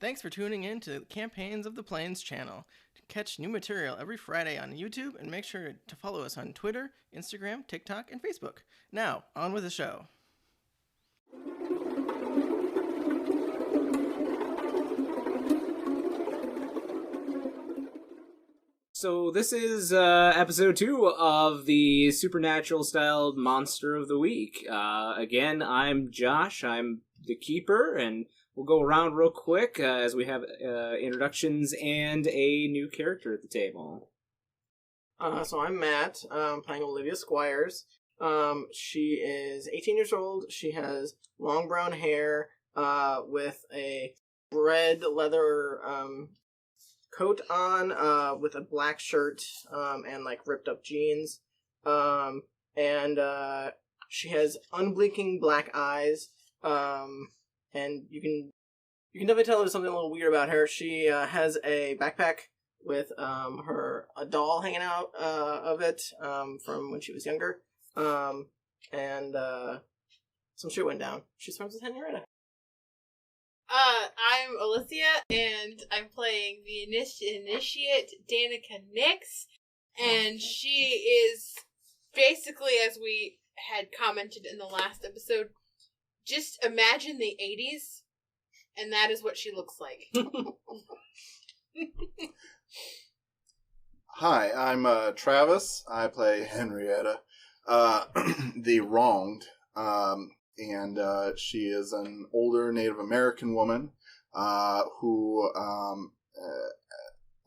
Thanks for tuning in to the Campaigns of the Plains channel. Catch new material every Friday on YouTube and make sure to follow us on Twitter, Instagram, TikTok, and Facebook. Now, on with the show. So this is episode 2 of the supernatural-styled Monster of the Week. Again, I'm Josh. I'm the keeper, and we'll go around real quick as we have introductions and a new character at the table. So I'm Matt, playing Olivia Squires. She is 18 years old. She has long brown hair with a red leather coat on with a black shirt and like ripped up jeans. And she has unblinking black eyes. And you can definitely tell there's something a little weird about her. She has a backpack with a doll hanging out of it from when she was younger. And some shit went down. She's friends with Henrietta. I'm Alicia, and I'm playing the initiate Danica Nix, and she is basically, as we had commented in the last episode, just imagine the 80s, and that is what she looks like. Hi, I'm Travis. I play Henrietta, the wronged. And she is an older Native American woman who,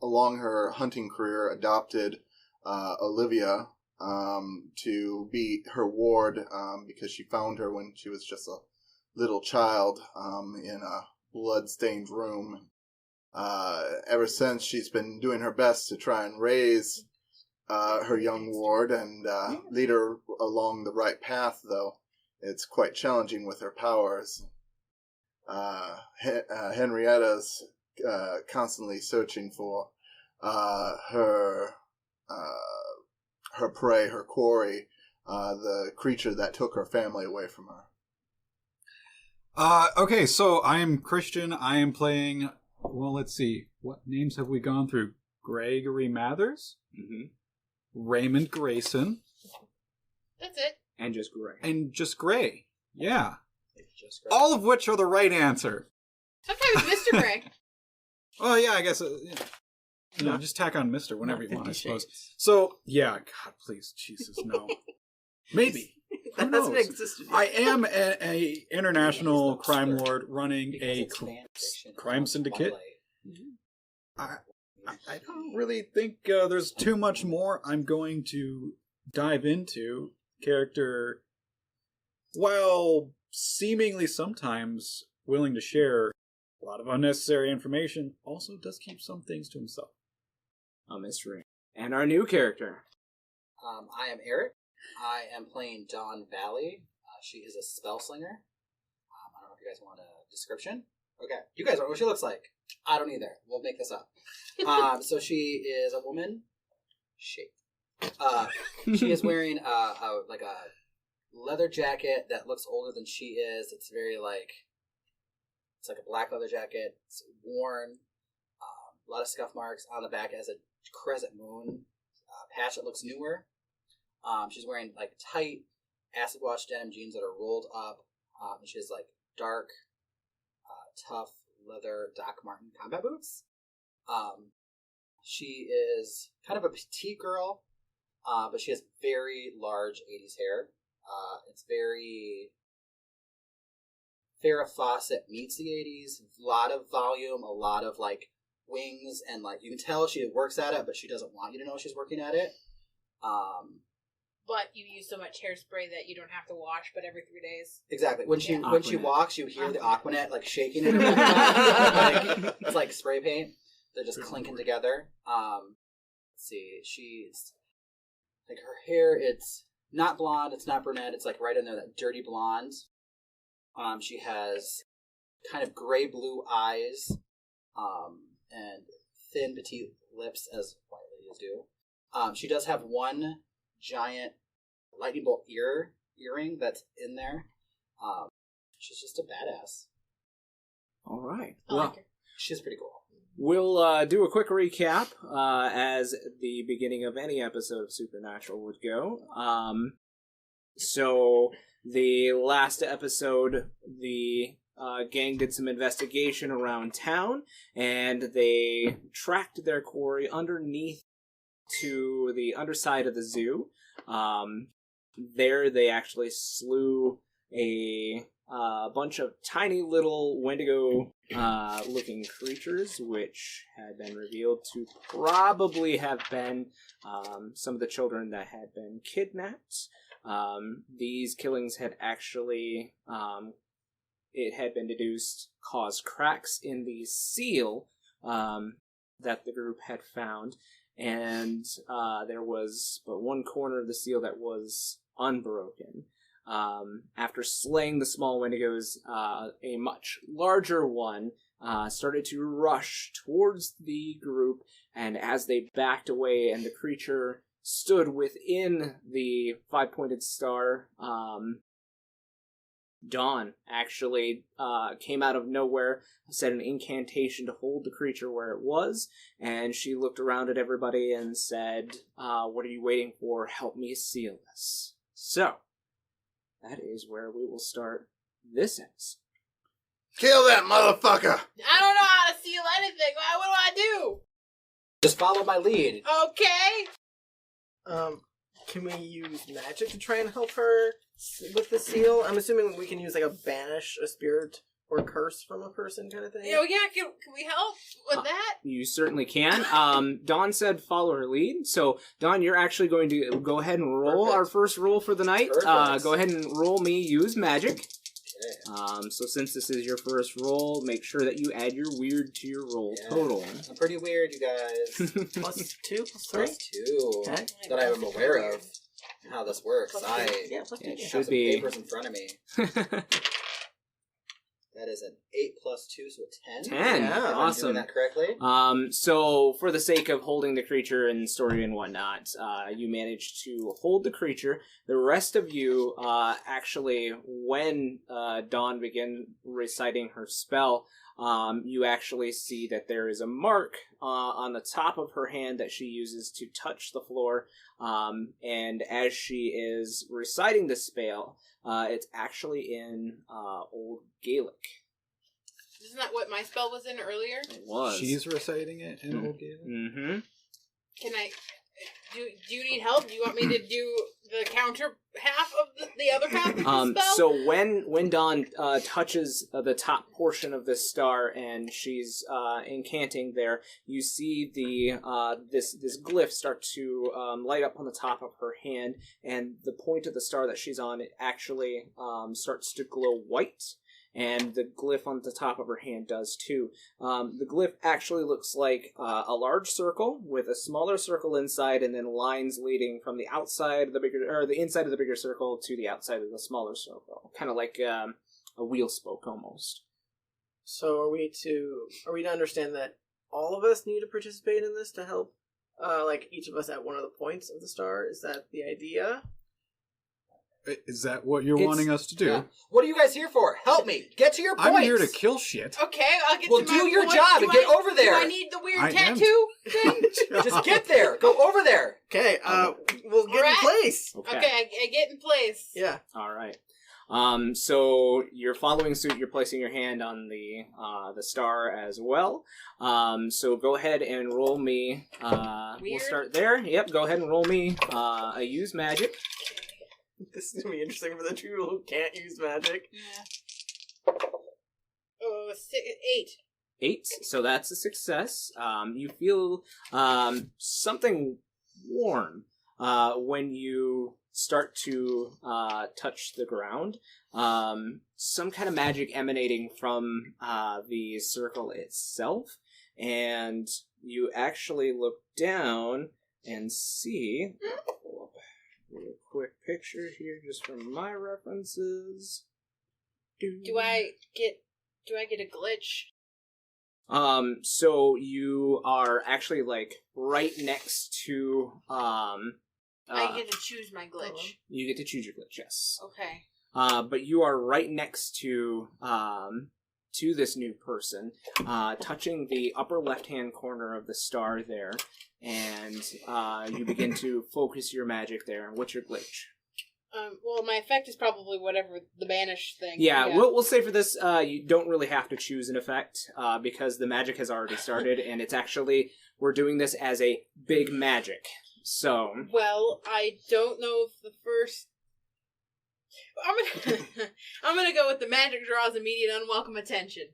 along her hunting career, adopted Olivia to be her ward because she found her when she was just a little child in a blood-stained room. Ever since, she's been doing her best to try and raise her young ward and lead her along the right path, though it's quite challenging with her powers. Henrietta's constantly searching for her prey, her quarry, the creature that took her family away from her. Okay, so I am Christian. I am playing, well, let's see. What names have we gone through? Gregory Mathers? Mm-hmm. Raymond Grayson. That's it. And just Gray. And just Gray. Yeah. Just Gray. All of which are the right answer. Sometimes Mr. Gray. Oh, yeah, I guess. Just tack on Mr. whenever you want, I suppose. So, yeah, God, please, Jesus, no. Maybe. Who knows? I am a international crime lord running a crime syndicate. I don't really think there's too much more I'm going to dive into. Character, while seemingly sometimes willing to share a lot of unnecessary information, also does keep some things to himself. A mystery. And our new character. I am Eric. I am playing Dawn Valley. She is a spell slinger. I don't know if you guys want a description. Okay, you guys don't know what she looks like. I don't either. We'll make this up. So she is a woman. She is wearing a leather jacket that looks older than she is. It's it's like a black leather jacket. It's worn. A lot of scuff marks on the back. It has a crescent moon patch that looks newer. She's wearing like tight acid wash denim jeans that are rolled up. And she has like dark, tough leather Doc Marten combat boots. She is kind of a petite girl. But she has very large 80s hair. It's very Farrah Fawcett meets the 80s. A lot of volume, a lot of like wings, and like you can tell she works at it, but she doesn't want you to know she's working at it. But you use so much hairspray that you don't have to wash, but every 3 days. Exactly. When she walks, you hear the Aquanet like shaking in her like, it's like spray paint. They're just clinking together. Let's see. She's like her hair, it's not blonde, it's not brunette, it's like right in there, that dirty blonde. She has kind of gray-blue eyes, and thin, petite lips, as white ladies do. She does have one giant lightning bolt earring that's in there. She's just a badass. All right. I like her. She's pretty cool. We'll do a quick recap as the beginning of any episode of Supernatural would go. So the last episode, the gang did some investigation around town, and they tracked their quarry underneath to the underside of the zoo. There they actually slew a bunch of tiny little Wendigo looking creatures, which had been revealed to probably have been some of the children that had been kidnapped. These killings had actually, it had been deduced, caused cracks in the seal that the group had found, and there was but one corner of the seal that was unbroken. After slaying the small Wendigos, a much larger one started to rush towards the group, and as they backed away and the creature stood within the five-pointed star, Dawn actually came out of nowhere, said an incantation to hold the creature where it was, and she looked around at everybody and said, what are you waiting for? Help me seal this. So, that is where we will start this episode. Kill that motherfucker! I don't know how to seal anything. What do I do? Just follow my lead. Okay. Can we use magic to try and help her with the seal? I'm assuming we can use like a banish a spirit or curse from a person kind of thing. Oh yeah, can we help with that? You certainly can. Dawn said follow her lead. So, Dawn, you're actually going to go ahead and roll our first roll for the night. Go ahead and roll me use magic. Okay. So since this is your first roll, make sure that you add your weird to your roll total. I'm pretty weird, you guys. +2, +3? +2. Okay. That I'm aware of how this works. It should have some be papers in front of me. That is an 8 + 2, so a 10. 10. Yeah, Awesome. Am I doing that correctly? So for the sake of holding the creature and story and whatnot, you managed to hold the creature. The rest of you, actually, when Dawn began reciting her spell, you actually see that there is a mark on the top of her hand that she uses to touch the floor. And as she is reciting the spell, it's actually in Old Gaelic. Isn't that what my spell was in earlier? It was. She's reciting it in Old Gaelic? Mm-hmm. Can I... Do you need help? Do you want me to do the counter half of the other half of the spell? So when Dawn touches the top portion of this star and she's incanting there, you see the this glyph start to light up on the top of her hand, and the point of the star that she's on, it actually starts to glow white. And the glyph on the top of her hand does too. The glyph actually looks like a large circle with a smaller circle inside, and then lines leading from the outside of the bigger, or the inside of the bigger circle to the outside of the smaller circle, kind of like a wheel spoke almost. So are we to understand that all of us need to participate in this to help, like each of us at one of the points of the star? Is that the idea? Is that what you're wanting us to do? Yeah. What are you guys here for? Help me. Get to your point. I'm here to kill shit. Okay, I'll get well, to my do your point. job and get over there. Do I need the weird tattoo thing? Just get there. Go over there. Okay, we'll get in place. Okay, I get in place. Yeah. All right. So you're following suit. You're placing your hand on the star as well. So go ahead and roll me. We'll start there. Yep. Go ahead and roll me a use magic. This is gonna be interesting for the two people who can't use magic. Yeah. Oh, 8. 8. So that's a success. You feel something warm when you start to touch the ground. Some kind of magic emanating from the circle itself, and you actually look down and see. Pull up a quick picture here, just from my references. Do I get a glitch? So you are actually like right next to I get to choose my glitch. You get to choose your glitch, yes. Okay. But you are right next to to this new person, touching the upper left-hand corner of the star there, and you begin to focus your magic there. What's your glitch? Well, my effect is probably whatever the banish thing. Yeah, we'll say for this, you don't really have to choose an effect, because the magic has already started, and it's actually, we're doing this as a big magic, so... Well, I don't know if the first... I'm gonna go with the magic draws immediate unwelcome attention.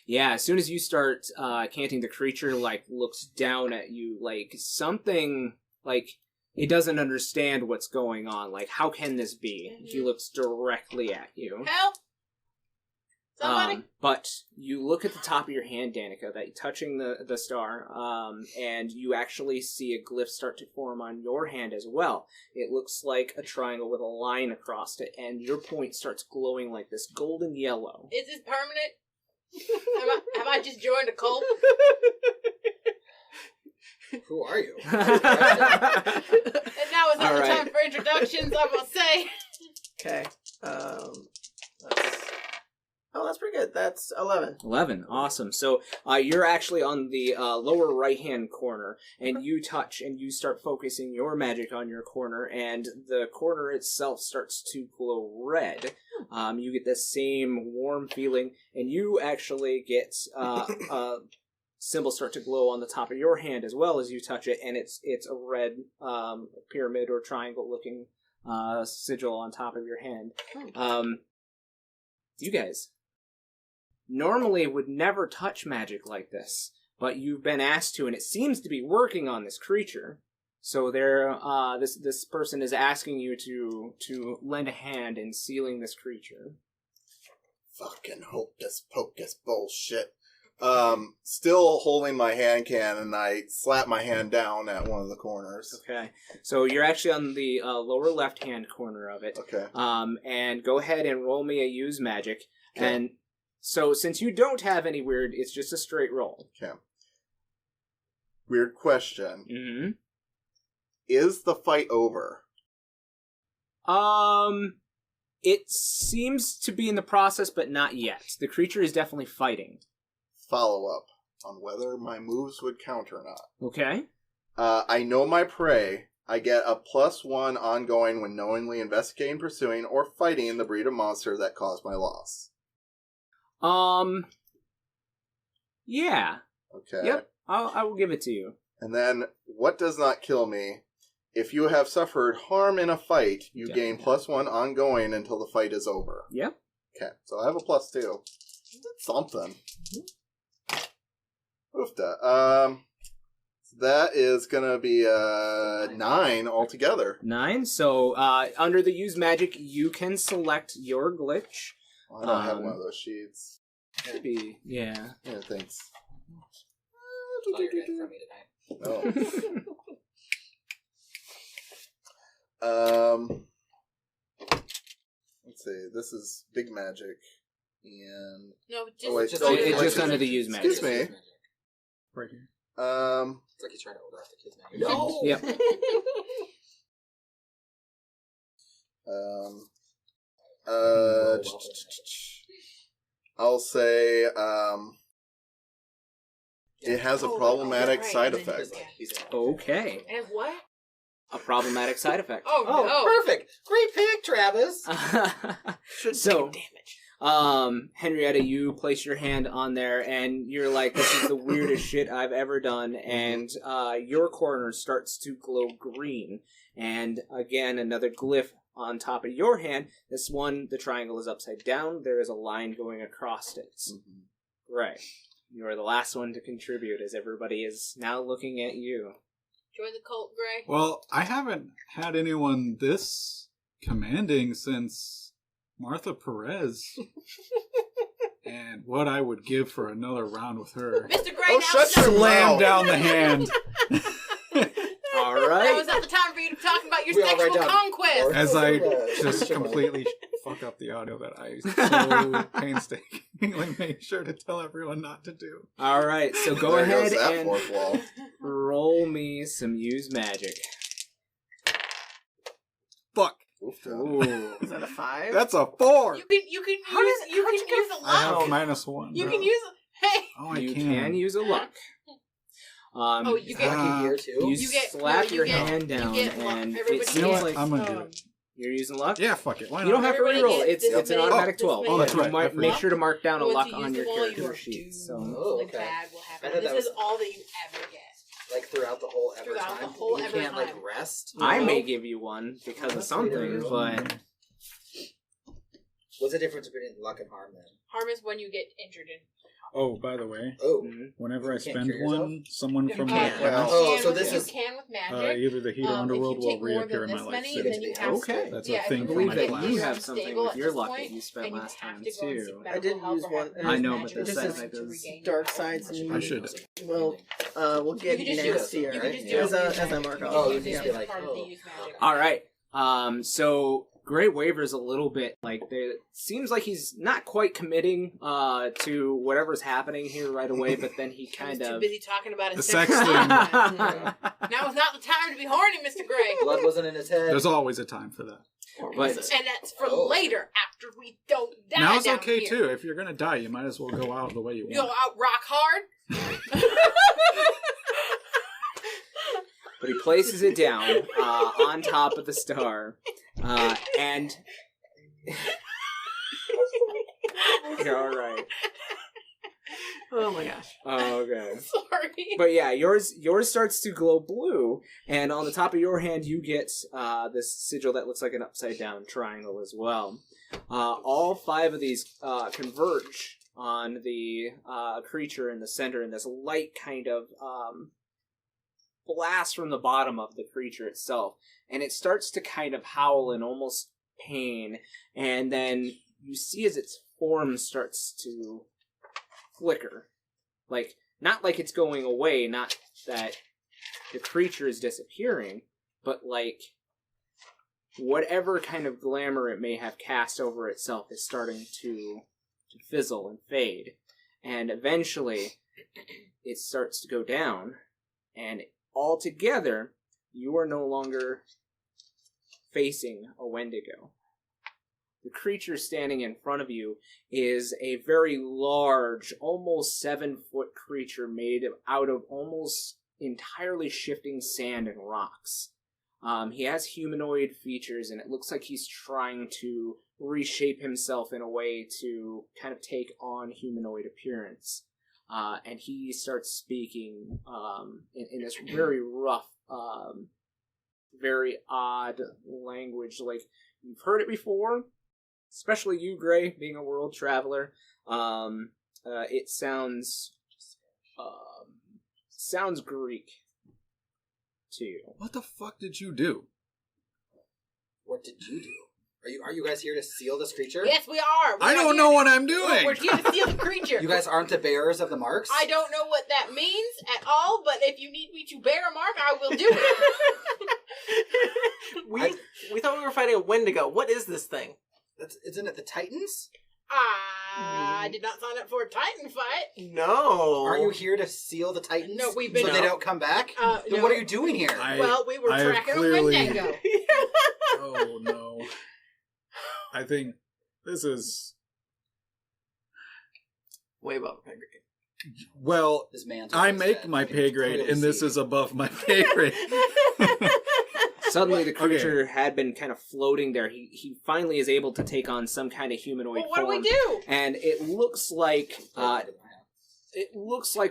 Yeah, as soon as you start canting, the creature, like, looks down at you, like, something, like... It doesn't understand what's going on. Like, how can this be? Mm-hmm. He looks directly at you. Help! Somebody? But you look at the top of your hand, Danica, that touching the star, and you actually see a glyph start to form on your hand as well. It looks like a triangle with a line across it, and your point starts glowing like this golden yellow. Is this permanent? Have I just joined a cult? Who are you? And now is not the time for introductions, I will say. Okay. That's pretty good. That's 11. 11. Awesome. So you're actually on the lower right-hand corner, and you touch and you start focusing your magic on your corner, and the corner itself starts to glow red. You get the same warm feeling, and you actually get symbols start to glow on the top of your hand as well as you touch it, and it's a red pyramid or triangle looking sigil on top of your hand. You guys normally would never touch magic like this, but you've been asked to, and it seems to be working on this creature. So this person is asking you to lend a hand in sealing this creature. Fucking hocus pocus bullshit. Still holding my hand can, and I slap my hand down at one of the corners. Okay. So you're actually on the lower left-hand corner of it. Okay. And go ahead and roll me a use magic. Okay. And so since you don't have any weird, it's just a straight roll. Okay. Weird question. Mm-hmm. Is the fight over? It seems to be in the process, but not yet. The creature is definitely fighting. Follow up on whether my moves would count or not. Okay. I know my prey. I get a +1 ongoing when knowingly investigating, pursuing, or fighting the breed of monster that caused my loss. Yeah. Okay. Yep. I will give it to you. And then, what does not kill me? If you have suffered harm in a fight, you gain +1 ongoing until the fight is over. Yep. Okay, so I have a +2. That's something. Oofda. That is gonna be 9 altogether. 9. So, under the use magic, you can select your glitch. Well, I don't have one of those sheets. Maybe, yeah. Yeah, thanks. Oh, you're getting from me tonight. Oh. Let's see. This is big magic, and No, just, it's just under the use magic. Excuse me. Right here. It's like he's trying to overdraft the kids' magic. No. Yep. I'll say it has a problematic side effect. Okay. And what? A problematic side effect. Oh, no. Perfect. Great pick, Travis. So, Henrietta, you place your hand on there, and you're like, this is the weirdest shit I've ever done, and your corner starts to glow green, and again, another glyph on top of your hand. This one, the triangle is upside down, there is a line going across it. Mm-hmm. Right. You are the last one to contribute, as everybody is now looking at you. Join the cult, Gray. Well, I haven't had anyone this commanding since Martha Perez. And what I would give for another round with her. Mr. Gray, Oh, shut your Slam mouth. down the hand. All That right. was not the time for you to talk about your We all write sexual down- conquest. As I just completely fuck up the audio that I so painstakingly made sure to tell everyone not to do. All right, so go There ahead goes that and fourth wall. roll me some use magic. Fuck. Ooh. Is that a 5? That's a 4. You can use a I luck. have -1. You can use hey. Oh, I You can. can use a luck. You get Lucky here too. You slap your hand down, and it everybody seems You know what? like I'm gonna do it. you're using luck. Yeah, fuck it. Why not? You don't have to Everybody reroll. gets It's an this automatic many- 12. this Oh, that's You right. might make Luck. sure to mark down a Once luck you on use your them all, character you're sheet. doomed. So Oh, Something okay. bad will happen. I thought This that is was- all that you ever get. Like throughout the whole ever Throughout time. the whole you ever can't time. rest. I No. may give you one because of That's something, weird. but What's the difference between luck and harm then? Harm is when you get injured in. Oh, by the way, Oh. mhm. whenever I You can't spend cure yourself? one, someone from my Yeah. class, Oh, so this you is- can with magic. either the heat or underworld if you will take more reappear than in my this life. many, city. then you have Okay. to. That's yeah, a if thing you I from believe my that class. you you're have something unstable with at your this luck point, that you spent and you last have time to go and seek too. medical I did help use or one. have I know, but magic the or set something that to does regain dark your sides health. and I should. Well, we'll get You can just do it. nastier, You right? can just Yeah. do As it. I mark off. Oh, you Use just it be as like, part of the oh. use magic. All right. So Grey Waver's a little bit like it seems like he's not quite committing to whatever's happening here right away, but then he I was kind too of busy talking about The his sex sexual thing. life. Now is not the time to be horny, Mr. Gray. Blood wasn't in his head. There's always a time for that. But And that's for Oh. later, after we don't die. Now's down okay here. too. If you're gonna die, you might as well go out the way you You go want. out rock hard. but he places it down on top of the star, and you're all right. Oh my gosh. Oh, okay. Sorry. But yeah, yours starts to glow blue, and on the top of your hand you get this sigil that looks like an upside down triangle as well. All 5 of these converge on the creature in the center, and this light kind of blast from the bottom of the creature itself, and it starts to kind of howl in almost pain, and then you see as its form starts to flicker, like not like it's going away, not that the creature is disappearing, but like whatever kind of glamour it may have cast over itself is starting to fizzle and fade, and eventually it starts to go down, and altogether you are no longer facing a Wendigo. The creature standing in front of you is a very large, almost 7-foot creature made out of almost entirely shifting sand and rocks. He has humanoid features, and it looks like he's trying to reshape himself in a way to kind of take on humanoid appearance. And he starts speaking in this very rough, very odd language. Like, you've heard it before, especially you, Gray, being a world traveler. It sounds Greek to you. What the fuck did you do? What did you do? Are you guys here to seal this creature? Yes, we are. I don't know what I'm doing. We're here to seal the creature. You guys aren't the bearers of the marks? I don't know what that means at all, but if you need me to bear a mark, I will do it. We thought we were fighting a Wendigo. What is this thing? Isn't it the Titans? I did not sign up for a Titan fight. No. Aren't you here to seal the Titans? No, we've been- So they No. don't come back? No. Then what are you doing here? Well, we were I have tracking clearly- a Wendigo. Oh no. I think this is way above pay grade. well. This man's I over his make head. my You can pay grade, clearly and this see. is above my pay grade. Suddenly, the creature had been kind of floating there. He finally is able to take on some kind of humanoid Well, what do form. we do? And it looks like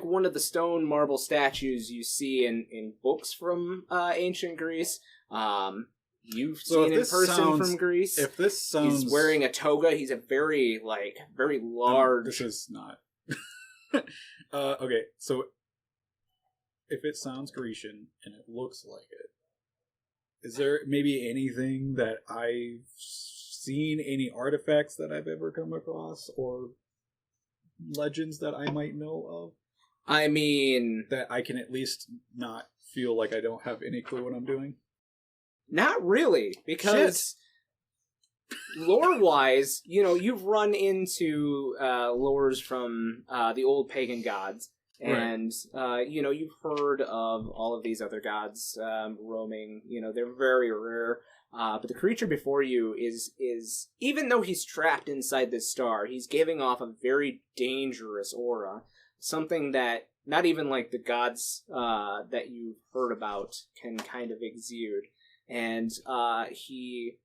one of the stone marble statues you see in books from ancient Greece. You've So seen if in this person sounds- from Greece. If this sounds, He's wearing a toga. He's a very large. This is not. Okay, so if it sounds Grecian and it looks like it, is there maybe anything that I've seen, any artifacts that I've ever come across, or legends that I might know of, I mean, that I can at least not feel like I don't have any clue what I'm doing? not really, because lore-wise, you've run into lores from the old pagan gods, and you've heard of all of these other gods roaming. They're very rare. But the creature before you is even though he's trapped inside this star, he's giving off a very dangerous aura. Something that not even like the gods that you've heard about can kind of exude. And he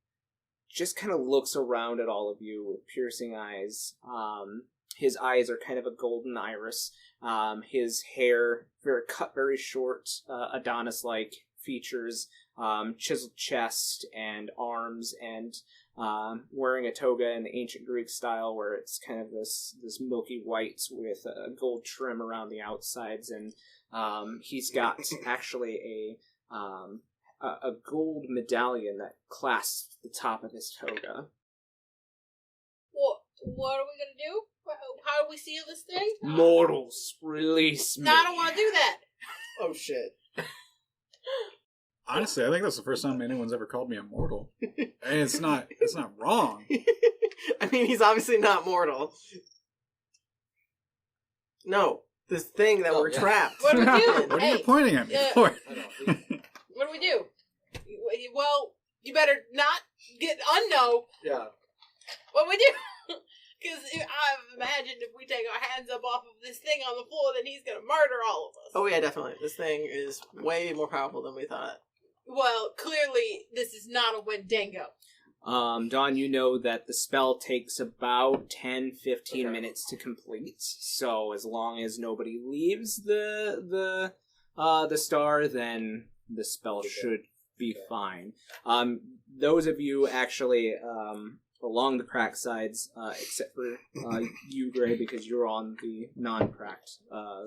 just kind of looks around at all of you with piercing eyes. His eyes are kind of a golden iris. His hair cut very short, Adonis-like features, chiseled chest and arms, and wearing a toga in the ancient Greek style, where it's kind of this milky white with a gold trim around the outsides, and he's got actually a gold medallion that clasps the top of his toga. What are we gonna do? How do we seal this thing? Mortals, release me. No, I don't want to do that. Oh shit. Honestly, I think that's the first time anyone's ever called me immortal. And it's not wrong. I mean, he's obviously not mortal. No, this thing that we're trapped. What do we do? What are you pointing at me for? What do we do? Well, you better not get unknown. Yeah. What do we do? Because I imagine if we take our hands up off of this thing on the floor, then he's going to murder all of us. Oh yeah, definitely. This thing is way more powerful than we thought. Well, clearly this is not a Wendigo. Dawn, you know that the spell takes about 10-15 minutes to complete. So as long as nobody leaves the star, then the spell should be fine. Those of you actually along the cracked sides, except for you, Gray, because you're on the non-cracked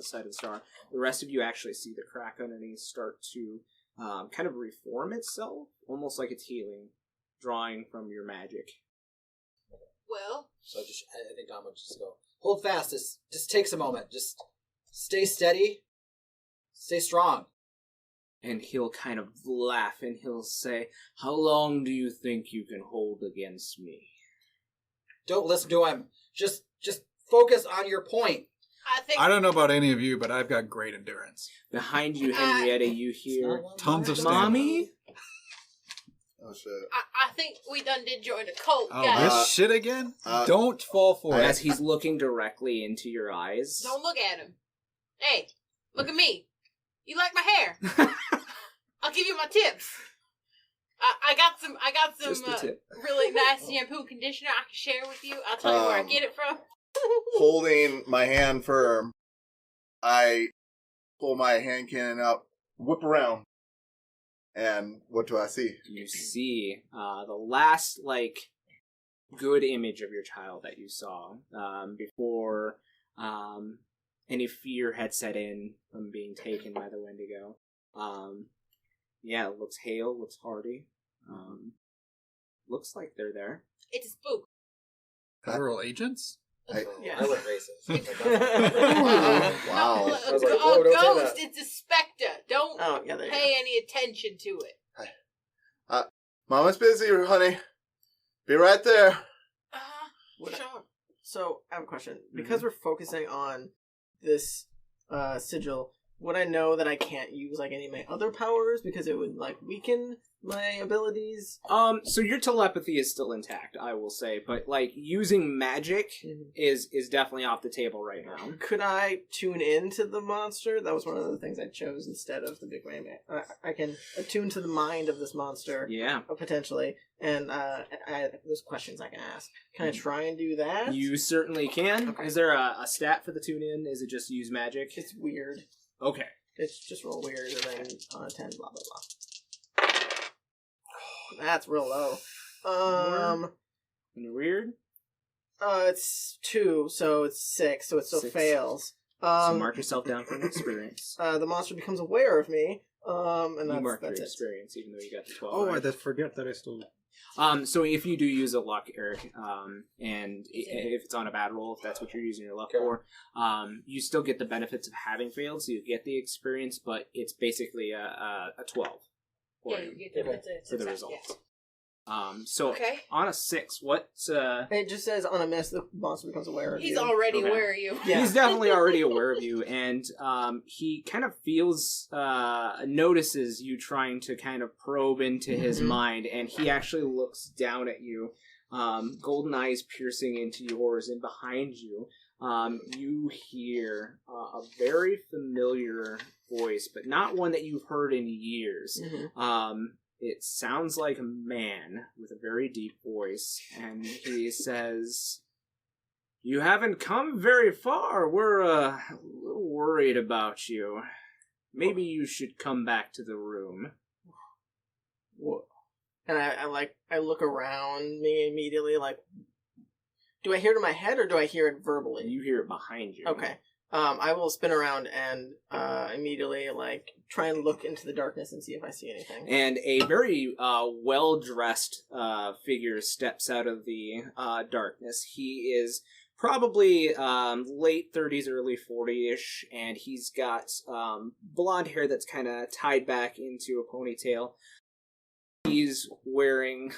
side of the star. The rest of you actually see the crack underneath start to kind of reform itself, almost like it's healing, drawing from your magic. Well, so I think Don would just go, hold fast. This just takes a moment. Just stay steady, stay strong. And he'll kind of laugh and he'll say, "How long do you think you can hold against me?" Don't listen to him. Just focus on your point. I don't know about any of you, but I've got great endurance. Behind you, Henrietta, you hear tons of stamina. Mommy? Oh shit. I think we done did join a cult, Oh, guys. this shit again? Don't fall for it. As he's looking directly into your eyes. Don't look at him. Hey, look at me. You like my hair? I'll give you my tips. I got some really nice shampoo conditioner I can share with you. I'll tell you where I get it from. Holding my hand firm, I pull my hand cannon up, whip around, and what do I see? You see the last, good image of your child that you saw before any fear had set in from being taken by the Wendigo. Yeah, it looks hale, looks hardy. Looks like they're there. It's a spook. Federal agents? Yeah. I went racist. Wow. I was like, whoa, don't say ghost. that. It's a specter. Don't pay any attention to it. Mama's busy, honey. Be right there. Sure. So, I have a question. Because we're focusing on this sigil, would I know that I can't use any of my other powers because it would weaken my abilities? So your telepathy is still intact, I will say, but using magic is definitely off the table right now. Could I tune into the monster? That was one of the things I chose instead of the big ram. I can attune to the mind of this monster. Yeah. Potentially. And there's questions I can ask. Can I try and do that? You certainly can. Okay. Is there a stat for the tune in? Is it just use magic? It's weird. Okay. It's just real weird, and then on a 10, blah, blah, blah. That's real low. Weird? It's 2, so it's 6, so it still 6. fails. So mark yourself down for an experience. The monster becomes aware of me, and you mark that's your it. experience, even though you got the 12. Oh, right? I forget that I still... So if you do use a luck, Eric, and if it's on a bad roll, if that's what you're using your luck for, you still get the benefits of having failed, so you get the experience, but it's basically a 12 for, Yeah, you get for the result. Yeah. So Okay. on a 6, what's It just says on a miss, the monster becomes aware of you. He's already Okay. aware of you. Yeah. He's definitely already aware of you, and he kind of feels, notices you trying to kind of probe into his mind, and he actually looks down at you, golden eyes piercing into yours, and behind you, you hear a very familiar voice, but not one that you've heard in years. It sounds like a man with a very deep voice, and he says, "You haven't come very far. We're a little worried about you. Maybe you should come back to the room." And I look around me immediately, like, do I hear it in my head or do I hear it verbally? You hear it behind you. Okay. I will spin around and immediately like try and look into the darkness and see if I see anything. And a very well-dressed figure steps out of the darkness. He is probably late 30s, early 40-ish, and he's got blonde hair that's kind of tied back into a ponytail. He's wearing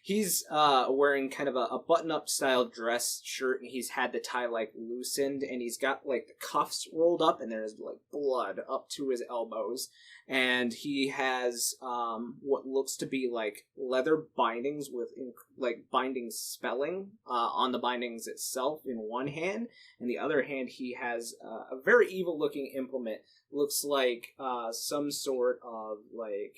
kind of a button-up style dress shirt, and he's had the tie like loosened, and he's got like the cuffs rolled up, and there's like blood up to his elbows, and he has what looks to be like leather bindings with like binding spelling on the bindings itself in one hand, and the other hand he has a very evil-looking implement. Looks like some sort of like.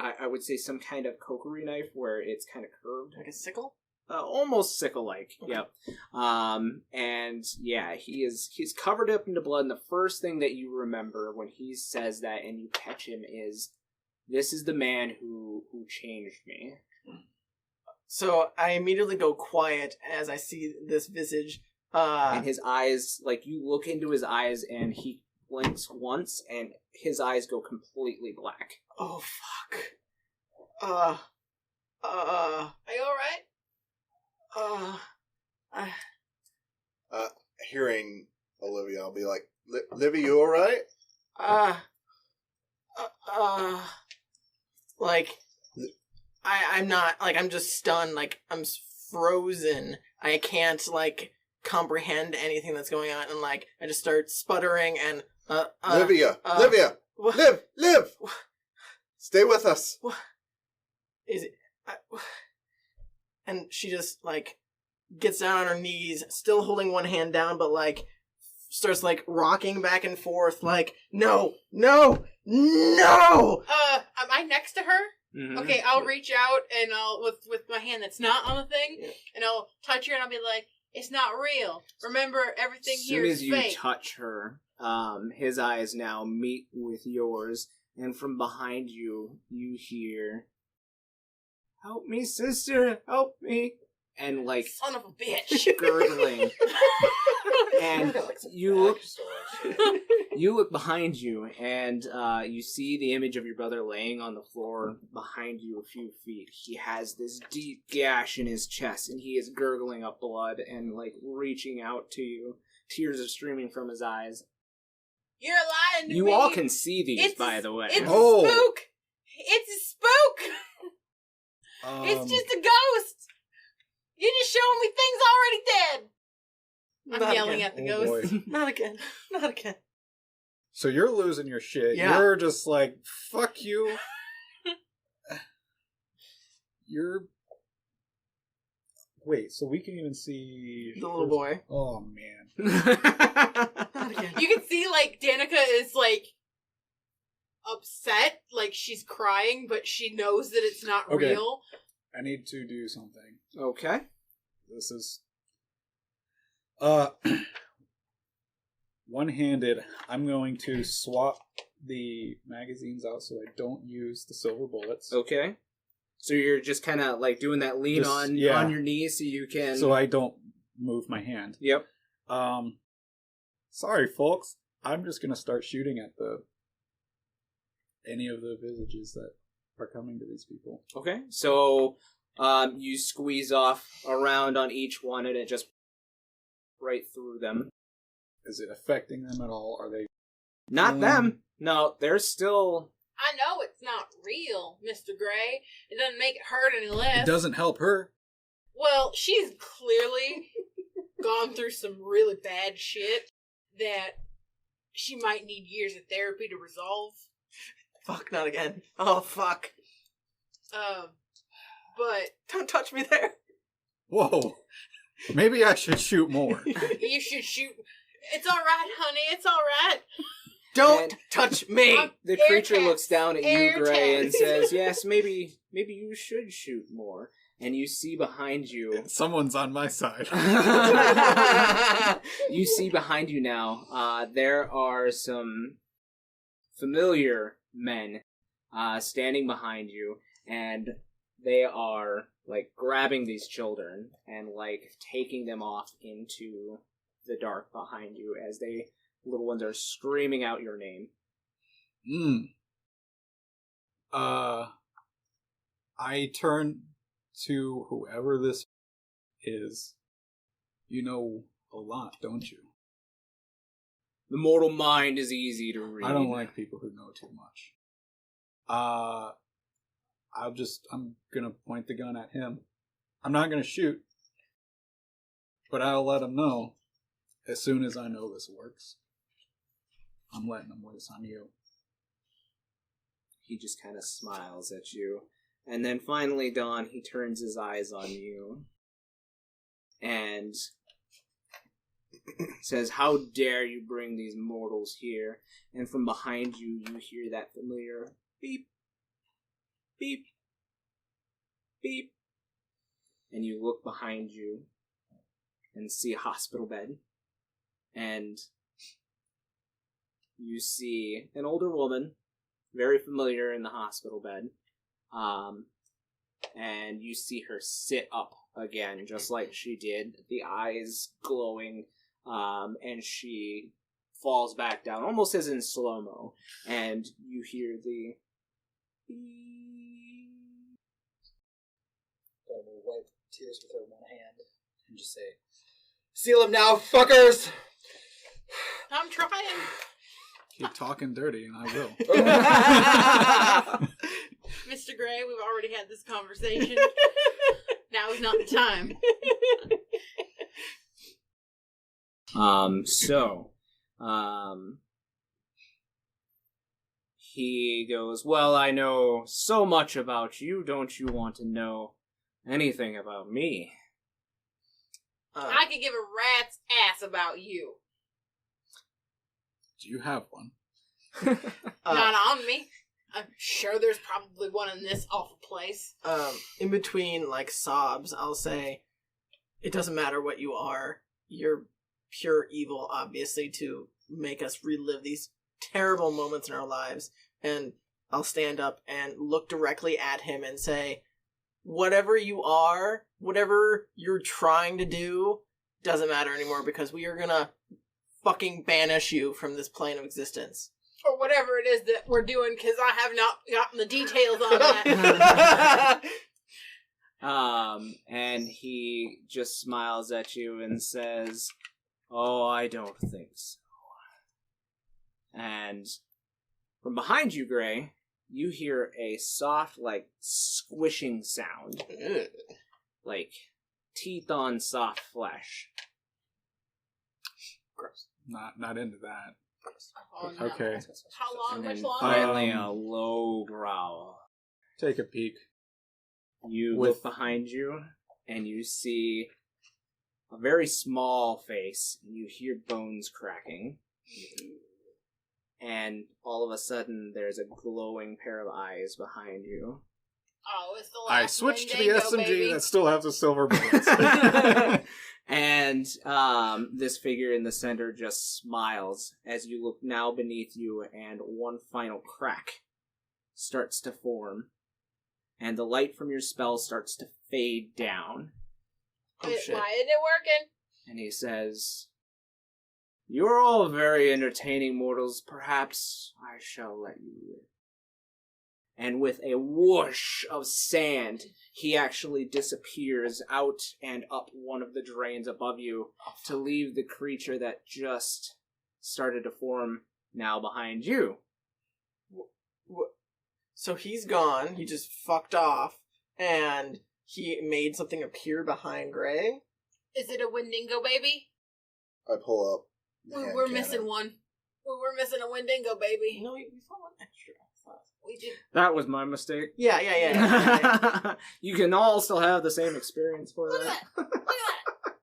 I would say some kind of kokery knife where it's kind of curved. Like a sickle? Almost sickle-like, Okay. Yep. And yeah, he's covered up into blood, and the first thing that you remember when he says that and you catch him is, "This is the man who changed me." So I immediately go quiet as I see this visage. And his eyes, like, you look into his eyes and he blinks once and his eyes go completely black. Oh, fuck. Are you alright? Hearing Olivia, I'll be like, Livy, you alright? Like, I'm not, like, I'm just stunned, like, I'm frozen. I can't, like, comprehend anything that's going on, and, like, I just start sputtering, and, Livia! What? Liv! Stay with us! What? Is it, and she just, like, gets down on her knees, still holding one hand down, but, like, starts, like, rocking back and forth, like, no! Am I next to her? Mm-hmm. Okay, I'll reach out and I'll with my hand that's not on the thing, and I'll touch her and I'll be like, "It's not real. Remember, everything here is fake." As soon as you touch her, his eyes now meet with yours, and from behind you, you hear, "Help me, sister! Help me!" And like, Son of a bitch. gurgling. And you look behind you, and you see the image of your brother laying on the floor behind you a few feet. He has this deep gash in his chest, and he is gurgling up blood and like reaching out to you. Tears are streaming from his eyes. You're lying to me. You all can see these, by the way. It's a spook. It's a spook. It's just a ghost. You're just showing me things already dead. I'm Not yelling again. at the Oh, ghost. boy. Not again. Not again. So you're losing your shit. Yeah. You're just like, fuck you. You're... Wait, so we can even see... The little boy. Oh, man. Not again. You can see, like, Danica is, like, upset. Like, she's crying, but she knows that it's not Okay. real. I need to do something. Okay. This is... One-handed, I'm going to swap the magazines out so I don't use the silver bullets. Okay. So you're just kind of like doing that lean Just- on yeah. your knees so you can... So I don't move my hand. Yep. Sorry, folks. I'm just going to start shooting at any of the visages that are coming to these people. Okay. So you squeeze off around on each one and it just right through them. Is it affecting them at all? Are they... Not them. No, they're still... I know it's not real, Mr. Gray. It doesn't make it hurt any less. It doesn't help her. Well, she's clearly gone through some really bad shit that she might need years of therapy to resolve. Fuck, not again. Oh, fuck. But... Don't touch me there. Whoa. Maybe I should shoot more. You should shoot. It's alright, honey. It's alright. Don't touch me. The creature looks down at you, Gray, and says, yes, maybe you should shoot more. And you see behind you... Someone's on my side. You see behind you now, there are some familiar men standing behind you, and they are, like, grabbing these children and, like, taking them off into the dark behind you as they, little ones, are screaming out your name. I turn to whoever this is. You know a lot, don't you? The mortal mind is easy to read. I don't like people who know too much. I'm gonna point the gun at him. I'm not gonna shoot, but I'll let him know as soon as I know this works. I'm letting him loose on you. He just kind of smiles at you. And then finally, Dawn, he turns his eyes on you and says, how dare you bring these mortals here? And from behind you, you hear that familiar beep, beep, beep. And you look behind you and see a hospital bed. And you see an older woman, very familiar in the hospital bed. And you see her sit up again, just like she did, the eyes glowing, and she falls back down, almost as in slow-mo, and you hear the... I will wipe tears with her one hand and just say, seal him now, fuckers! I'm trying. Keep talking dirty, and I will. Mr. Gray, we've already had this conversation. Now is not the time. He goes, well, I know so much about you. Don't you want to know anything about me? I could give a rat's ass about you. Do you have one? Not on me. I'm sure there's probably one in this awful place. In between, like, sobs, I'll say, it doesn't matter what you are. You're pure evil, obviously, to make us relive these terrible moments in our lives. And I'll stand up and look directly at him and say, whatever you are, whatever you're trying to do, doesn't matter anymore, because we are gonna fucking banish you from this plane of existence. Or whatever it is that we're doing, because I have not gotten the details on that. And he just smiles at you and says, oh, I don't think so. And from behind you, Gray, you hear a soft, like, squishing sound. Like teeth on soft flesh. Gross. Not into that. Oh, no. Okay. How long? And Much then longer? finally a low growl. Take a peek. You look behind you, and you see a very small face, and you hear bones cracking. And all of a sudden, there's a glowing pair of eyes behind you. Oh, it's the I last switched to the Wendigo, SMG baby. that still has the silver bullets. And this figure in the center just smiles as you look now beneath you, and one final crack starts to form, and the light from your spell starts to fade down. Oh, shit. Why isn't it working? And he says, you're all very entertaining mortals. Perhaps I shall let you live. And with a whoosh of sand, he actually disappears out and up one of the drains above you to leave the creature that just started to form now behind you. So he's gone. He just fucked off, and he made something appear behind Gray. Is it a Wendigo baby? I pull up. We're missing one. We're missing a Wendigo baby. No, we saw one extra. We did. That was my mistake. Yeah. You can all still have the same experience for Look that. at that. Look at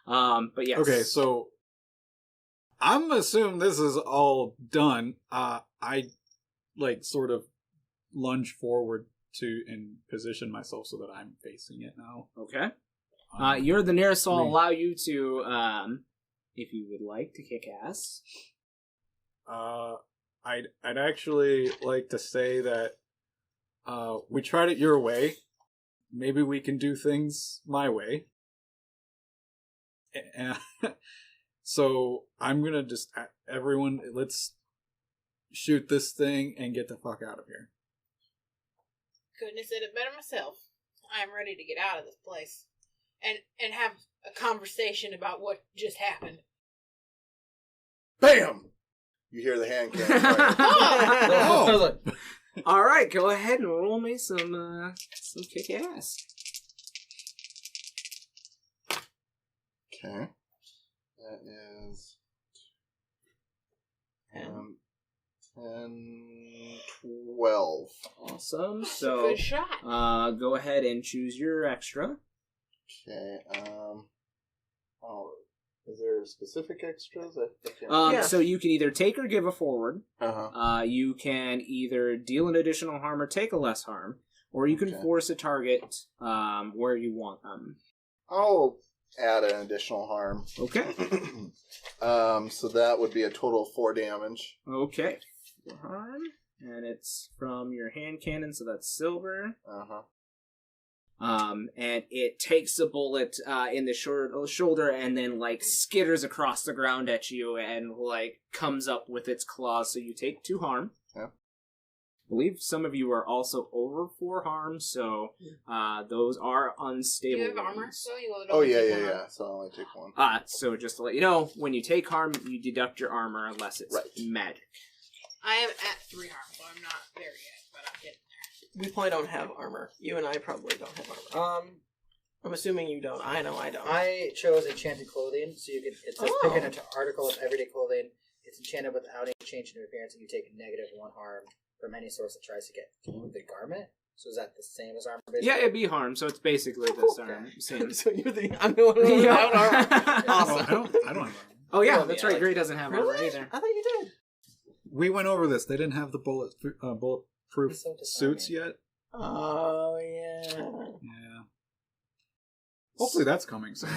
that. But yes. Okay, so I'm assuming this is all done. I sort of lunge forward and position myself so that I'm facing it now. Okay. You're the nearest, so I'll me. allow you to, if you would like to kick ass. I'd actually like to say that we tried it your way. Maybe we can do things my way. So I'm gonna just everyone, let's shoot this thing and get the fuck out of here. Couldn't have said it better myself. I am ready to get out of this place and have a conversation about what just happened. Bam! You hear the hand cannon fire. Oh! All right, go ahead and roll me some kick ass. Okay. That is 10, 12. Awesome. That's a So, good shot. go ahead and choose your extra. Okay. Oh, is there specific extras? I can't Yeah. So you can either take or give a forward. Uh-huh. You can either deal an additional harm or take a less harm, or you can Okay. force a target where you want them. I'll add an additional harm. Okay. So that would be a total of 4 damage. Okay. 4 harm, and it's from your hand cannon, so that's silver. Uh-huh. And it takes a bullet in the shoulder and then skitters across the ground at you and comes up with its claws. So you take 2 harm. Yeah. I believe some of you are also over 4 harm, so those are Do unstable. you have armor? wounds. So you will Oh, yeah. So I'll only take 1. So just to let you know, when you take harm, you deduct your armor unless it's Right. magic. I am at 3 harm, so I'm not there yet, but I'm getting We probably don't have armor. You and I probably don't have armor. I'm assuming you don't. I know I don't. I chose enchanted clothing, so you can. It says Oh. pick an article of everyday clothing. It's enchanted without any change in appearance, and you take -1 harm from any source that tries to get through the garment. So is that the same as armor? Basically? Yeah, it'd be harm, so it's basically this arm. Same. So you're I'm the one without armor. Oh, Awesome. I don't have armor. Oh yeah, Oh, that's yeah, right. like- Gray doesn't have armor Really? either. I thought you did. We went over this. They didn't have the bulletproof It's so suits disarming. yet. Oh, yeah. Yeah. Hopefully that's coming soon.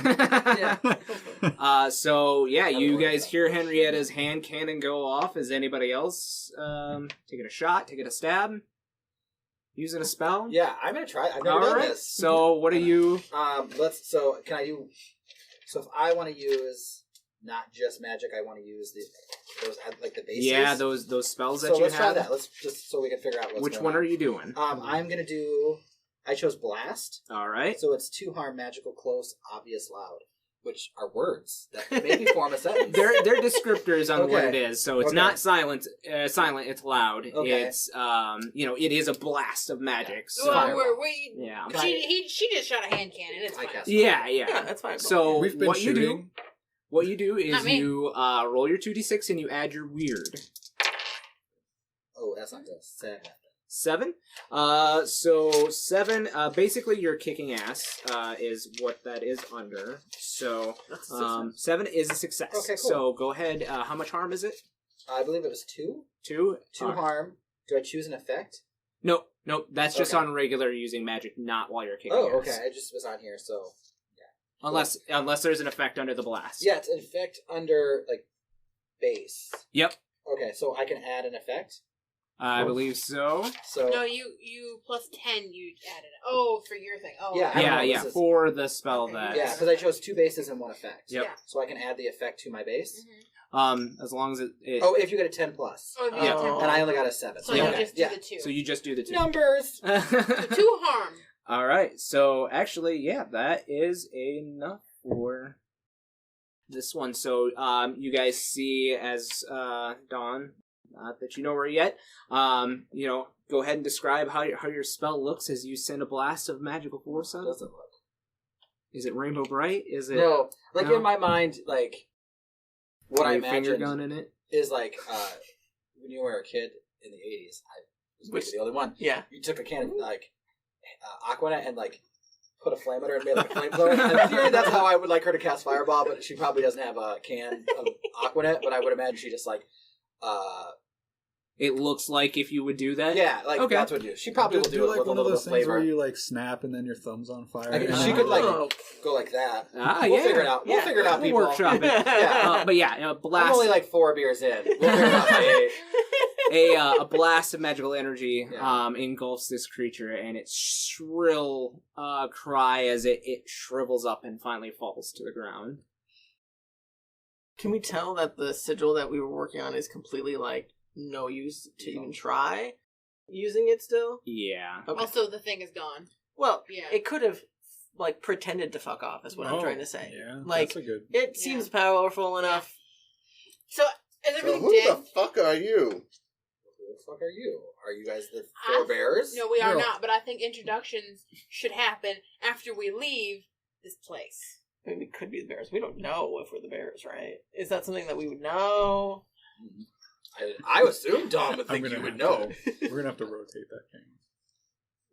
So yeah, you guys hear Henrietta's hand cannon go off. Is anybody else taking a shot, taking a stab, using a spell? Yeah, I'm gonna try. I've never done Alright, this. so what are you... So can I do? So if I want to use not just magic, I want to use those the bases. Yeah, those spells that So you let's try have. that. Let's just so we can figure out what's Which going one on. are you doing? I'm gonna do. I chose blast. Alright. So it's 2 harm, magical, close, obvious, loud, which are words that maybe form a sentence. They're descriptors on what it Okay. is. So it's Okay. not silent. Silent. It's loud. Okay. It's it is a blast of magic. So Well, yeah. she just shot a hand cannon. It's I fine. guess. Yeah. Yeah, that's fine. So We've been what shooting. you do is Not me. you roll your 2d6 and you add your weird. Oh, that's not good. 7. So 7. Basically, your kicking ass is what that is under. So That's a 7 is a success. Okay, cool. So go ahead. How much harm is it? I believe it was 2. 2. 2 harm. Do I choose an effect? Nope. That's just Okay. on regular using magic, not while you're kicking. Oh, ass. okay. I just was on here, so Unless there's an effect under the blast. yeah, it's an effect under base. Yep. Okay, so I can add an effect. I believe so. So No, you plus 10. You added it. Oh, for your thing. Oh, Yeah, I don't know, Yeah. this is- For the spell Okay. that. yeah, because I chose 2 bases and 1 effect. Yep. Yeah. So I can add the effect to my base. Mhm. As long as it. Oh, if you get a 10 plus, Oh, if you Yeah. get 10 and I only got a 7. So Yeah. you just do yeah. the 2. So you just do the 2. Numbers. So 2 harm. All right. So actually, yeah, that is enough for this one. So you guys see as Dawn Not that you know her yet. Go ahead and describe how your spell looks as you send a blast of magical force on it. How does it look? Is it rainbow bright? Is it No. In my mind, what I finger imagined gun in it? is when you were a kid in the 80s, I was maybe the only one. Yeah. You took a can of Aquanet and put a flame at her and made a flamethrower. In theory, that's how I would like her to cast Fireball, but she probably doesn't have a can of Aquanet, but I would imagine she just It looks like if you would do that? Yeah, okay. That's what you do. She probably will do it with a one little of bit those of things flavor. where you snap and then your thumb's on fire. She could go like that. We'll figure it out. We'll figure it out, we'll people. Workshop it. Yeah. But yeah, blast. I'm only 4 beers in. We'll figure it out. A blast of magical energy engulfs this creature, and its shrill cry as it shrivels up and finally falls to the ground. Can we tell that the sigil that we were working on is completely no use to even try using it still? Yeah. Okay. Also, the thing is gone. Well, Yeah. it could have pretended to fuck off. Is what I'm trying to say. Yeah, that's a good. It seems powerful enough. So is So everything who dead? the fuck are you? Who the fuck are you? Are you guys the forebears? No, we are No. not. But I think introductions should happen after we leave this place. I mean, we could be the bears. We don't know if we're the bears, right? Is that something that we would know? I assume Dom would think you would know. We're gonna have to rotate that game.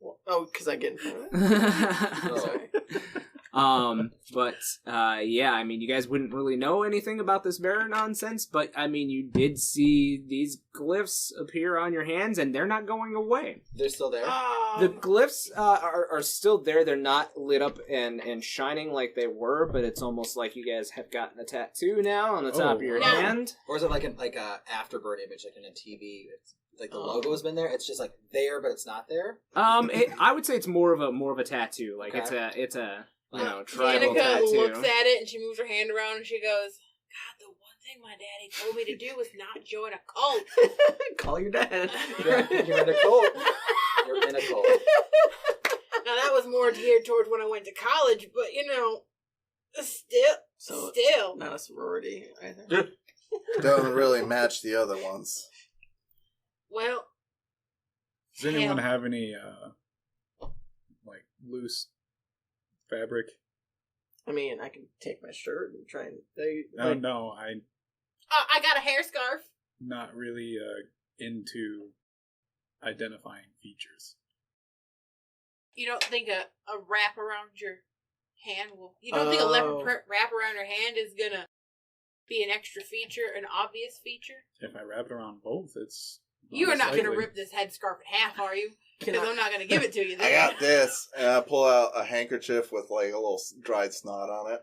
Well, because I get in front of it. Oh. Sorry. Yeah, I mean, you guys wouldn't really know anything about this bear nonsense, but I mean, you did see these glyphs appear on your hands, and they're not going away. They're still there? The glyphs are still there. They're not lit up and shining like they were, but it's almost like you guys have gotten a tattoo now on the top of your hand. Or is it like a afterburn image, like in a TV? It's the logo's been there. It's just there, but it's not there. I would say it's more of a tattoo. Like Okay. it's a tribal Danica tattoo. looks at it and she moves her hand around and she goes, "God, the one thing my daddy told me to do was not join a cult." Call your dad. You're in a cult. You're in a cult. Now that was more geared towards when I went to college, but still. Not a sorority either. Doesn't really match the other ones. Well, Does anyone have any loose fabric? I mean, I can take my shirt and try and. No, I'm I got a hair scarf. not really into identifying features. You don't think a wrap around your hand will? You don't think a leopard print wrap around your hand is gonna be an extra feature, an obvious feature? If I wrap it around both, it's. You are not going to likely. rip this headscarf in half, are you? Can Because I- I'm not going to give it to you. I got this, and I pull out a handkerchief with a little dried snot on it.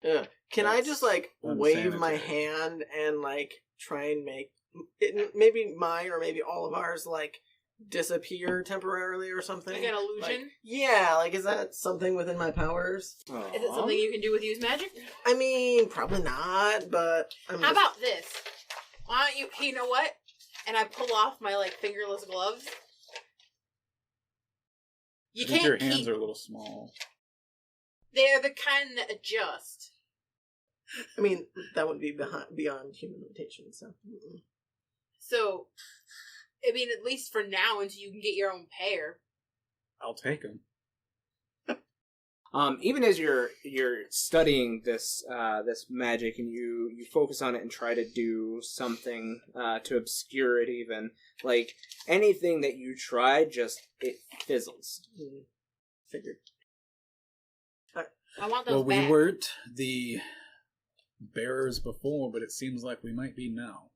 Yeah. Can I just wave my unsanitary. hand and try and make it, maybe mine or maybe all of ours disappear temporarily or something? Like an illusion? Is that something within my powers? Is it something you can do with use magic? I mean, probably not, but How about this? Why don't you know what? And I pull off my fingerless gloves. You I think can't your hands keep. are a little small. They're the kind that adjust. I mean, that would be beyond human limitation, so. Mm-mm. So, I mean, at least for now, until you can get your own pair. I'll take them. Even as you're studying this magic and you focus on it and try to do something to obscure it, even anything that you try, it fizzles. Figured. I want those Well, we back. weren't the bearers before, but it seems like we might be now.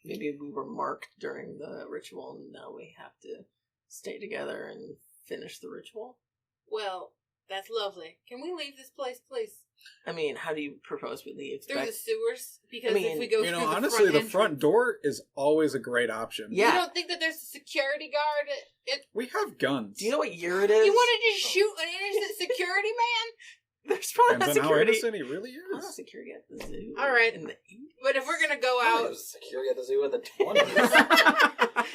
Maybe we were marked during the ritual, and now we have to stay together and finish the ritual. Well, that's lovely. Can we leave this place, please? I mean, how do you propose we leave? Through the sewers? Because I mean, if we go You through know, the honestly, the front front entrance- door is always a great option. Yeah. You don't think that there's a security guard? We have guns. Do you know what year it is? You want to just shoot an innocent security man? There's probably not Depends on how security. innocent he really Not is. security at the zoo. All right. In the But if we're gonna go Oh, out, there's security at the zoo in the 20s.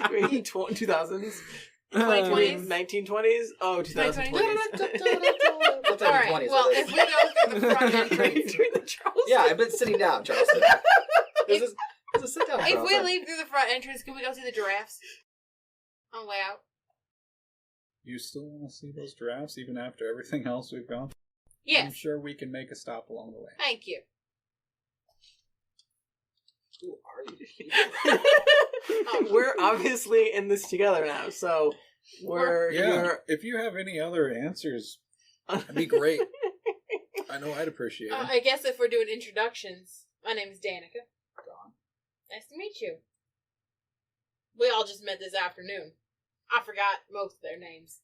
I mean, 2000s? 2020s? 1920s? Oh, 2020s. That's all right. 20s, Well, I think. if we go through the front entrance, During the Charles. Yeah, I've been sitting down, Charleston. Is this Just sit down. If we Charles. leave through the front entrance, can we go see the giraffes? On the way out. You still want to see those giraffes even after everything else we've gone? Yes. I'm sure we can make a stop along the way. Thank you. Who are you? We're obviously in this together now, so If you have any other answers, that'd be great. I know I'd appreciate it. I guess if we're doing introductions, my name is Danica. Nice to meet you. We all just met this afternoon. I forgot most of their names.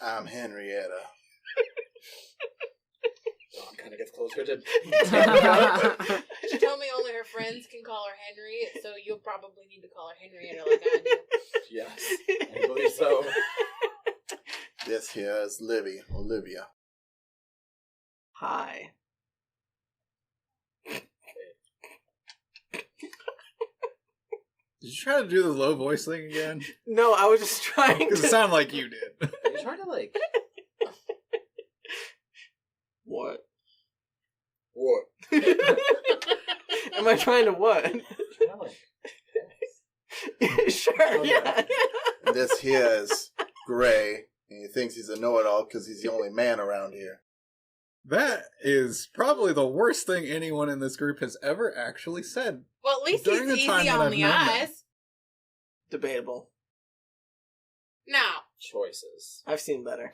I'm Henrietta. Dawn kind of gets closer to. She told me only her friends can call her Henry, so you'll probably need to call her Henrietta like I do. Yes, I believe so. This here is Olivia. Hi. Did you try to do the low voice thing again? No, I was just trying Because it to... sounded like you did. Are you trying to like? What? What? Am I trying to what? Trying to like. Sure, yeah. This here is Gray, and he thinks he's a know-it-all because he's the only man around here. That is probably the worst thing anyone in this group has ever actually said. Well, at least During he's the time easy that on I've the known them. eyes. Debatable. Now, Choices. I've seen better.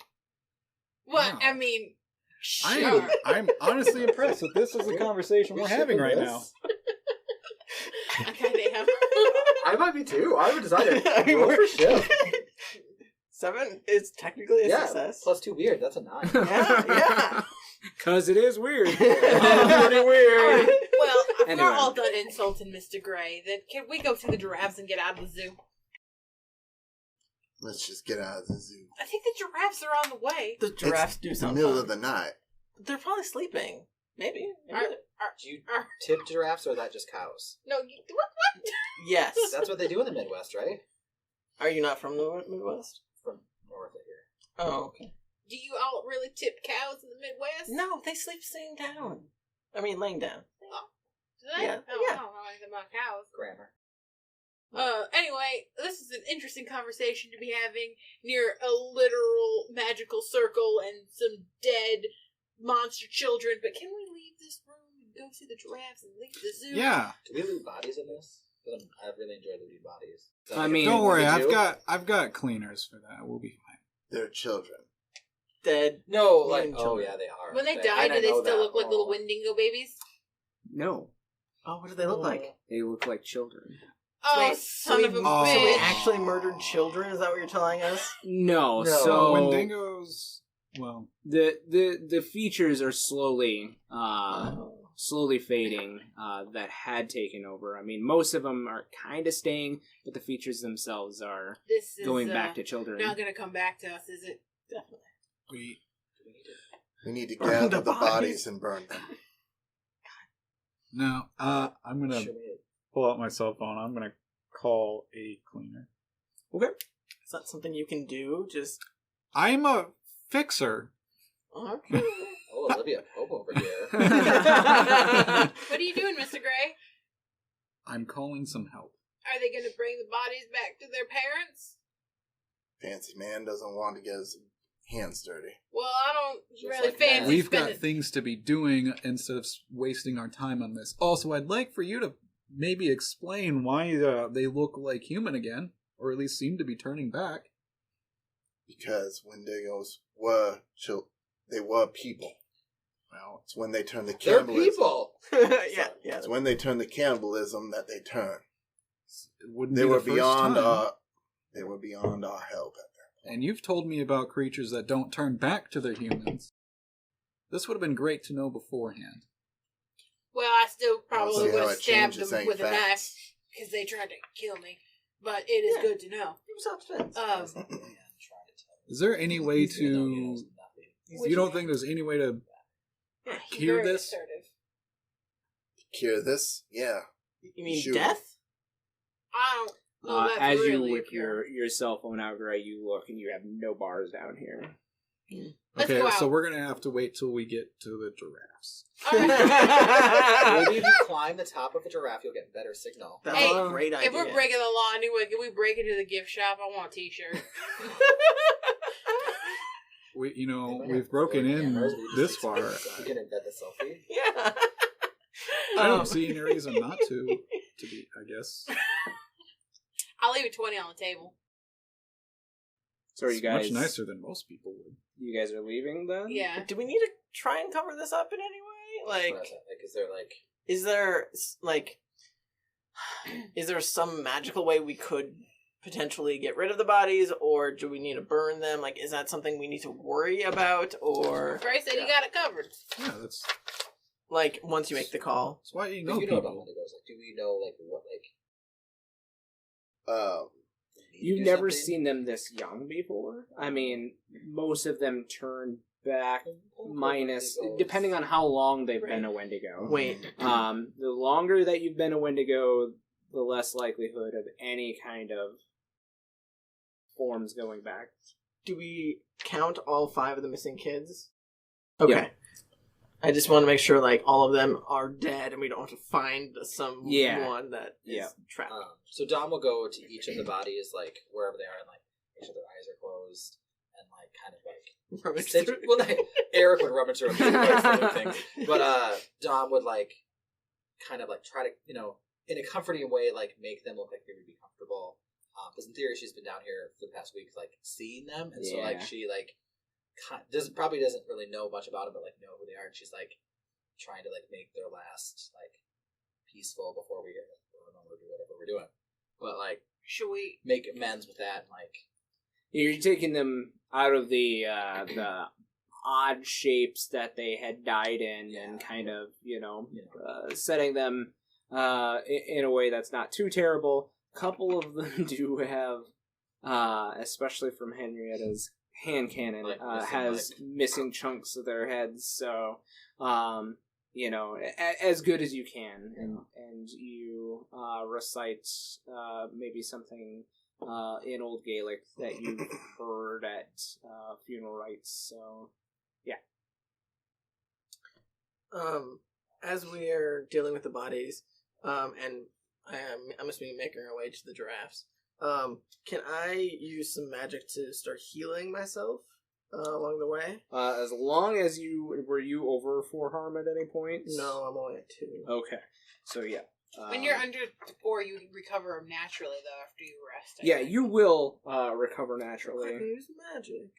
what? Wow. I mean, sure. I'm honestly impressed that this is the conversation we're having right now. I kind of am. I might be too. I haven't decided. I mean, Roll we're- for shift. 7 is technically a Yeah, success. plus 2 weird. That's a 9. Yeah. Because it is weird. Pretty weird. Well, if Anyway. we're all done insulting Mr. Gray, then can we go see the giraffes and get out of the zoo? Let's just get out of the zoo. I think the giraffes are on the way. The giraffes It's do the something. middle of the night. They're probably sleeping. Maybe. Do you tip giraffes or are that just cows? No, what? Yes. That's what they do in the Midwest, right? Are you not from the Midwest? From north of here. Oh, okay. Do you all really tip cows in the Midwest? No, they sleep sitting down. I mean, laying down. Do they? Yeah. Oh, Yeah. I don't know anything about cows. Grammar. Anyway, this is an interesting conversation to be having near a literal magical circle and some dead monster children, but can we leave this room and go see the giraffes and leave the zoo? Yeah. Do we loot bodies in this? 'Cause I really enjoy looting bodies. Is that I like a mean- thing Don't we worry, do? I've got cleaners for that. We'll be fine. They're children. Dead. No, like Young oh children. yeah, they are. When they And die, I do they know still that look like little all. Wendigo babies? No, Oh, what do they look like? they look like children. Oh, Wait, son of a so bitch. we actually murdered children? Is that what you're telling us? No, No. so Wendigos, well, the features are slowly Oh. slowly fading that had taken over. I mean, most of them are kind of staying, but the features themselves are This is going back to children. not going to come back to us, is it? Definitely. We need to Burn gather the the bodies. bodies and burn them. no. I'm gonna Should we- pull out my cell phone. I'm gonna call a cleaner. Okay. Is that something you can do? Just. I'm a fixer. Okay. Oh, Olivia Pope over here. What are you doing, Mr. Gray? I'm calling some help. Are they going to bring the bodies back to their parents? Fancy man doesn't want to get his hands dirty. Well, I don't Just really like fancy that. We've spending. got things to be doing instead of wasting our time on this. Also, I'd like for you to maybe explain why they look like human again, or at least seem to be turning back. Because Wendigos were they were people. Well, It's when they turn to They're cannibalism. people. yeah. It's when they turn to cannibalism that they turn. it wouldn't They be were the first beyond time. our help. And you've told me about creatures that don't turn back to their humans. This would have been great to know beforehand. Well, I still probably See would how have it stabbed changes them ain't with a knife facts. because they tried to kill me. But it is Yeah. good to know. Self-defense. Is there any way to... You don't think there's any way to Yeah, he's cure very this? assertive. Cure this? Yeah. You mean Shoot. death? I don't know that's As really you a whip cure. your cell phone out, Gray, you look and you have no bars down here. Let's Okay, go out. so we're gonna have to wait till we get to the giraffes. All right. Maybe if you climb the top of a giraffe, you'll get better signal. That's Hey, a great idea. If we're breaking the law anyway, can we break into the gift shop? I want a T-shirt. We've broken in this far. You can embed the selfie. Yeah. I don't see any reason not to be, I guess. I'll leave a 20 on the table. So are you It's guys much nicer than most people would. You guys are leaving then? Yeah. Do we need to try and cover this up in any way? Like, is there like... Is there some magical way we could potentially get rid of the bodies, or do we need to burn them? Like, is that something we need to worry about, or Bryce said you got it covered. Yeah, that's like once you make the call? that's why you know You know about people. Wendigos. Like, do we know like what You've do never something? seen them this young before? I mean, most of them turn back minus, depending on how long they've been a Wendigo. Wait, The longer that you've been a Wendigo, the less likelihood of any kind of forms going back. do we count all 5 of the missing kids? Okay. Yeah. I just want to make sure, like, all of them are dead and we don't have to find someone that is Yeah. trapped. So Dom will go to each of the bodies, like wherever they are, and like make sure their eyes are closed, and like kind of like Rummage cinch- through- well, Eric would rummage through things, but Dom would like kind of like try to, in a comforting way, like make them look like they would be comfortable. Because in theory, she's been down here for the past week, like seeing them, and so like Yeah. she like doesn't really know much about them, but like know who they are, and she's like trying to like make their last like peaceful before we do whatever we're doing, but like Should we? make amends with that, and like You're taking them out of the odd shapes that they had died in, and kind of, setting them in a way that's not too terrible. A couple of them do have, especially from Henrietta's hand cannon, Like has missing chunks of their heads. So, as good as you can, and you recite maybe something in Old Gaelic that you've heard at funeral rites. So, yeah. As we are dealing with the bodies, and I'm assuming making our way to the giraffes, can I use some magic to start healing myself along the way? As long as were you over 4 harm at any point? No, I'm only at 2. Okay. So, yeah. When you're under 4, you recover them naturally, though, after you rest. I Yeah, think. you will recover I can naturally. use magic.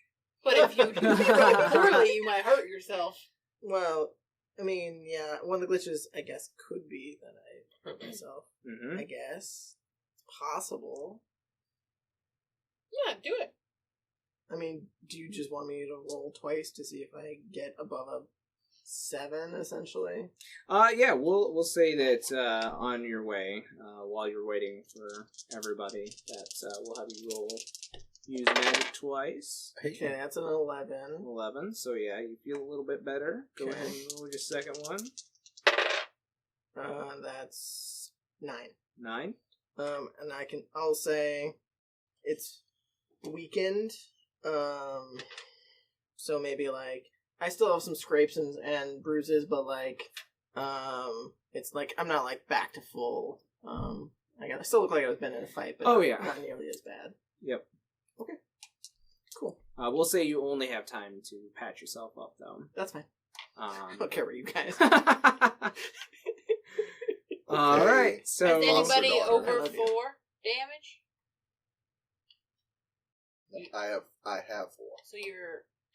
But if you roll poorly, you might hurt yourself. Well, I mean, yeah, one of the glitches, I guess, could be that I hurt myself. Mm-hmm. I guess. It's possible. Yeah, do it. I mean, do you just want me to roll twice to see if I get above a 7, essentially? Yeah, we'll say that on your way, while you're waiting for everybody, that we'll have you use magic twice. Okay, that's an 11. 11, so yeah, you feel a little bit better. Go Okay. ahead and roll your second one. That's 9. 9. And I'll say it's weakened. So maybe like, I still have some scrapes and bruises, but like, it's like, I'm not like back to full, I still look like I've been in a fight, but Oh, yeah. not nearly as bad. Yep. Okay. Cool. We'll say you only have time to patch yourself up, though. That's fine. I don't care what you guys. All right. So Is anybody daughter. I over love 4 you. damage? I have 4.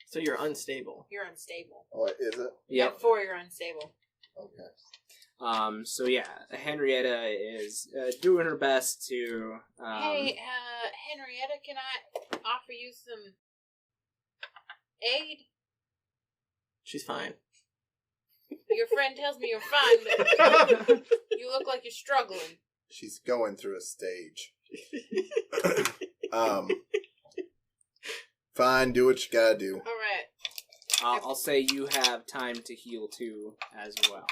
So you're unstable. you're unstable. Oh, is it? yep. At 4, you're unstable. Okay. So yeah, Henrietta is doing her best to. Hey, Henrietta, can I offer you some aid? She's fine. Your friend tells me you're fine, but you look like you're struggling. She's going through a stage. Fine, do what you gotta do. All right. I'll say you have time to heal too as well.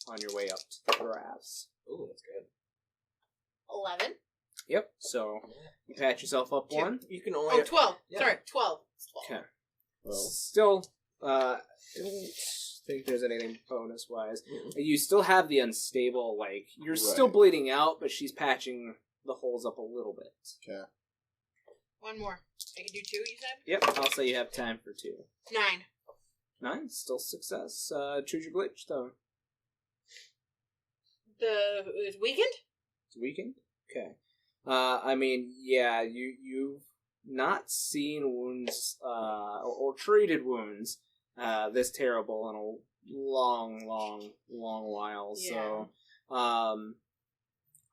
On your way up to the giraffes. ooh, that's good. 11. Yep. So you patch yourself up 1. You can only. 12. Yeah. Sorry, 12. It's 12. Okay. Well, still, don't think there's anything bonus wise. You still have the unstable, like you're still bleeding out, but she's patching the holes up a little bit. Okay. 1 more. I can do 2, you said? Yep. I'll say you have time for 2. 9. 9, still success. Choose your glitch though. It's weakened? It's weakened. Okay. I mean, yeah, you've not seen wounds or treated wounds this terrible in a long while. Yeah. So,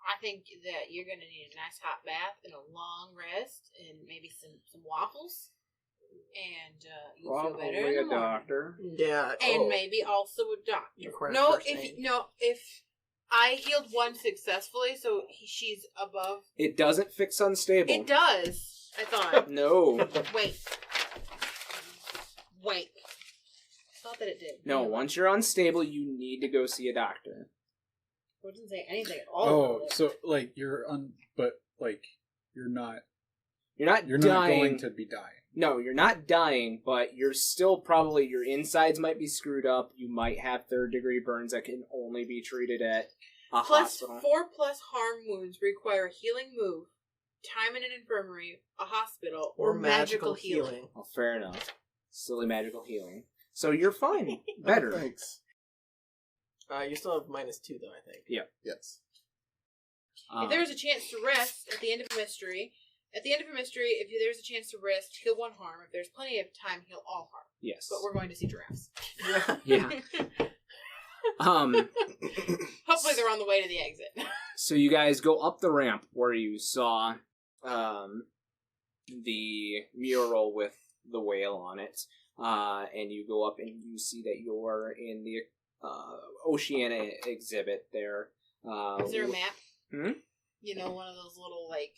I think that you're going to need a nice hot bath and a long rest and maybe some waffles. And you'll feel better probably in a the morning. doctor. Yeah. And maybe also a doctor. Requires No, first aid. if I healed 1 successfully, so she's above. It doesn't fix unstable. It does. I thought. No. Wait. I thought that it did. No, once you're unstable, you need to go see a doctor. It doesn't say anything at all. Oh, so like you're but like you're not You're not dying. going to be dying. No, you're not dying, but you're still probably, your insides might be screwed up. You might have 3rd-degree burns that can only be treated at a hospital. 4+ harm wounds require a healing move, time in an infirmary, a hospital, or magical healing. Oh, fair enough. Silly magical healing. So you're fine. Better. Thanks. You still have -2 though, I think. Yes. If there's a chance to rest at the end of a mystery, if there's a chance to rest, heal 1 harm. If there's plenty of time, heal all harm. Yes. But we're going to see giraffes. Yeah. Hopefully they're on the way to the exit. So you guys go up the ramp where you saw the mural with the whale on it, and you go up and you see that you're in the Oceania exhibit there. Is there a map? You know, one of those little, like,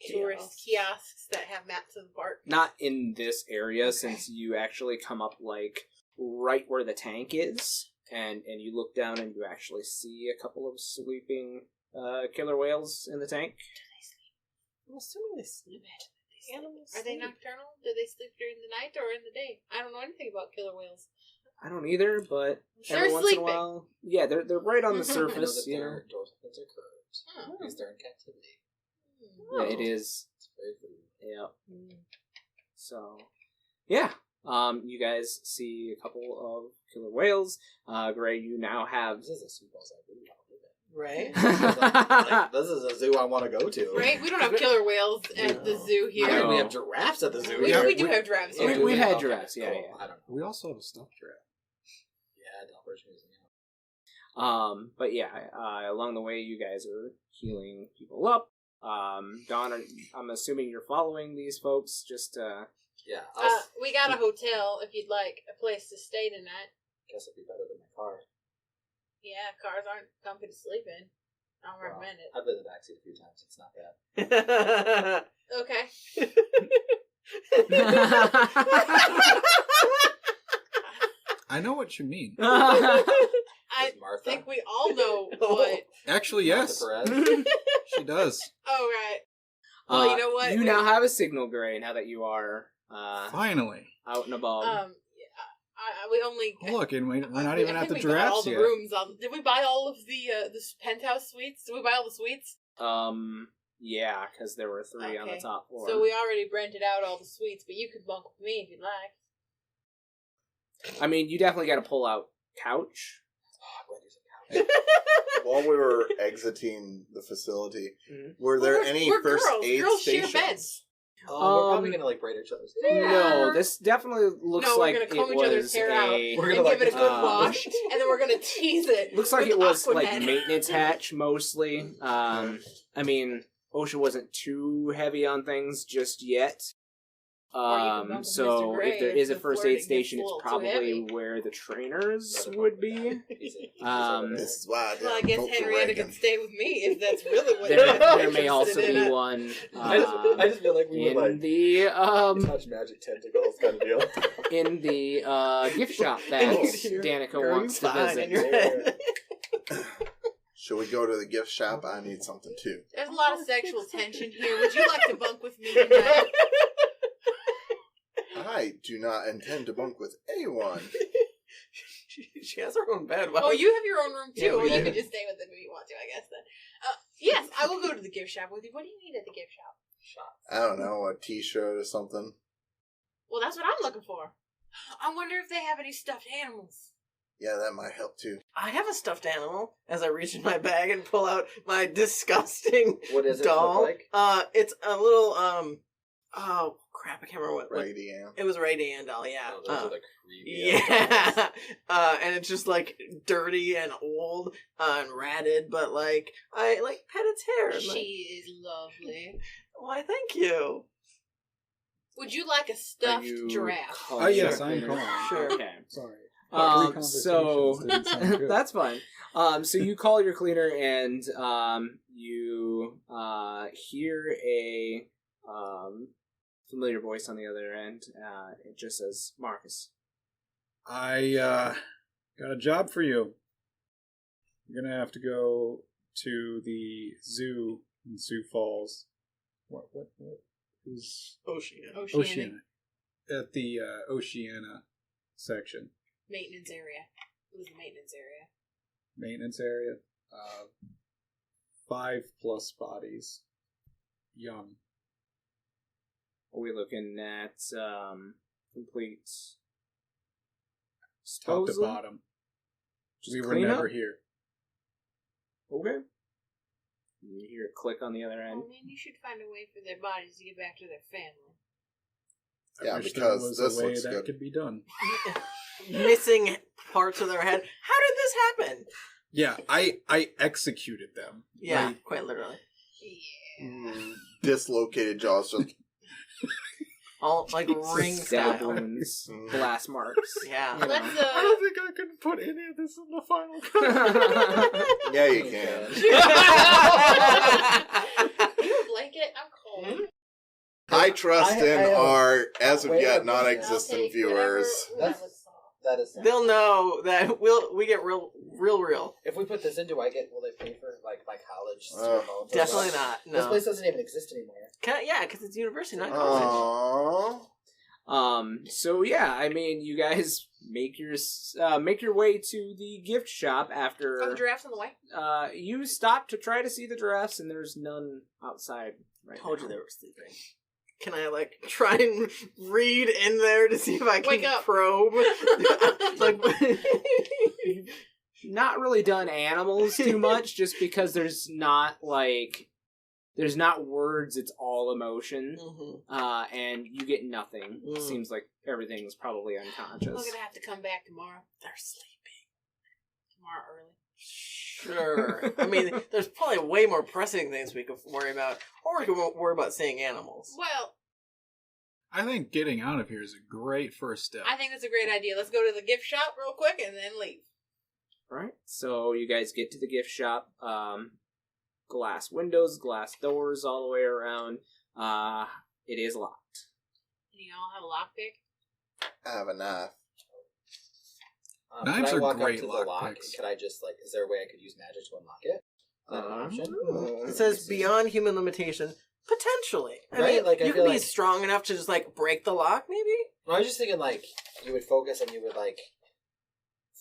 tourist kiosks that have maps of the park? Not in this area, since you actually come up, like, right where the tank is, and you look down and you actually see a couple of sleeping killer whales in the tank. I'm assuming they sleep. Animals Are they sleep. nocturnal? Do they sleep during the night or in the day? I don't know anything about killer whales. I don't either, but Sure, every once sleeping. in a while, yeah, they're right on the I know I know surface. that You know, their dorsals are curved because they're in captivity. yeah, it is. It's very food. Yeah. So, yeah. You guys see a couple of killer whales. Gray, you now have. This is a zoo boss I really want to live in. Right? Like, this is a zoo I want to go to. Right? We don't have killer whales at the zoo I here. mean, No. we have giraffes at the zoo. We, here. we do have giraffes We- here. we've had Okay, giraffes, yeah, cool. yeah. I don't know. We also have a stuffed giraffe. Yeah, Delbert Museum. But yeah, along the way, you guys are healing people up. Dawn, I'm assuming you're following these folks. Just Yeah, We got a hotel if you'd like a place to stay tonight. guess it'd be better than my car. Yeah, cars aren't comfy to sleep in. I don't recommend it. I've been in the backseat a few times. It's not bad. Okay. I know what you mean. I Martha. think we all know what. Actually, yes, Martha Perez. she does. Oh, right. Well, you know what? You now have a signal, Gray. Now that you are Finally. out and about. We only. Look, and we're not even I at the think we got all giraffes the yet. rooms. Did we buy all of the penthouse suites? Did we buy all the suites? Yeah, because there were 3 on the Okay. top floor. So we already rented out all the suites, but you could bunk with me if you'd like. I mean, you definitely got to pull out couch. While we were exiting the facility, Mhm. were there We're- any we're first girls. aid Girls share stations? beds. Oh, we're probably Um, gonna like braid each other's. No, this definitely looks No, we're like gonna it comb each other's was hair out. a. We're And gonna, give like, it a good uh, wash, and then we're gonna tease it. Looks like with it was like Aquaman. maintenance hatch mostly. I mean, OSHA wasn't too heavy on things just yet. Or you can bump with So Mr. Gray if there if is a the first flirting aid gets station, a it's little too probably heavy. where the trainers would be. This is why I Well, I didn't guess vote for Henrietta Reagan. can stay with me if that's really what There, you're there may interested also in. be one I just feel like we would in like the touch magic tentacles kind of deal. in the gift shop that And you hear Danica Girl, wants you to fine in visit. your head. Should we we go to the gift shop, I need something too. There's a lot of sexual tension here. Would you like to bunk with me tonight? I do not intend to bunk with anyone. She has her own bed. Oh, you have your own room too, Yeah, or we you do. can just stay with them if you want to, I guess then. Yes, I will go to the gift shop with you. What do you need at the gift shop? I don't know, a t-shirt or something. Well, that's what I'm looking for. I wonder if they have any stuffed animals. Yeah, that might help too. I have a stuffed animal as I reach in my bag and pull out my disgusting What does it doll. look like? It's a little oh crap, I can't remember what. Raggedy Ann. It was a Raggedy Ann doll, yeah. Oh, those are the creepy. Yeah. And it's just like dirty and old and ratted, but like I like pet its hair. And, like, She is lovely. why, thank you. Would you like a Are stuffed you giraffe? calling Oh, yes, your I'm cleaner? calling. Sure. Okay. Sorry. So Didn't sound good. that's fine. So you call your cleaner and you hear a familiar voice on the other end. It just says, Marcus. I got a job for you. You're gonna have to go to the zoo in Sioux Falls. What is Oceana. Oceana? At the Oceana section. Maintenance area. It was the maintenance area. Maintenance area. 5+ bodies. Young. Are we looking at complete Top to disposal? bottom. Just We were clean never up? here. Okay. You hear a click on the other end. Well, man, you should find a way for their bodies to get back to their family. I Yeah, wish because there was this a way looks that good. could be done. Missing parts of their head. How did this happen? Yeah, I executed them. Yeah, Like, quite literally. Yeah. Dislocated jaws. Just All like ring Stab style. wounds, Mm. blast marks. Yeah. You Let's, know. I don't think I can put any of this in the final cut. yeah, you can. You a blanket? I'm cold. I trust I in have- our, as of Wait, yet, wait, non-existent I'll take viewers. whatever was soft. That is. They'll know that we get real. If we put this in, will they pay for like my college? student loans or Definitely what? not. This No. place doesn't even exist anymore. Yeah, because it's university, not college. Aww. So yeah, I mean, you guys make your way to the gift shop Are the after giraffes on the way? you stop to try to see the giraffes, and there's none outside right Told now. you they were sleeping. Can I like try and read in there to see if I can Wake up. probe? Like, Not really done animals too much, just because there's not words. It's all emotion, mhm. and you get nothing. Mm. Seems like everything's probably We're unconscious. gonna have to come back tomorrow. They're sleeping. Tomorrow early. Sure. I mean, there's probably way more pressing things we could worry about, or we could worry about seeing animals. Well, I think getting out of here is a great first step. I think that's a great idea. Let's go to the gift shop real quick and then leave. Right. So you guys get to the gift shop. Glass windows, glass doors all the way around. It is locked. Do you all have a lockpick? I have a knife. Knives can I are walk great up to the lock lock? picks. Could I just is there a way I could use magic to unlock it? Is that an option? It says beyond human limitation. Potentially. I Right? mean, Like, I you feel could be like- strong enough to just like break the lock, maybe? No, I was just thinking you would focus and you would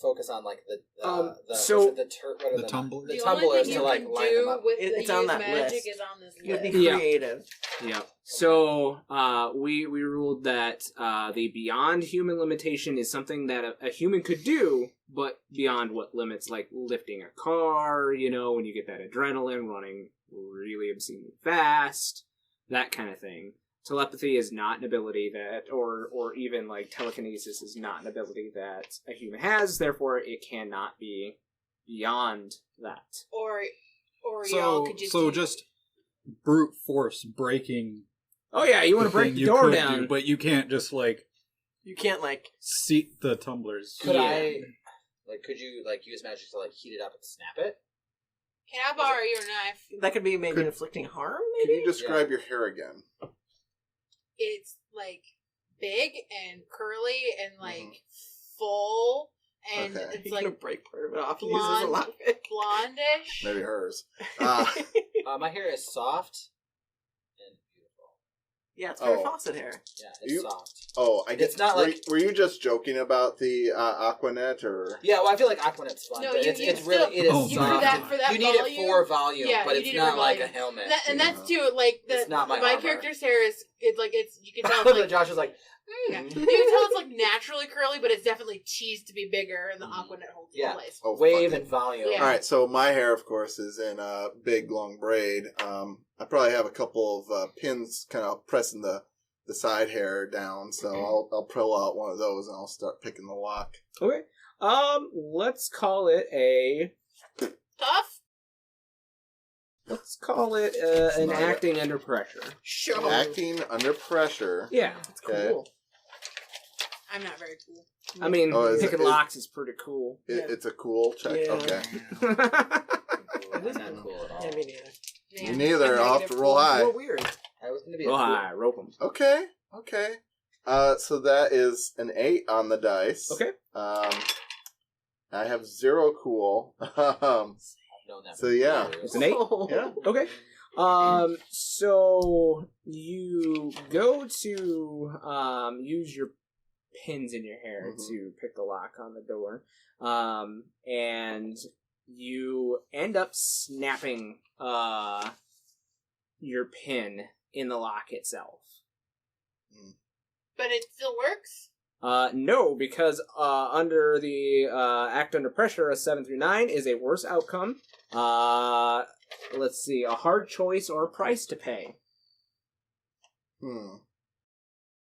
focus on so- The tumblers? The The only tumblers thing to you line can them do up. with It's the on use that magic list. is on this You'd be list. Yeah. creative. Yeah. So we ruled that the beyond human limitation is something that a human could do, but beyond what limits, like lifting a car, when you get that adrenaline running really obscenely fast, that kind of thing. Telepathy is not an ability that, or even like telekinesis is not an ability that a human has, therefore it cannot be beyond that. Or y'all could just just brute force breaking. Oh yeah, you want to break thing the you door could down. do, but you can't just You can't like seat the tumblers. Could Yeah. I could you use magic to heat it up and snap it? Can I borrow your knife? that could be maybe Could- inflicting harm, Can maybe? you describe your hair again? It's big and curly and full and Okay. it's You're like gonna break part of it off and use it as a lockpick. blondish. Maybe hers. My hair is soft and beautiful. Yeah, it's Farrah Oh. Fawcett hair. Yeah, it's You- soft. Oh, I guess It's not were, like- were you just joking about the Aquanet or? Yeah, well, I feel like Aquanet's fun, No, but you it's still- really it is Oh, You my do soft. that for that You need volume. it for volume, Yeah, but you it's need it not for like a volume. helmet. And that's too like It's not my armor. character's hair is you can tell it's like Josh is like, yeah. You can tell it's like naturally curly, but it's definitely teased to be bigger, and the Aquanet holds it Yeah. in place. Oh, wave fuck. and volume. Yeah. All right, so my hair, of course, is in a big long braid. I probably have a couple of pins kind of pressing the side hair down, so I'll pull out one of those and I'll start picking the lock. Okay. Let's call it a. Tough. Let's call it an Smart. acting under pressure. Sure. Acting under pressure. Yeah. It's Okay. cool. I'm not very cool. I mean, Oh, is picking it- locks is pretty cool. It's a cool check. Yeah. Okay. It is not cool at all. Yeah, me neither. Yeah. Me neither. I'll have to roll high. Well, weird. I was gonna be Go a cool. high, rope 'em. Okay. So that is an 8 on the dice. Okay. I have 0 cool. I've known that So, for yeah. years. It's an 8. Yeah. Okay. So you go to use your pins in your hair Mhm. to pick the lock on the door, and you end up snapping your pin in the lock itself. But it still works. No, because under the act under pressure, a 7 through 9 is a worse outcome. Let's see, a hard choice or a price to pay.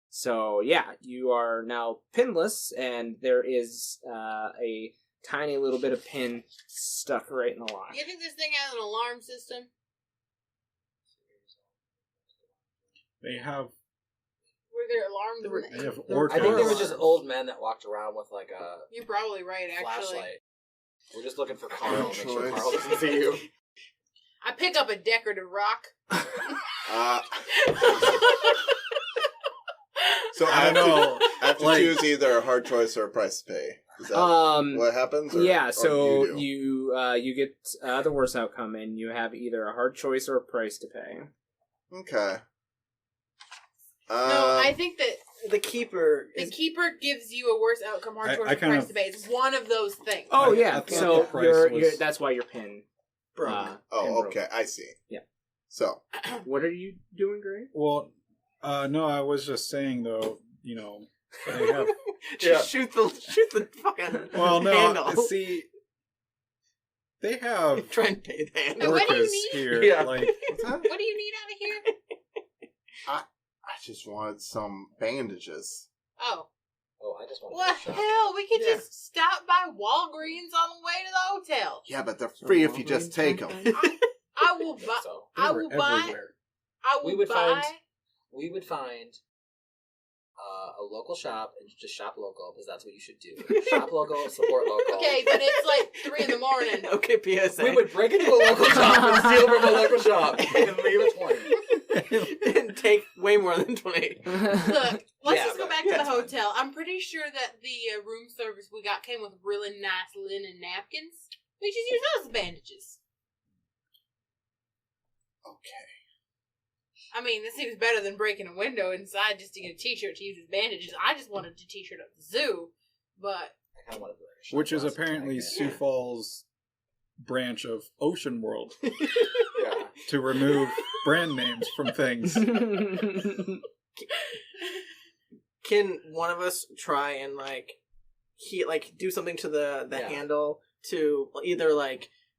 So yeah, you are now pinless, and there is a tiny little bit of pin stuck right in the lock. Do you think this thing has an alarm system? They have Were there alarms? they have I think they were orcas. just old men that walked around with like a You're probably right, actually. flashlight. We're just looking for Carl. Make sure Choice. Carl doesn't see you. I pick up a decorative rock. So I don't know. I have to Like- choose either a hard choice or a price to pay. Is that what happens? Or, Yeah, or so you do? you get the worst outcome, and you have either a hard choice or a price to pay. Okay. No, I think that The keeper the is keeper gives you a worse outcome, hard I choice, or kind price of- to pay. It's one of those things. Oh I yeah, thought so the price you're was- that's why you're pin. broke. pin Oh, broke. okay. I see. Yeah. So, What are you doing, Gray? Well, no, I was just saying though, they have. Just shoot the fucking Well, no, handle. see, they have Try and pay the handle. What do you orcas need? here. Yeah. Like, what's that? What do you need out of here? I just wanted some bandages. Oh. Oh, I just want Well, to shop. hell, we could Yeah. just stop by Walgreens on the way to the hotel. Yeah, but they're free if you just take them. I will buy. So I they were will buy. everywhere. I will we would buy. find a local shop and just shop local because that's what you should do. Shop local, support local. Okay, but it's like 3 in the morning. Okay, PSA. We would break into a local shop and steal from a local shop and leave at 20. and take way more than 20. Look, let's Yeah, just go but- back to yeah, the it's fine. hotel. I'm pretty sure that the room service we got came with really nice linen napkins. We just use those as bandages. Okay. I mean, this seems better than breaking a window inside just to get a t-shirt to use as bandages. I just wanted a t-shirt at the zoo, but I kind of want to do like a shop Which is glass apparently bag. Sioux Falls' branch of Ocean World Yeah. to remove brand names from things. Can one of us try and do something to the Yeah. handle to either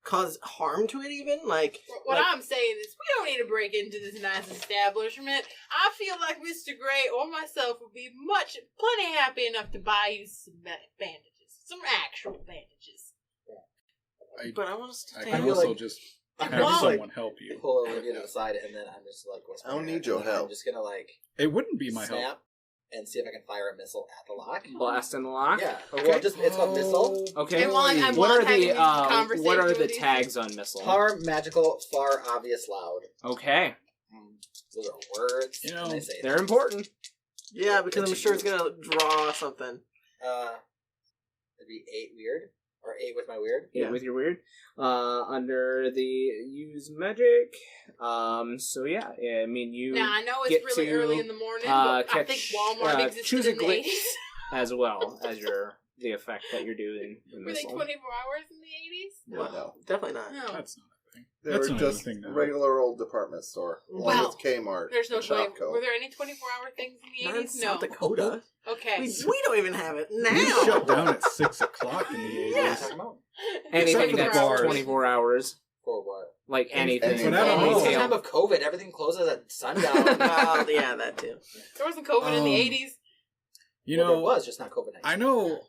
cause harm to it even? what I'm saying is we don't need to break into this nice establishment. I feel like Mr. Gray or myself would be plenty happy enough to buy you some bandages. Some actual bandages. But I want us to I take can feel also like- just I have want- someone help you. Pull Olivia to the side and then I'm just like whispering. I don't at her, need your and then help. I'm just gonna It wouldn't be my snap help. and see if I can fire a missile at the lock. Blast in the lock. Yeah. Okay. Well, it's called missile. Okay. And while I'm What are having the these conversations what are with the these- tags on missile? Harm, magical, far, obvious, loud. Okay, Those are words. You know, and they say they're important. Yeah, because I'm sure it's gonna draw something. a be 8 weird. Or 8 with my weird. 8 with your weird. Under the use magic. So yeah, I mean you. Now I know it's get really to, early in the morning, but I think catch, Walmart existed choose a in the glitch 80s. as well as the effect that you're doing in Were this they one. 24 hours in the 80s? No. Definitely not. No. That's not a thing. They That's were not just a thing now. regular old department store, along Well, with Kmart. There's no and 20. Shopko. Were there any 24-hour things in Not the in 80s? South No. Dakota. Okay. We don't even have it now. We shut down at 6 o'clock in the 80s. Yeah. Anything Except for the that's bars. 24 hours, For what? like anything. anything. But I don't Oh, it's the know. time of COVID. Everything closes at sundown. Yeah, that too. There wasn't COVID in the 80s. You Well, know, there was, just not COVID-19. I know.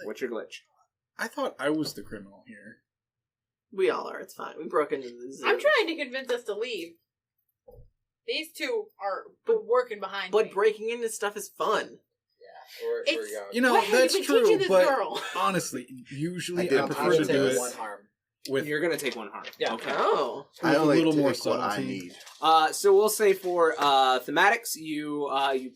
What's your glitch? I thought I was the criminal here. We all are. It's fine. We broke into the zoo. I'm trying to convince us to leave. These two are working behind me. But breaking into stuff is fun. We're It's- young. You know, What have that's you been true, teaching this but girl? honestly, usually I did I on prefer to purpose. do it one harm. with You're gonna take one harm. Yeah. Okay. Oh. I with a only little more take what I subtlety. need. So we'll say for thematics, you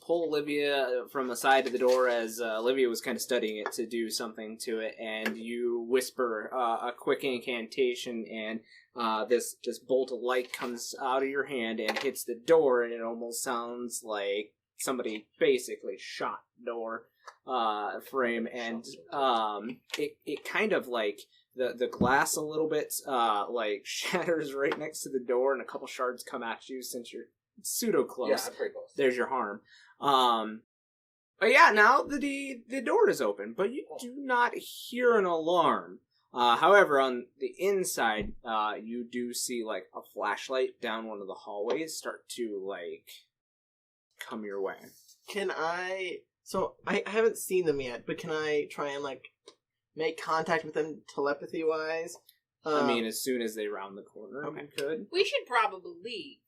pull Olivia from the side of the door as Olivia was kind of studying it to do something to it, and you whisper a quick incantation, and this bolt of light comes out of your hand and hits the door, and it almost sounds like somebody basically shot the door frame, and it kind of like the glass a little bit like shatters right next to the door, and a couple shards come at you since you're pseudo close. Yeah, I'm pretty close. There's your harm. But yeah, now the door is open, but you do not hear an alarm. However, on the inside, you do see like a flashlight down one of the hallways start to like come your way. Can I... So, I haven't seen them yet, but can I try and, like, make contact with them telepathy-wise? I mean, as soon as they round the corner, Okay. you could. We should probably leave.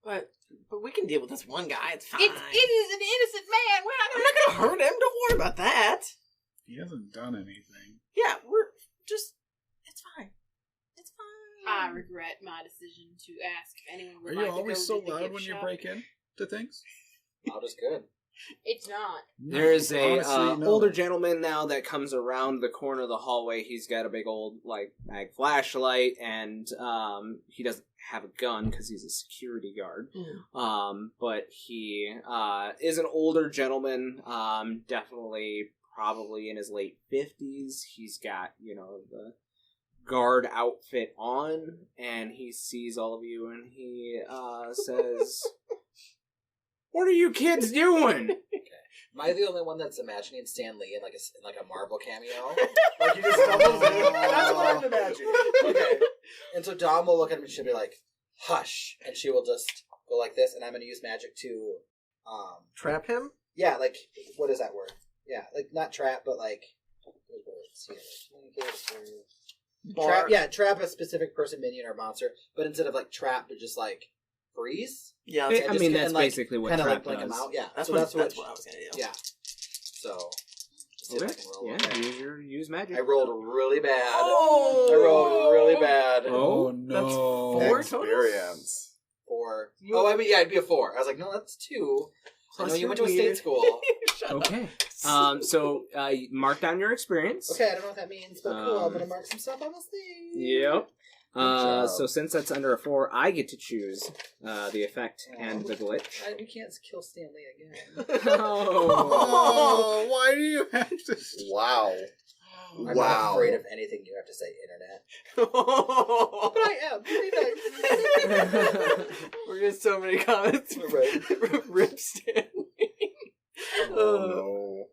But we can deal with this one guy. It's fine. It is an innocent man. We're I'm not gonna hurt him. Don't worry about that. He hasn't done anything. Yeah, we're just... It's fine. It's fine. I regret my decision to ask if anyone Are would you like to always go so to the loud gift when you shop. break in to things? Loud is good. It's not. There's a Honestly, no. older gentleman now that comes around the corner of the hallway. He's got a big old like mag flashlight, and he doesn't have a gun because he's a security guard. But he is an older gentleman, definitely probably in his late 50s. He's got, the guard outfit on, and he sees all of you, and he says, "What are you kids doing?" Am I the only one that's imagining Stan Lee in like a Marvel cameo? Like he just stumbles in. That's what I'm imagining. Okay. And so Dom will look at him and she'll be like, "Hush," and she will just go like this, and I'm going to use magic to, Trap him? yeah, like what is that word? Yeah, like not trap, but like those words here. Bar- Trap a specific person, minion, or monster, but instead of like trap, but just like freeze. Yeah, I that's, mean, just that's like, basically what kind of trap like blink does. them out. Yeah, that's so what that's what I was gonna do. Yeah. So let's see if I can roll. Yeah, Okay. use magic. I rolled really bad. Oh! I rolled really bad. Oh, no. That's 4 Experience. 4. Oh, I mean, yeah, it'd be a 4. I was like, no, that's 2. I know Plus you went to a you're state weird. school. Shut up. Okay. So mark down your experience. Okay, I don't know what that means, but cool. I'm Um, gonna mark some stuff on this thing. Yep. job. So since that's under a 4, I get to choose the effect and the glitch. We can't kill Stanley again. Oh, why do you have to... Wow. I'm Wow. not afraid of anything you have to say, internet. But I am. Pretty nice. We're getting so many comments. Right. Rip Stanley. Oh,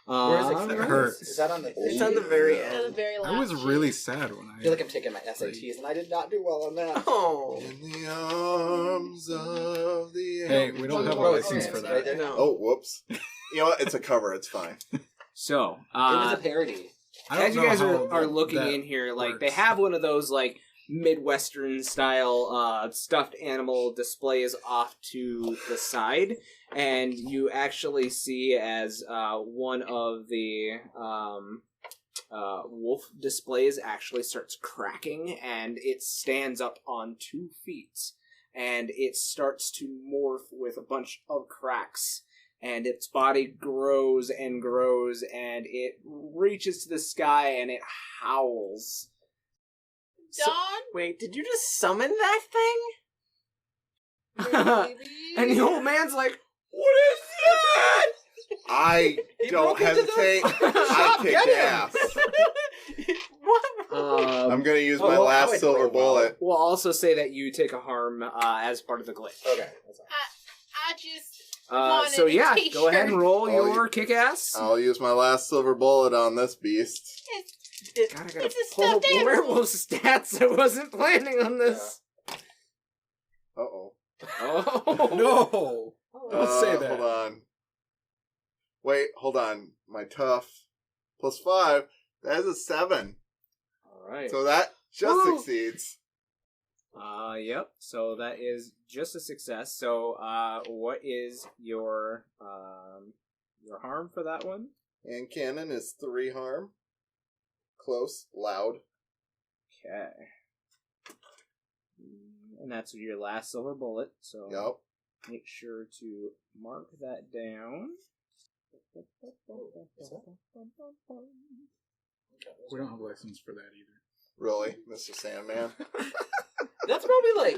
Where's Um, it? It hurts. Is that on the It's on the very That was end. the very last I was sheet. really sad when I feel I... like I'm taking my SATs, and I did not do well on that. Oh. no. In the arms of the Hey, we don't have a Oh, license okay. for Right that. there. No. Oh, whoops. You know what? It's a cover. It's fine. So, It was a parody. I don't as you know guys how are looking that in here, like, works. they have one of those, like, Midwestern style stuffed animal displays off to the side, and you actually see as one of the wolf displays actually starts cracking, and it stands up on 2 feet, and it starts to morph with a bunch of cracks, and its body grows and grows, and it reaches to the sky, and it howls. Dawn? Wait, did you just summon that thing? And the old man's like, "What is that?" I don't hesitate. I kick ass. What? I'm going to use my last silver bullet. We'll also say that you take a harm as part of the glitch. Okay. I just wanted so yeah, a t-shirt. go ahead and roll Oh, your kick-ass. I'll use my last silver bullet on this beast. God, I gotta It's a pull stuffed animal. werewolf stats. I wasn't planning on this. Uh-oh. Oh No. Don't say that. Hold on. Wait, hold on. My tough +5. That is a 7. All right. So that just Woo! succeeds. Yep. So that is just a success. So, what is your harm for that one? And cannon is 3 harm. Close, loud. Okay. And that's your last silver bullet. So Yep. make sure to mark that down. We don't have license for that either. Really, Mr. Sandman? That's probably like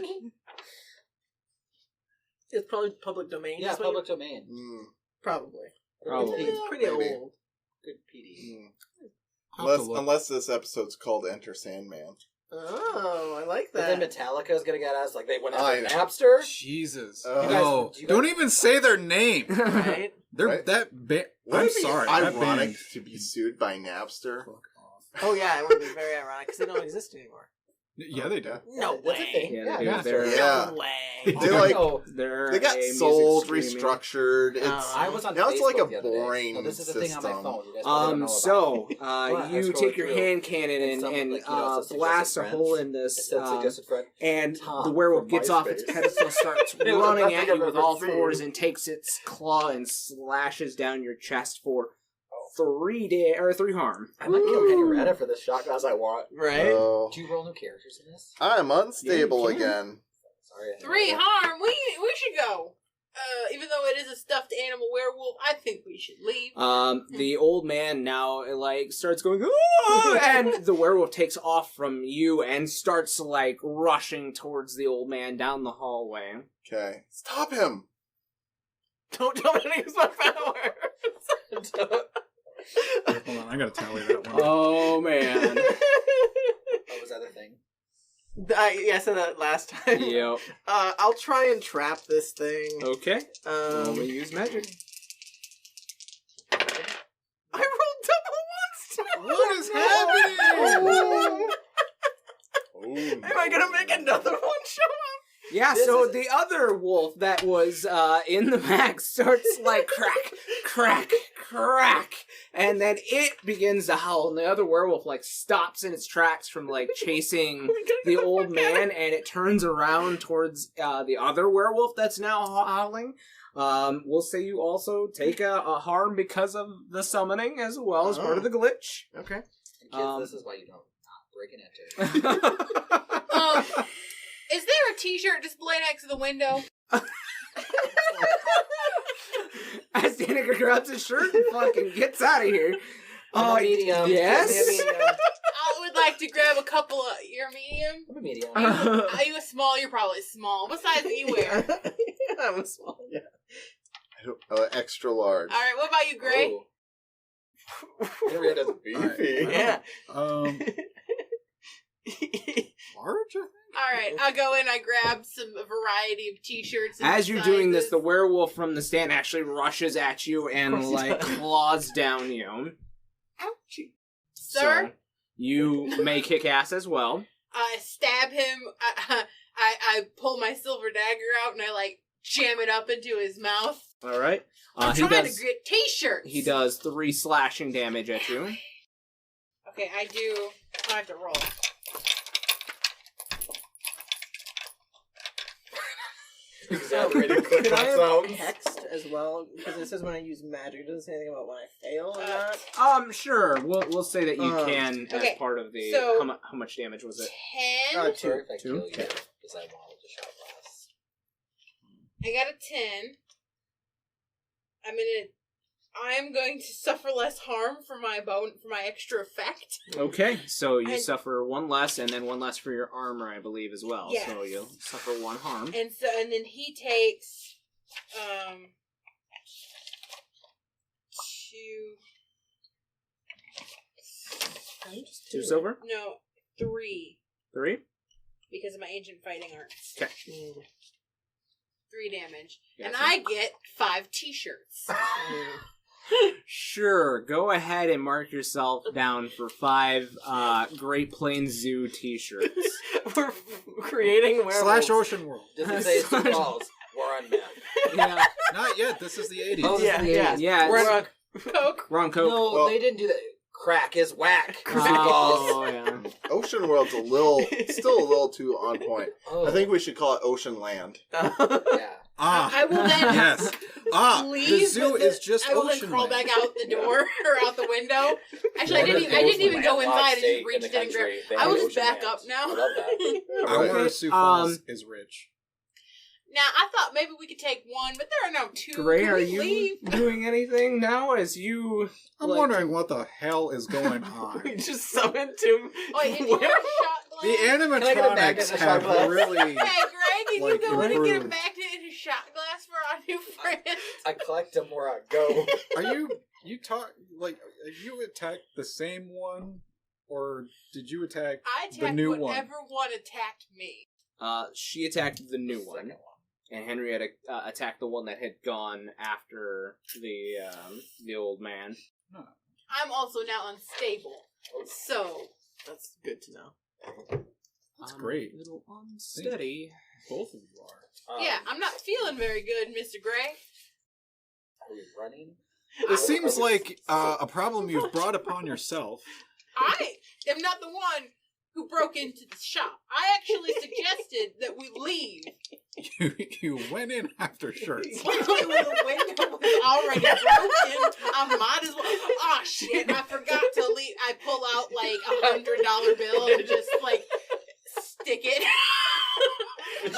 It's probably public domain. yeah, is what public domain. Probably. Probably. It's pretty Maybe. old. Good PD. I'll have to Unless this episode's called Enter Sandman. Oh, I like But then that. Metallica's gonna get us like they went I after know. Napster. Jesus. You guys- No. you guys- Don't even say their name. Right? They're Right. that Would I'm it be sorry. that ironic band- to be sued by Napster? Fuck off. Oh yeah, it would be very ironic because they don't exist anymore. Yeah, they do. No That's a way. thing. Yeah, they do. Yeah, They're, Yeah. No way. They like they're they got a music sold, streaming. restructured. It's I was on now it's like Facebook a the other day. boring No, this is the thing on my system. phone. You guys probably don't know about So, it. I you scrolled take your through, hand cannon and and, some, and like, you know, it says blast a suggested hole friends. in It this, said suggested friend. and Tom the werewolf from gets off its MySpace. pedestal, starts It was the running best at thing you I've with ever all seen. fours and takes its claw and slashes down your chest for 3 harm. I might kill Henrietta for this shotgun as I want. Right? Oh, Do you roll new characters in this? I'm unstable Yeah, you can. again. Sorry. 3 harm. We should go. Even though it is a stuffed animal werewolf, I think we should leave. The old man now starts going, "Ah!" and the werewolf takes off from you and starts rushing towards the old man down the hallway. Okay, stop him. Don't tell me to use my power. Hold on, I gotta tally that one. Oh man. Oh, was that a thing? I said that last time. Yep. I'll try and trap this thing. Okay. I'm Um, gonna use magic. I rolled double ones. What is happening? Ooh, Am I gonna make another one show up? Yeah, so the other wolf that was in the back starts crack, crack, crack, and then it begins to howl, and the other werewolf stops in its tracks from chasing the old man, and it turns around towards the other werewolf that's now howling. We'll say you also take a harm because of the summoning as well as part of the glitch. Okay. Kids, this is why you don't break and enter. Is there a t-shirt display next to the window? As Danica grabs his shirt and fucking gets out of here. I'm a medium. Yes? I'm a medium. I would like to grab a couple of... You're medium? I'm a medium. Are you a small? You're probably small. What size do you wear? I'm a small. Yeah. extra large. All right, what about you, Gray? Oh. Henrietta's beefy. Yeah. Large? All right, I'll go in. I grab a variety of t-shirts. And As you're doing this, sizes. the werewolf from the stand actually rushes at you and Of course he does. claws down you. Ouchie. Sir, So you may kick ass as well. I stab him. I pull my silver dagger out and I jam it up into his mouth. All right. I'm trying to get t-shirts. He does 3 slashing damage at you. Okay, I do. I have to roll. Exaggerated quick Could I have sounds. text as well? Because it says when I use magic, it doesn't say anything about when I fail or not. Sure. We'll say that you can okay, as part of the. so- how much damage was it? 10. Sorry if I Two? kill you, Okay. because I wanted to shot last. I got a 10. I'm going to suffer less harm for my extra effect. Okay, so you suffer one less, and then one less for your armor, I believe, as well. Yes. So you'll suffer one harm. And then he takes two silver? No, 3. 3? Because of my ancient fighting arts. Okay. 3 damage. Gotcha. And I get 5 t-shirts. Sure, go ahead and mark yourself down for 5 Great Plains Zoo t-shirts. We're creating werewolves. / Ocean World. Does it say Sioux Falls? War on meth. Yeah. Not yet. This is the 80s. Oh, Yeah. We're on Coke. Coke. No, Well- they didn't do that. Crack is whack. Oh, yeah. Ocean World's still a little too on point. Oh. I think we should call it Ocean Land. Yeah. Ah, I will then yes. leave. The zoo is just I will then Ocean crawl Land. back out the door or out the window. Actually, I didn't even go inside. I just reached in and grabbed. I will just back up now. I love that. I Okay, wonder if Sioux Falls is rich. Now, I thought maybe we could take 1, but there are no 2. Gray, Can are we you leave? doing anything now as you... I'm like- wondering what the hell is going on. We just summoned him. Oh, wait, did you have a shot glass? The Can I get a magnet animatronics and a shot have glass? really... Hey, Greg, can like, you go in and get a improved. magnet and a shot glass for our new friend? I collect them where I go. Are you attacked the same one, or did you attack I the attacked new one? whatever one attacked me. She attacked the new one. And Henrietta attacked the one that had gone after the old man. I'm also now unstable. So, That's good to know. That's great. A little unsteady. Both of you are. yeah, I'm not feeling very good, Mr. Gray. Are we running? This seems like a problem you've brought upon yourself. I am not the one who broke into the shop. I actually suggested that we leave. You went in after shirts. The window was already broken. I might as well. Oh shit! I forgot to leave. I pull out like $100 bill and just like stick it.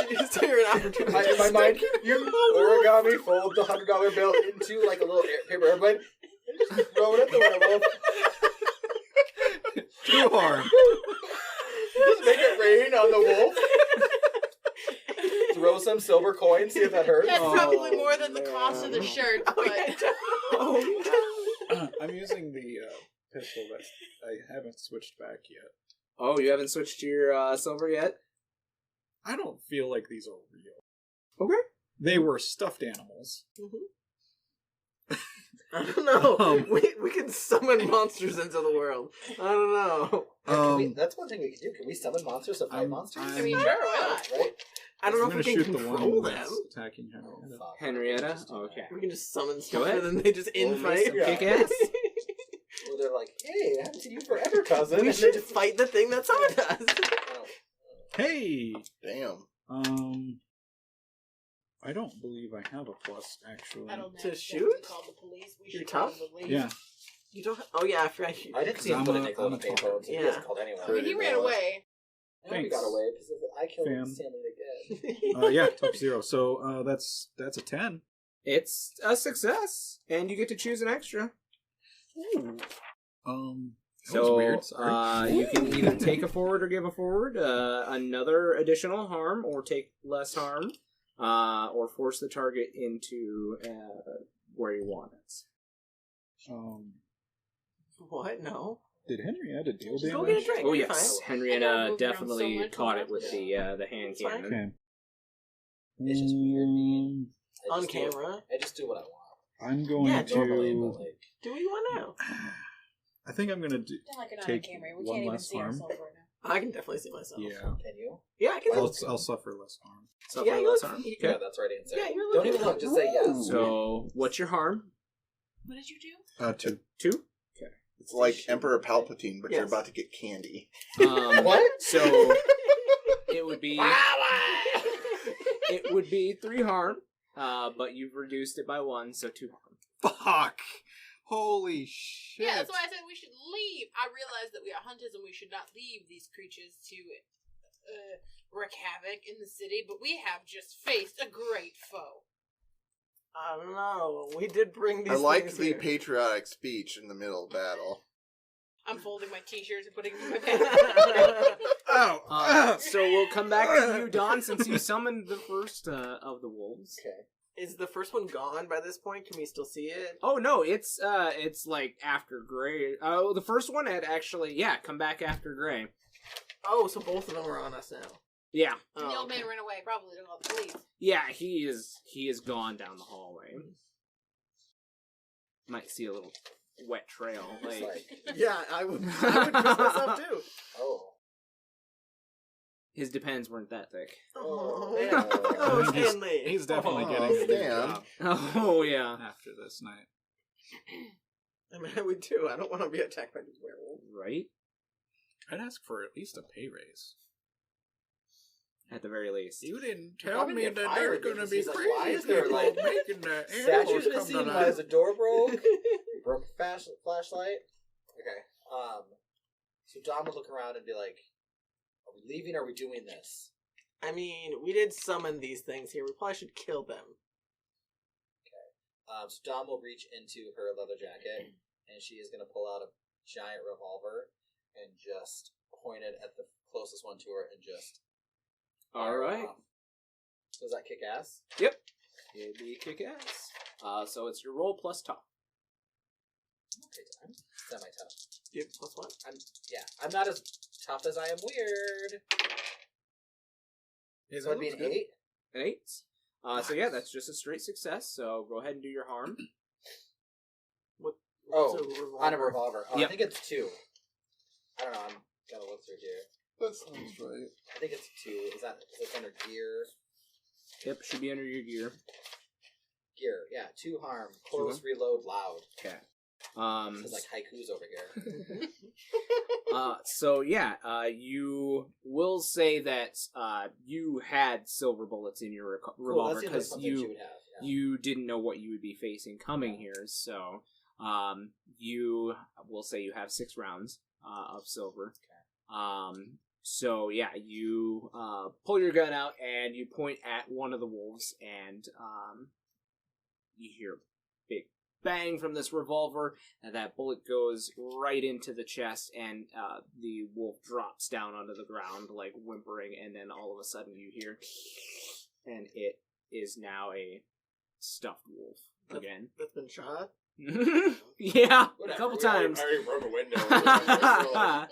Just hear an opportunity. In my mind, you origami fold the $100 bill into like a little paper airplane and just throw it at the werewolf. Too hard. Just make it rain on the wolf. Throw some silver coins, see if that hurts. That's probably more than the cost of the shirt, but I'm using the pistol that I haven't switched back yet. Oh, you haven't switched to your silver yet? I don't feel like these are real. Okay. They were stuffed animals. I don't know. We can summon monsters into the world. I don't know. That's one thing we can do. Can we summon monsters to fight monsters? I mean, sure, why not? Right? I don't know I'm if we gonna can shoot the control one them. that's attacking Henrietta. Henrietta? Okay. We can just summon Go stuff ahead. and then they just infight. Yeah. Kick ass. Well, they're like, hey, I haven't seen you forever, cousin. We And they should just fight the thing that summoned us. Hey! Damn. I don't believe I have a plus, actually. I don't know. To That's shoot? what we call the police. We You're should tough? call the police. Yeah. You don't. Oh yeah, I forgot. I didn't see him I'm put a a- nickel in I'm the a payphone, talker. so he Yeah. hasn't called anyone. I mean, he ran away. I know he Thanks. got away because I killed Fam. Stanley again. Yeah, top 0. So that's a 10. It's a success, and you get to choose an extra. Ooh. That So, was weird. Sorry. you can either take a forward or give a forward, another additional harm, or take less harm, or force the target into where you want it. What? No. Did Henrietta deal Just go damage? get a drink. Oh You're yes, I Henrietta don't move around definitely so much caught on it with that. the hand It's fine. cannon. Okay. It's just weird being I On just do- camera. I just do what I want. I'm going Yeah, to. Normally, but like, Do what you want now. I think I'm gonna do. Don't like it on Take camera. We one can't even less see harm. ourselves right now. I can definitely see myself. Yeah. can you? Yeah, I can. I'll suffer less harm. So Yeah, for you less look- harm. you- Yeah, that's right answer. Yeah, you're Don't looking even look. at- Just say yes. So what's your harm? What did you do? 2. 2. It's like Emperor Palpatine, but you're Yes. about to get candy. What? So it would be it would be 3 harm, but you've reduced it by 1, so 2 harm. Fuck! Holy shit! Yeah, that's why I said we should leave. I realize that we are hunters and we should not leave these creatures to wreak havoc in the city, but we have just faced a great foe. I don't know. We did bring these I like things the here. patriotic speech in the middle of battle. I'm folding my t-shirts and putting them in my bag. So we'll come back to you, Dawn, since you summoned the first of the wolves. Okay. Is the first one gone by this point? Can we still see it? Oh no, it's like after Gray. Oh, the first one had actually come back after Gray. Oh, so both of them are on us now. Yeah. And the old man ran away, probably to call the police. Yeah, he is gone down the hallway. Might see a little wet trail. It's Yeah, I would miss myself too. Oh. His depends weren't that thick. Oh, man. Oh, Stanley. He's definitely Oh, getting a good Stan. job Oh yeah. after this night. I mean, I would too. I don't want to be attacked by these werewolves. Right? I'd ask for at least a pay raise. At the very least. You didn't tell Probably me get that fired there's going to because be he's like, crazy why is there, people like, making the Statues animals come missing. to Why is life. the door broke? You broke a flashlight. Okay. So Dom would look around and be like, "Are we leaving? Or are we doing this?" I mean, we did summon these things here. We probably should kill them. So Dom will reach into her leather jacket, and she is going to pull out a giant revolver and just point it at the closest one to her and just. All right. Does that kick ass? Yep. It'd be kick ass. So it's your roll plus tough. Okay, time. Semi-tough. Yep, plus one. I'm not as tough as I am weird. Hey, So it'd be an 8. An 8. So yeah, that's just a straight success. So go ahead and do your harm. Oh, It's a revolver. on a revolver. Oh, Yep. I think it's 2. I don't know. I'm gotta look through here. That sounds right. I think it's 2. Is that under gear? Yep, should be under your gear. Gear, yeah. 2 harm. Close, reload, loud. Okay. This is like haikus over here. So yeah, you will say that you had silver bullets in your revolver That seems like because something she would have. Yeah. you didn't know what you would be facing coming here. So you will say you have 6 rounds of silver. So yeah, you pull your gun out and you point at one of the wolves, and you hear a big bang from this revolver, and that bullet goes right into the chest, and the wolf drops down onto the ground, like whimpering, and then all of a sudden you hear, and it is now a stuffed wolf again. That's been shot. Yeah, Whatever, a couple we already- times. I already broke a window.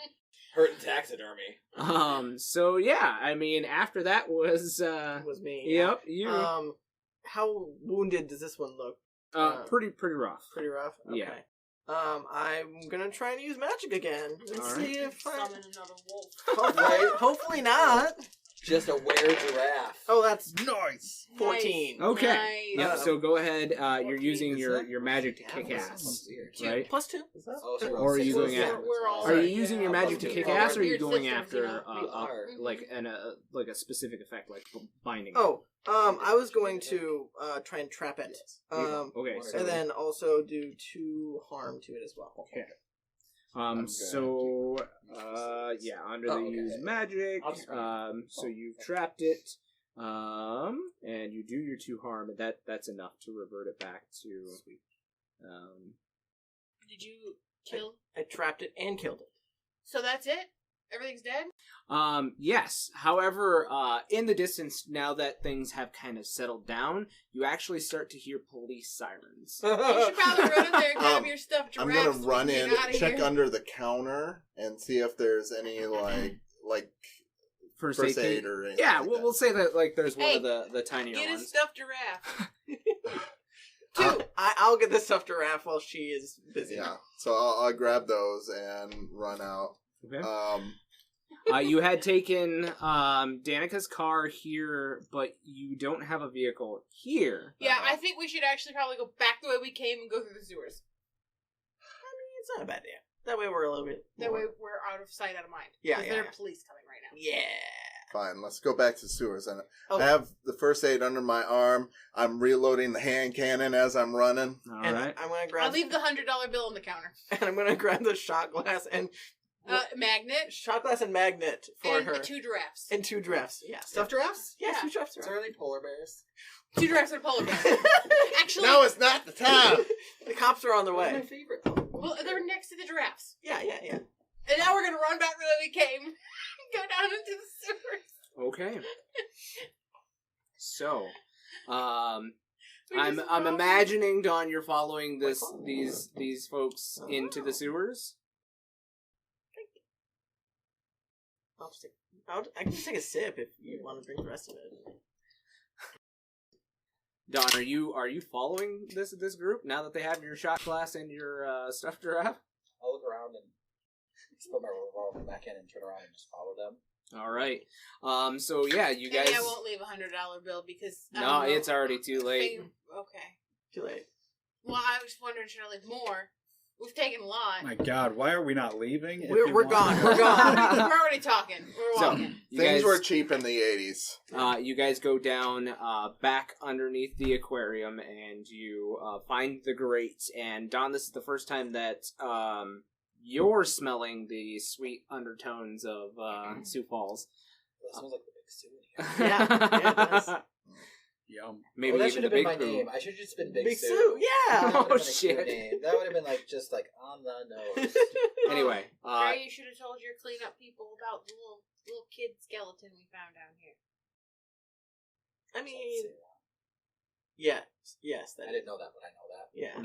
Hurting taxidermy. So yeah, I mean, after that was Was me. yep, you How wounded does this one look? pretty rough. Pretty rough. Okay. Yeah. I'm gonna try and use magic again. Let's All see if I... Summon another wolf. Hopefully not. Just a were-giraffe. Oh, that's Nice. 14. Okay. Nice. Yep. So go ahead. You're 14, using is your that- magic to Yeah, kick that's ass, Two, right? plus 2. Is that? Oh, so we're Or on are you 6. going at- We're all Are you right, using yeah. your magic to Plus kick two. ass, or are you Weird going systems, after you know? We are. like a specific effect, like binding? Oh, I was going to try and trap it. Okay. So And then also do 2 harm to it as well. okay. I'm So yeah, under the Oh, okay. use magic. I'll just- So you've trapped it. And you do your 2 harm, and that's enough to revert it back to. Did you kill? I trapped it and killed it. So that's it? Everything's dead? Yes. However, in the distance, now that things have kind of settled down, you actually start to hear police sirens. You should probably run in there and grab your stuff I'm giraffe. gonna so we run can in, get outta check here. under the counter, and see if there's any like First first aid aid kit. or anything. Yeah, like we'll say that like there's one Hey, of the tinier Get a ones. stuffed giraffe. 2. I'll get the stuffed giraffe while she is busy. Yeah, so I'll grab those and run out. Okay. You had taken Danica's car here, but you don't have a vehicle here. Yeah, I think we should actually probably go back the way we came and go through the sewers. I mean, it's not a bad idea. That way we're a little bit That more- way we're out of sight, out of mind. Yeah, 'Cause yeah, there are yeah. police coming right now. Yeah. Fine, let's go back to sewers. And Okay. I have the first aid under my arm. I'm reloading the hand cannon as I'm running. All And right. I'm gonna I'll grab leave the $100 bill on the counter. and I'm gonna grab the shot glass and Magnet. Shot glass and magnet for and her. 2 giraffes. And 2 giraffes. Yeah. Stuffed giraffes? Yeah, Yeah. 2 giraffes. Are they polar bears? 2 giraffes and a polar bear. Actually, No, it's not the time. The cops are on their That's my way. favorite. well, they're next to the giraffes. Yeah. And now we're gonna run back where we came and go down into the sewers. Okay. So, We I'm just I'm follow- imagining, Dawn, you're following these folks into the sewers. I can just take a sip if you want to drink the rest of it. Dawn, are you following this group now that they have your shot glass and your stuffed giraffe? I'll look around and just put my revolver back in and turn around and just follow them. All right. So yeah, you guys. Maybe I won't leave $100 bill because I No, don't know. it's already too late. Okay. Too late. Well, I was wondering, should I leave more? We've taken a lot. My God, why are we not leaving? If We're you want- gone. We're gone. We're already talking. We're So walking. you Things guys, were cheap in the 80s. you guys go down back underneath the aquarium and you find the grate. And Don, this is the first time that you're smelling the sweet undertones of Sioux Falls. That smells like the big Sue in here. Yeah, it does. Yum. Maybe that even should the have been big my poo. name. I should have just been Big, Big Sue. Sue. Yeah. That would've Oh, been a cute shit. name. That would have been like just like on the nose. Anyway, Ray, you should have told your cleanup people about the little kid skeleton we found down here. I mean, yes. I didn't know that, but I know that. Yeah.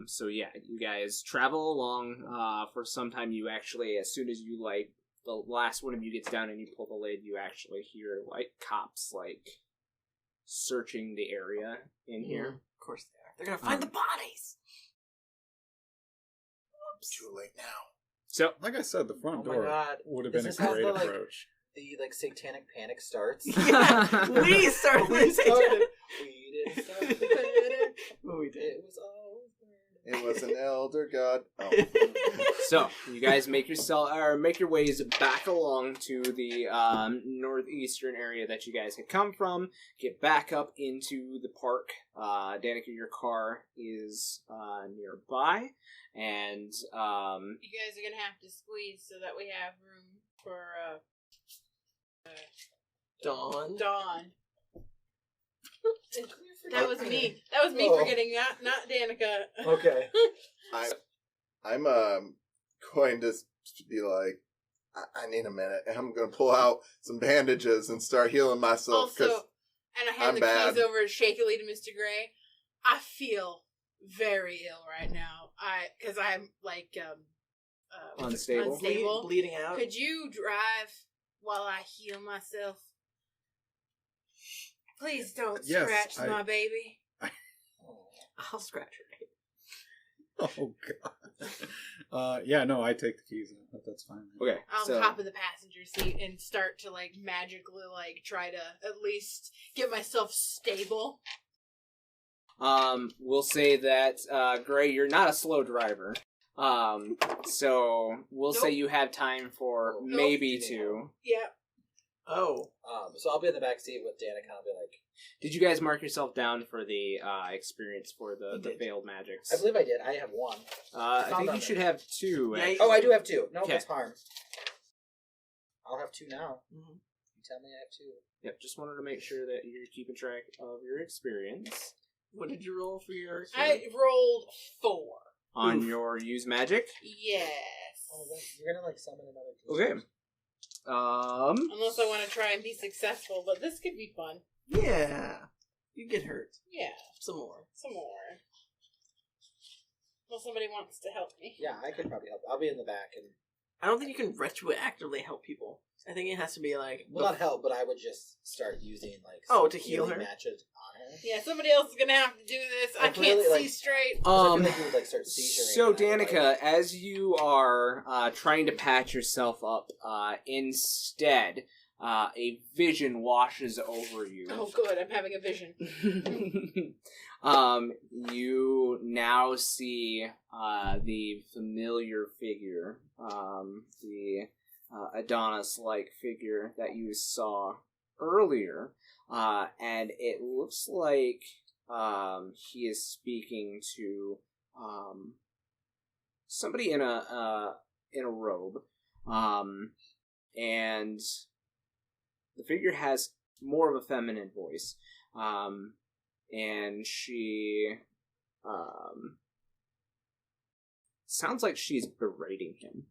So yeah, you guys travel along for some time. You actually, as soon as you the last one of you gets down and you pull the lid, you actually hear cops searching the area in here. Of course they are. They're gonna find the bodies. Too late now. So Like I said, the front Oh my door God. would have Is been a this how great the, approach. The satanic panic starts. Yeah, we started. We started. We didn't start the panic. What we did. It was all. It was an elder god. Oh. So you guys make your ways back along to the northeastern area that you guys had come from. Get back up into the park. Danica, your car is nearby, and You guys are gonna have to squeeze so that we have room for Dawn. Dawn. That was me. That was me Oh. forgetting, not Danica. Okay. I'm going to be like, I need a minute, and I'm going to pull out some bandages and start healing myself. Also, and I hand I'm the bad. keys over shakily to Mr. Gray. I feel very ill right now. Because I'm unstable. unstable. Bleeding out. Could you drive while I heal myself? Please don't Yes, scratch my baby. I'll scratch her. Oh God. Yeah, no, I take the keys. That's fine. Okay, I'll so hop in the passenger seat and start to magically try to at least get myself stable. we'll say that Gray, you're not a slow driver. So we'll say Nope. you have time for Nope. maybe 2. Yeah. Oh. So I'll be in the back seat with Danica. I'll be like, Did you guys mark yourself down for the experience for You the did. failed magics? I believe I did. I have 1. I think on you it. should have 2. Yeah, actually. Oh, I do have 2. No, Okay. that's harm. I'll have 2 now. Mhm. You tell me I have 2. Yep, just wanted to make sure that you're keeping track of your experience. What did you roll for your? I rolled 4. On Oof. your use magic. Yes. Oh, you're gonna summon another. Okay. Unless I want to try and be successful, but this could be fun. Yeah. You get hurt. Yeah, Some more. some more. Well, somebody wants to help me. Yeah, I could probably help. I'll be in the back and I don't think you can retroactively help people. I think it has to be well, not help, but I would just start using Oh, some to heal healing her? matches on her. Yeah, somebody else is gonna have to do this. I Like, can't really, see straight. I feel like you would start seizuring. So, and I would, Danica, as you are trying to patch yourself up, instead, a vision washes over you. Oh, good. I'm having a vision. You now see the familiar figure, the Adonis-like figure that you saw earlier, and it looks like he is speaking to somebody in a robe, and the figure has more of a feminine voice, and she sounds like she's berating him,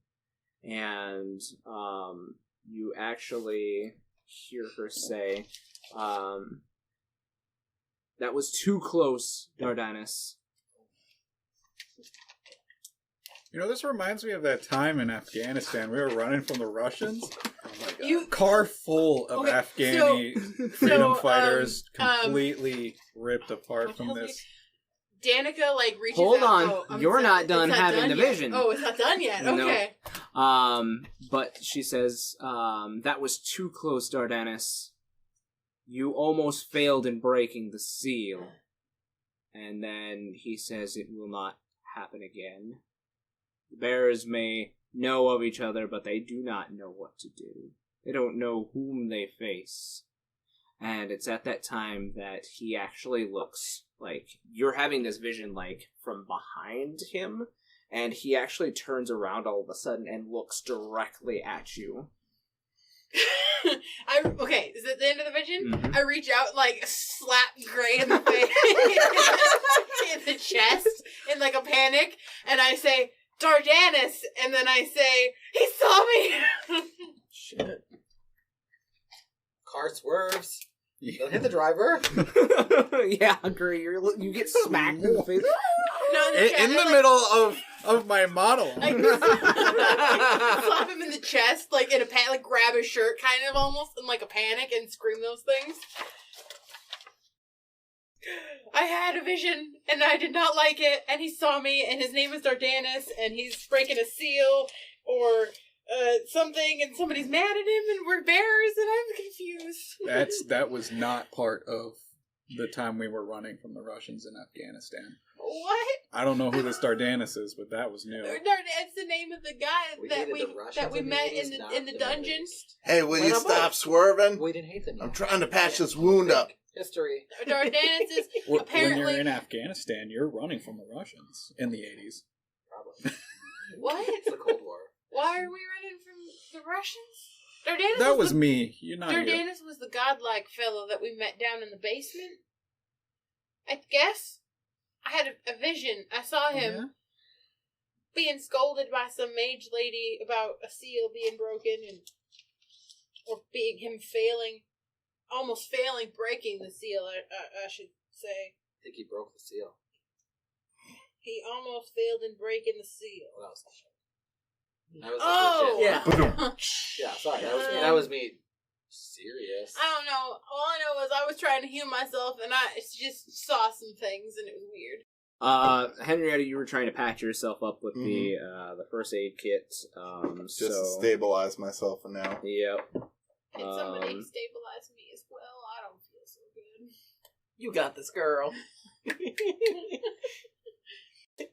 and you actually hear her say, "That was too close, Dardanus." You know, this reminds me of that time in Afghanistan. We were running from the Russians. Oh my god. Car full of Afghani freedom fighters, completely ripped apart from this. Danica, like, reaches Hold out. on, you're not done having the vision. Oh, it's not done yet. Okay. No. But she says, "That was too close, Dardanus. You almost failed in breaking the seal." And then he says, "It will not happen again. The bearers may know of each other, but they do not know what to do. They don't know whom they face." And it's at that time that he actually looks like you're having this vision, like, from behind him, and he actually turns around all of a sudden and looks directly at you. Okay, is it the end of the vision? Mm-hmm. I reach out, like, slap Gray in the face, in the chest, in, like, a panic, and I say, "Dardanus," and then I say, "He saw me!" Shit. Car swerves. They'll hit the driver. Yeah, Gray, you get smacked in the face. No, In the middle of my monologue. I slap him in the chest, like, in a panic, like, grab his shirt, kind of, almost, in, like, a panic, and scream those things. I had a vision, and I did not like it, and he saw me, and his name is Dardanus, and he's breaking a seal, or something, and somebody's mad at him, and we're bears, and I'm confused. That was not part of the time we were running from the Russians in Afghanistan. What? I don't know who this Dardanus is, but that was new. It's the name of the guy that we met in the dungeon. Hey, will you stop swerving? We didn't hate them. I'm trying to patch this wound up. History. Dardanus is When apparently... you're in Afghanistan, you're running from the Russians in the 80s. Probably. What? It's the Cold War. Why are we running from the Russians? Dardanus That was me. You're not here. Dardanus was the godlike fellow that we met down in the basement. I guess. I had a vision. I saw him being scolded by some mage lady about a seal being broken, or being him almost failing breaking the seal, I should say. I think he broke the seal. He almost failed in breaking the seal. Well, that was legit. Yeah. Yeah, sorry. That was me. Serious. I don't know. All I know is I was trying to heal myself, and I just saw some things, and it was weird. Henrietta, you were trying to patch yourself up with the first aid kit. Just to stabilize myself for now. Yep. And somebody stabilized me as well. I don't feel so good. You got this, girl.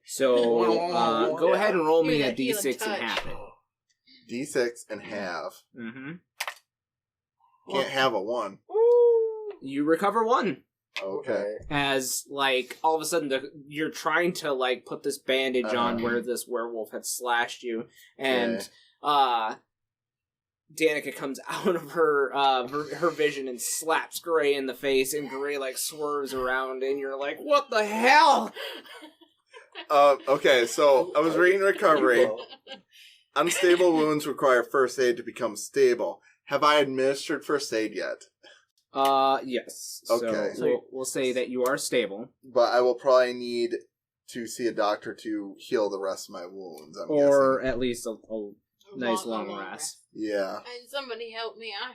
So, go ahead and roll me a Give me that d6 healing and half touch. it. D6 and half. Mm-hmm. Can't have a 1. You recover 1. Okay. As, like, all of a sudden, you're trying to, like, put this bandage on where this werewolf had slashed you, and, Danica comes out of her vision and slaps Gray in the face, and Gray, like, swerves around, and you're like, what the hell? Okay, so I was reading recovery. Unstable wounds require first aid to become stable. Have I administered first aid yet? Yes. Okay. So we'll say that you are stable. But I will probably need to see a doctor to heal the rest of my wounds, I'm Or guessing. at least a nice long rest. Yeah. And somebody help me. I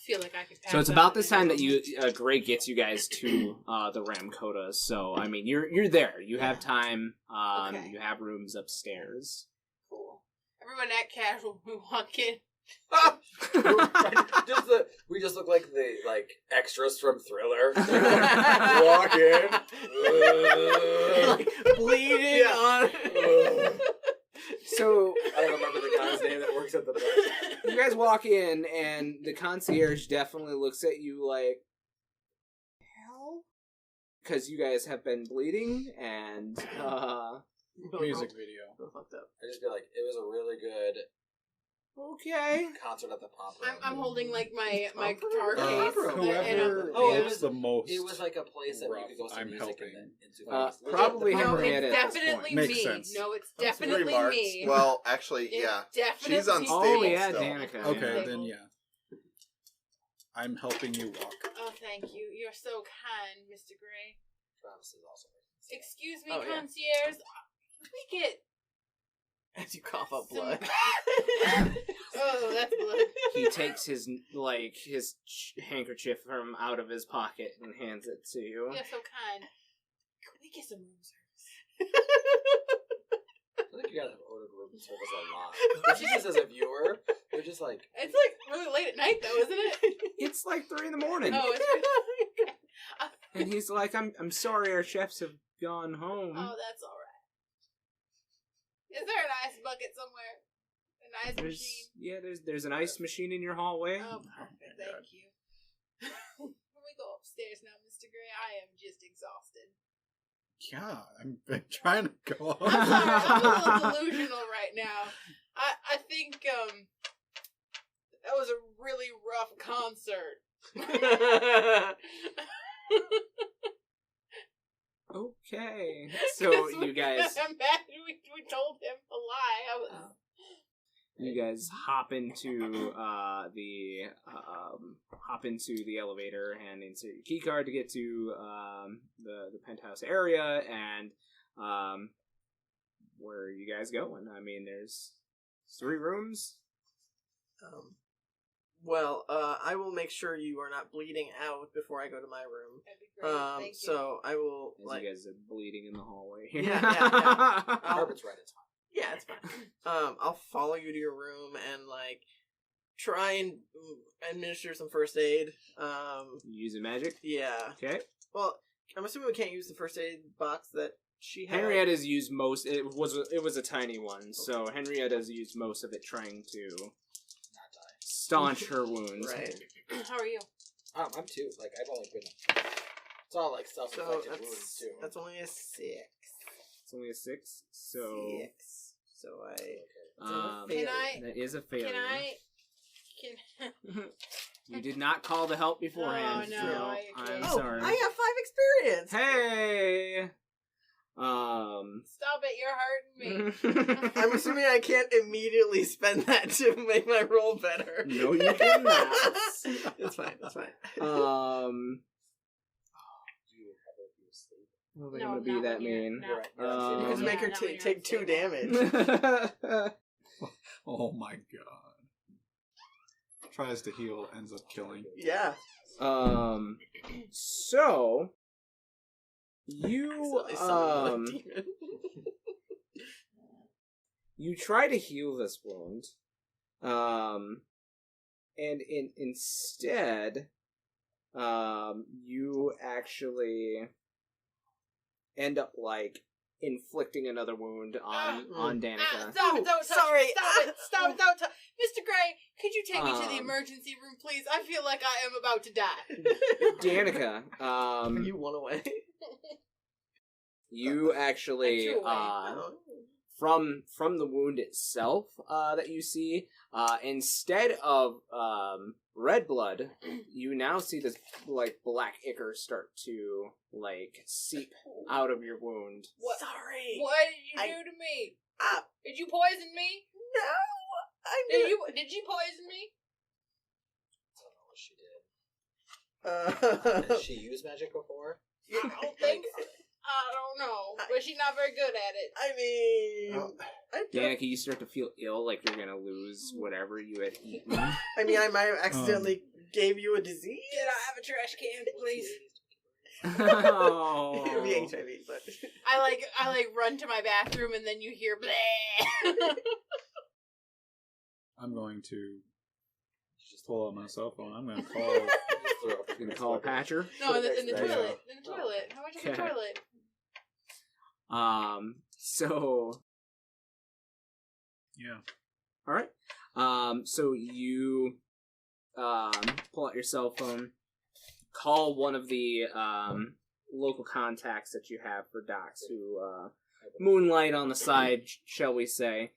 feel like I could pass So it's out. about this time that Gray gets you guys to the Ramkotas. So I mean, you're there. You have time. Okay. You have rooms upstairs. Cool. Everyone act casual when we walk in. We just look like the extras from Thriller. Walk in, Like, bleeding on. So I don't remember the guy's name that works at the bar. you guys walk in, and the concierge definitely looks at you like, hell? Because you guys have been bleeding, and music video. Real fucked up. I just be like, it was a really good concert at the Pomp Room. I'm holding like my guitar Pomp case. Room. Whoever it is was the most. It was like a place that you could go see I'm music helping. and into Probably No, Henrietta. it's definitely Makes me. sense. No, it's Three definitely marks. me. Well, actually, It's yeah. definitely She's on me. Oh stable yeah, still. Danica. Okay, Yeah. then yeah. I'm helping you walk. Oh, thank you. You're so kind, Mr. Gray. Travis is also Excuse me, Oh, yeah. concierge. Can we get As you cough up some... blood. Oh, that's blood. He takes his handkerchief from out of his pocket and hands it to you. You're so kind. Can we get some room service? I think you guys have ordered room service a lot. But just as a viewer, you're just like... It's like really late at night, though, isn't it? It's like 3 in the morning. Oh, it's really... And he's like, I'm sorry, our chefs have gone home. Oh, that's all right. Is there an ice bucket somewhere? An ice machine? There's an ice machine in your hallway. Oh, perfect. Thank you. When we go upstairs now, Mr. Gray, I am just exhausted. Yeah, I'm trying to go on. I'm sorry, I'm a little delusional right now. I think that was a really rough concert. Okay, so you guys, I'm mad we told him a lie. you guys hop into the elevator and insert your key card to get to the penthouse area, and where are you guys going? I mean, there's 3 rooms. Well, I will make sure you are not bleeding out before I go to my room. That'd be great. Thank you. So I will As you guys are bleeding in the hallway. Yeah. Carpet's right, it's fine. Yeah, it's fine. I'll follow you to your room and try and administer some first aid. Using magic. Yeah. Okay. Well, I'm assuming we can't use the first aid box that she had. Henrietta's used most. It was a tiny one, so Henrietta's used most of it trying to staunch her wounds. Right. How are you? I'm too. Like, I've only been... It's all, like, So self-inflicted wounds, too. that's only a 6. It's only a 6, so 6. So Can I... that is a failure. Can You did not call the help beforehand. Oh, no, so I I'm agree. sorry. I have 5 experience. Hey. Stop it, you're hurting me. I'm assuming I can't immediately spend that to make my roll better. No, you cannot. It's fine. That's fine. Well, they're No, gonna be not that when you're- mean. not- You just Um, make her not when you're take 2 unstable. damage. Oh my god. Tries to heal, ends up killing. Yeah. So you Accidentally summon a demon. you try to heal this wound, and instead, you actually end up inflicting another wound on Danica. Stop it, don't touch Sorry. me. Stop it, don't touch. Mr. Gray, could you take me to the emergency room, please? I feel like I am about to die. Danica, You won away. you actually I drew away. from the wound itself that you see, instead of red blood, you now see this black ichor start to seep out of your wound. What? Sorry. What did you do to me? Ah. Did you poison me? No. I knew Did you poison me? I don't know what she did. Did she use magic before? I don't think. I don't know, but she's not very good at it. I mean, Oh. Danica, you start to feel ill, like you're gonna lose whatever you had eaten. I mean, I might have accidentally gave you a disease. Can I have a trash can, please? Oh. It would be HIV, but I run to my bathroom and then you hear bleh. I'm going to just pull out my cell phone. I'm going to call. You gonna call a patcher? No, in the Yeah. toilet. In the toilet. How much is the Okay. toilet? So Yeah. all right. So you pull out your cell phone, call one of the local contacts that you have for docs who moonlight on the side, shall we say.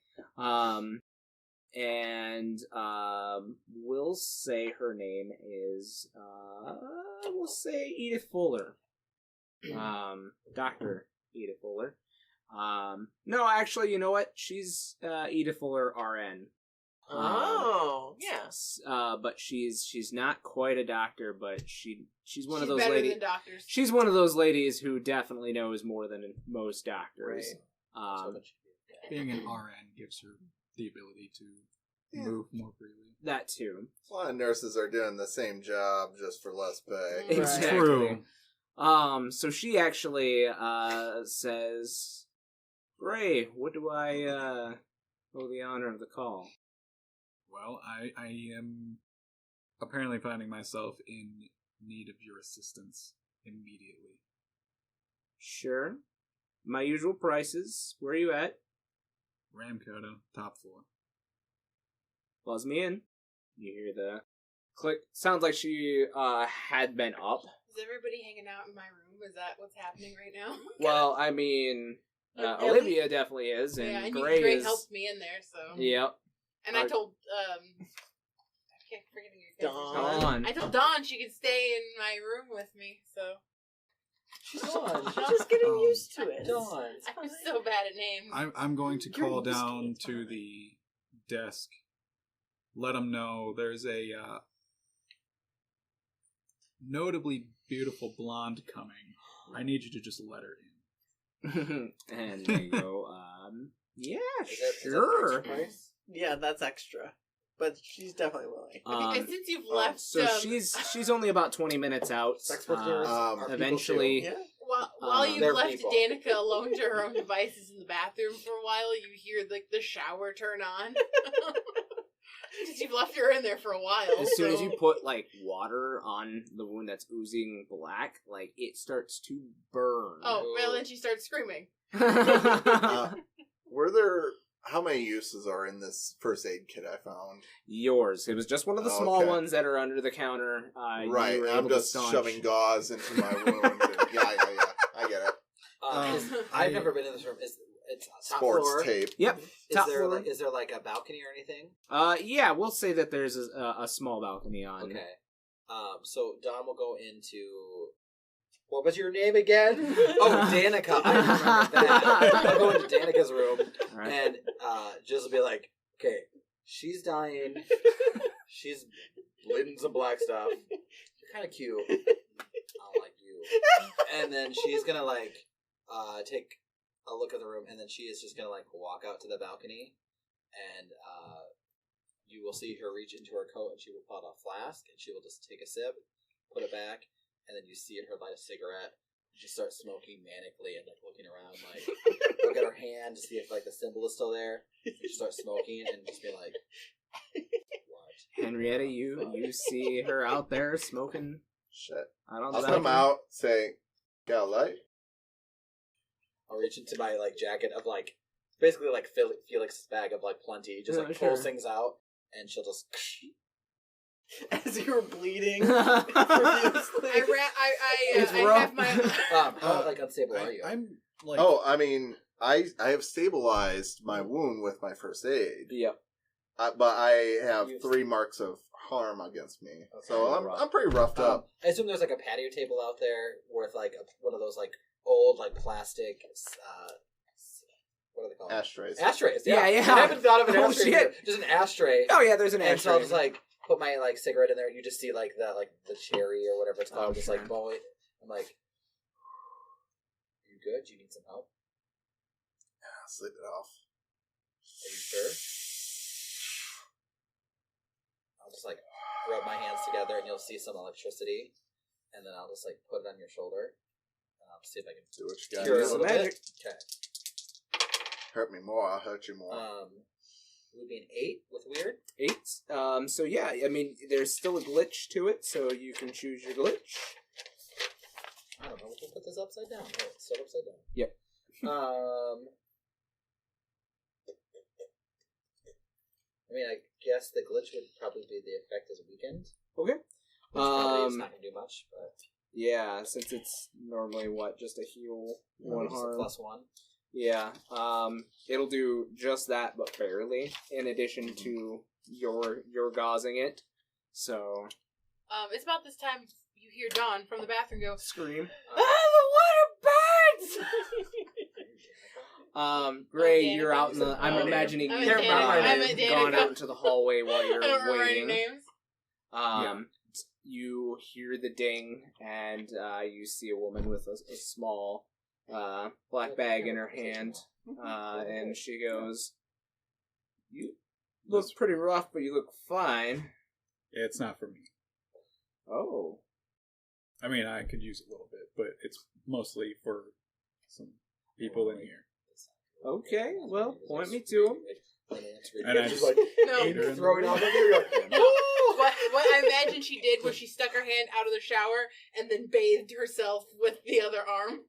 We'll say her name is, we'll say Edith Fuller. Dr. Edith Fuller. No, actually, you know what? She's Edith Fuller, RN. Yes. But she's not quite a doctor, but she's one of those better ladies. than doctors. She's one of those ladies who definitely knows more than most doctors. Right. Being an RN gives her the ability to move more freely. That too. A lot of nurses are doing the same job just for less pay. Exactly. True. So she actually says, "Ray, what do I owe the honor of the call?" Well, I am apparently finding myself in need of your assistance immediately. Sure. My usual prices. Where are you at? Ramcoda, top floor. Buzz me in. You hear the click. Sounds like she had been up. Is everybody hanging out in my room? Is that what's happening right now? Well, I mean, Olivia definitely is, and yeah, and Gray is. helped me in there, so. Yep. And I told, I can't forget your guys' Dawn. I told Dawn she could stay in my room with me, so. She's just getting used to it. Dawn. I'm so bad at names. I'm going to call down to the desk. Let them know there's a notably beautiful blonde coming. I need you to just let her in. And they go, yeah, Sure. sure. Yeah, that's extra. But she's definitely willing. And since you've left, So she's only about 20 minutes out. Sex workers are people Eventually, too. Yeah. while you've They're left people. Danica alone to her own devices in the bathroom for a while, you hear like the shower turn on. Because you've left her in there for a while. as soon as so- you put like water on the wound that's oozing black, like it starts to burn. Oh, well, then she starts screaming. Were there... How many uses are in this first aid kit I found? Yours. It was just one of the small Okay. ones that are under the counter. You Right, were I'm able to just staunch. shoving gauze into my wound. Yeah, I get it. I've never been in this room. It's top Sports floor. tape. Yep. Is Top there floor. like is there like a balcony or anything? Yeah, we'll say that there's a small balcony on. Okay. So Don will go into. What was your name again? Oh, Danica. I remember that. I'll go into Danica's room All right. and just be like, okay, she's dying. She's bleeding some black stuff. You're kind of cute. I don't like you. And then she's gonna like take a look at the room, and then she is just gonna like walk out to the balcony, and you will see her reach into her coat, and she will pull out a flask, and she will just take a sip, put it back, and then you see her light a cigarette. She starts smoking manically and like looking around, like look at her hand to see if like the symbol is still there. She starts smoking and just be like, "What?" Henrietta, you see her out there smoking. Shit. Out on I'll the come balcony. out, say, got a light? I'll reach into my like jacket of like basically like Felix's bag of like plenty, just like Sure. pulls things out, and she'll just. As you were bleeding. I It's I rough. have my. How like unstable are you? I'm like, Oh, I mean, I have stabilized my wound with my first aid. Yep. But I have 3 marks of harm against me. Okay, So I'm pretty roughed up. I assume there's like a patio table out there with like one of those like old like plastic. What are they called? Ashtrays. Ashtrays. Yeah, Yeah, yeah. I haven't thought of an Oh, ashtray. shit. Either. Just an ashtray. Oh yeah, there's an And so ashtray. I'll just like put my like cigarette in there. You just see like the cherry or whatever it's called. Oh, just sure. like boy. I'm like, you good? Do you need some help? Sleep it off. Are you sure? I'll just like rub my hands together and you'll see some electricity, and then I'll just like put it on your shoulder, and I'll see if I can Do what you got. cure it a Some little magic. bit. Okay. Hurt me more, I'll hurt you more. It would be an 8 with weird. 8. So yeah, I mean, there's still a glitch to it, so you can choose your glitch. I don't know. We'll put this upside down. Oh, it's set upside down. Yep. I mean, I guess the glitch would probably be the effect as weakened. Okay. Which probably is not going to do much, but Yeah, since it's normally just a heal, one just a harm. +1. Yeah. It'll do just that, but barely. In addition to your gauzing it. So. It's about this time you hear Dawn from the bathroom go, Scream. the water burns! Gray, Danica. you're out in the. I'm imagining I'm you've at Danica. gone out into the hallway while you're I don't remember any waiting. names. You hear the ding, and you see a woman with a small black bag in her hand, and she goes, "You look pretty rough, but you look fine." Yeah, it's not for me. Oh. I mean, I could use a little bit, but it's mostly for some people in here. Okay, well, point me to him. And I just No. Throw it out there. What I imagine she did was she stuck her hand out of the shower and then bathed herself with the other arm.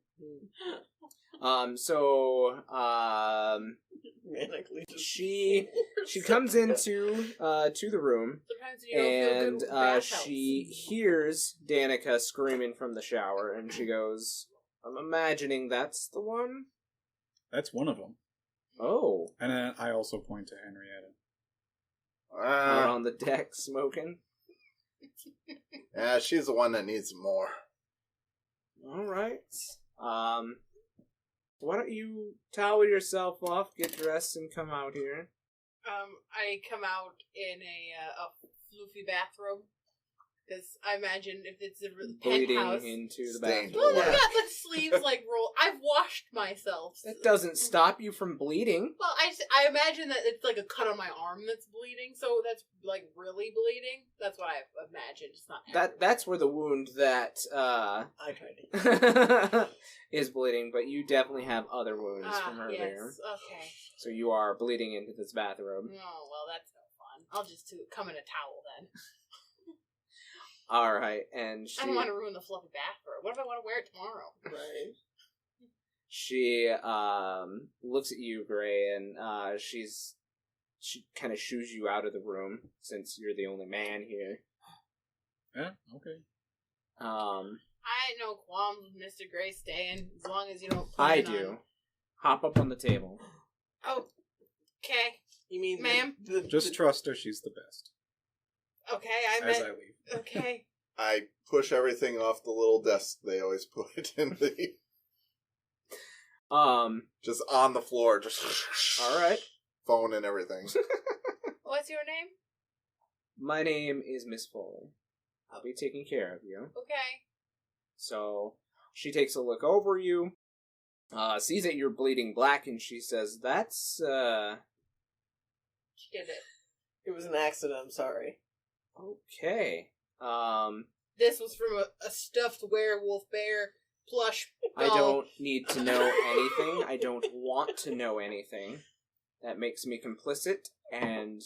She comes into to the room, Sometimes you don't feel good and with bathhouse. she hears Danica screaming from the shower, and she goes, "I'm imagining that's the one." That's one of them. Oh, And then I also point to Henrietta. out on the deck smoking. Yeah, she's the one that needs more. All right. Why don't you towel yourself off, get dressed, and come out here? I come out in a floofy bathrobe. Because I imagine if it's a Bleeding penthouse... into the Stained. bathroom. Well, they've got the sleeves like roll. I've washed myself. That doesn't stop you from bleeding. Well, I imagine that it's like a cut on my arm that's bleeding, so that's like really bleeding. That's what I imagined. It's not That's where the wound that I tried to. is bleeding, but you definitely have other wounds from her yes. there. Okay. So you are bleeding into this bathrobe. Oh well, that's no fun. I'll just come in a towel then. All right, and I don't want to ruin the fluffy bathrobe. What if I want to wear it tomorrow? Right. she looks at you, Gray, and she kind of shoos you out of the room since you're the only man here. Yeah, okay. I ain't no qualms with Mr. Gray staying as long as you don't. I plan do. on- Hop up on the table. Oh, okay, You mean, Ma'am? Just trust her, she's the best. okay. I As I meant leave. okay. I push everything off the little desk they always put in the... Just on the floor, just... All right. Phone and everything. What's your name? My name is Miss Foley. I'll be taking care of you. Okay. So she takes a look over you, sees that you're bleeding black, and she says, "That's She did it. It was an accident. I'm sorry. okay." This was from a stuffed werewolf bear plush I doll. don't need to know anything. I don't want to know anything. That makes me complicit, and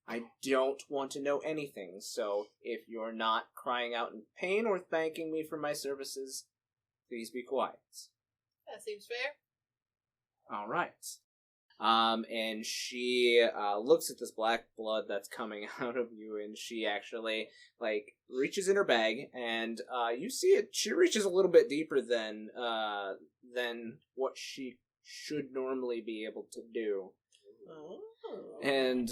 I don't want to know anything. So if you're not crying out in pain or thanking me for my services, please be quiet. That seems fair. All right. And she looks at this black blood that's coming out of you, and she actually reaches in her bag, and you see it. She reaches a little bit deeper than what she should normally be able to do. Oh. And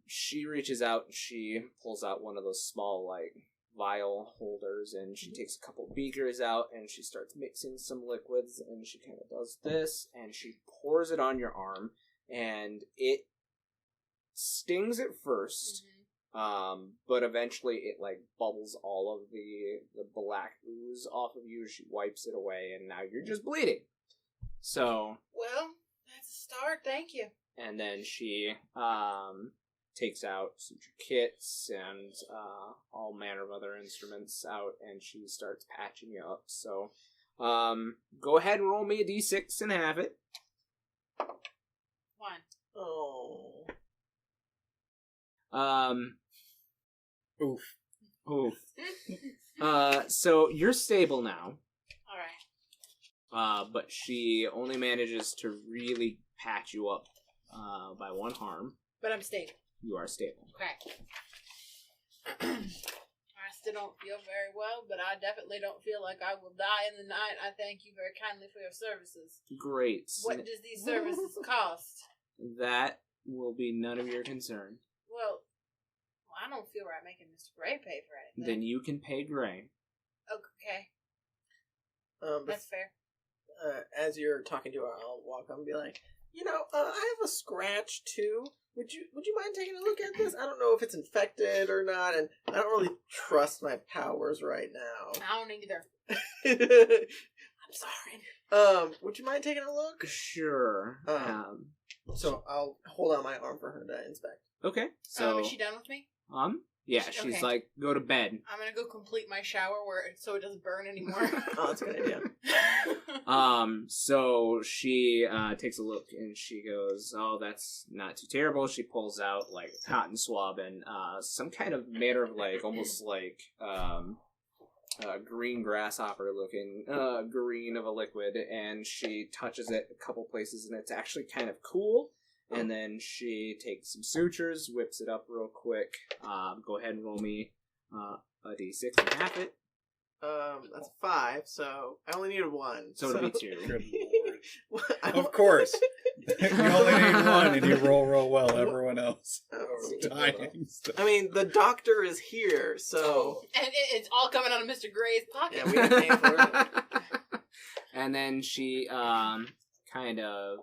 she reaches out and she pulls out one of those small vial holders, and she takes a couple beakers out and she starts mixing some liquids, and she kind of does this and she pours it on your arm, and it stings at first, but eventually it bubbles all of the black ooze off of you. She wipes it away, and now you're just bleeding. So Well, that's a start. Thank you. and then she takes out suture kits and all manner of other instruments out, and she starts patching you up. So, go ahead and roll me a d6 and have it. 1. Oh. Oof. Oof. So you're stable now, All right. but she only manages to really patch you up by one harm. But I'm stable. You are stable. Okay. Alright, still don't feel very well, but I definitely don't feel like I will die in the night. I thank you very kindly for your services. Great. What does these services cost? That will be none of your concern. Well, I don't feel right making Mr. Gray pay for anything. Then you can pay Gray. Okay. That's fair. As you're talking to her, I'll walk up and be like, I have a scratch too. Would you mind taking a look at this? I don't know if it's infected or not, and I don't really trust my powers right now. I don't either. I'm sorry. Would you mind taking a look? Sure. So I'll hold out my arm for her to inspect. Okay. So is she done with me? Yeah, she's Okay. like, go to bed. I'm gonna go complete my shower so it doesn't burn anymore. Oh, that's a good idea. So she takes a look and she goes, oh, that's not too terrible. She pulls out like a cotton swab and some kind of manner of like almost like green grasshopper looking green of a liquid, and she touches it a couple places and it's actually kind of cool. And then she takes some sutures, whips it up real quick. Go ahead and roll me a d6 and half it. That's 5, so I only needed 1. So it'll be 2. Good Lord. Of course. You only need 1 and you roll well. Everyone else is dying. I mean, the doctor is here, so... And it's all coming out of Mr. Gray's pocket. Yeah, we didn't pay for it. And then she kind of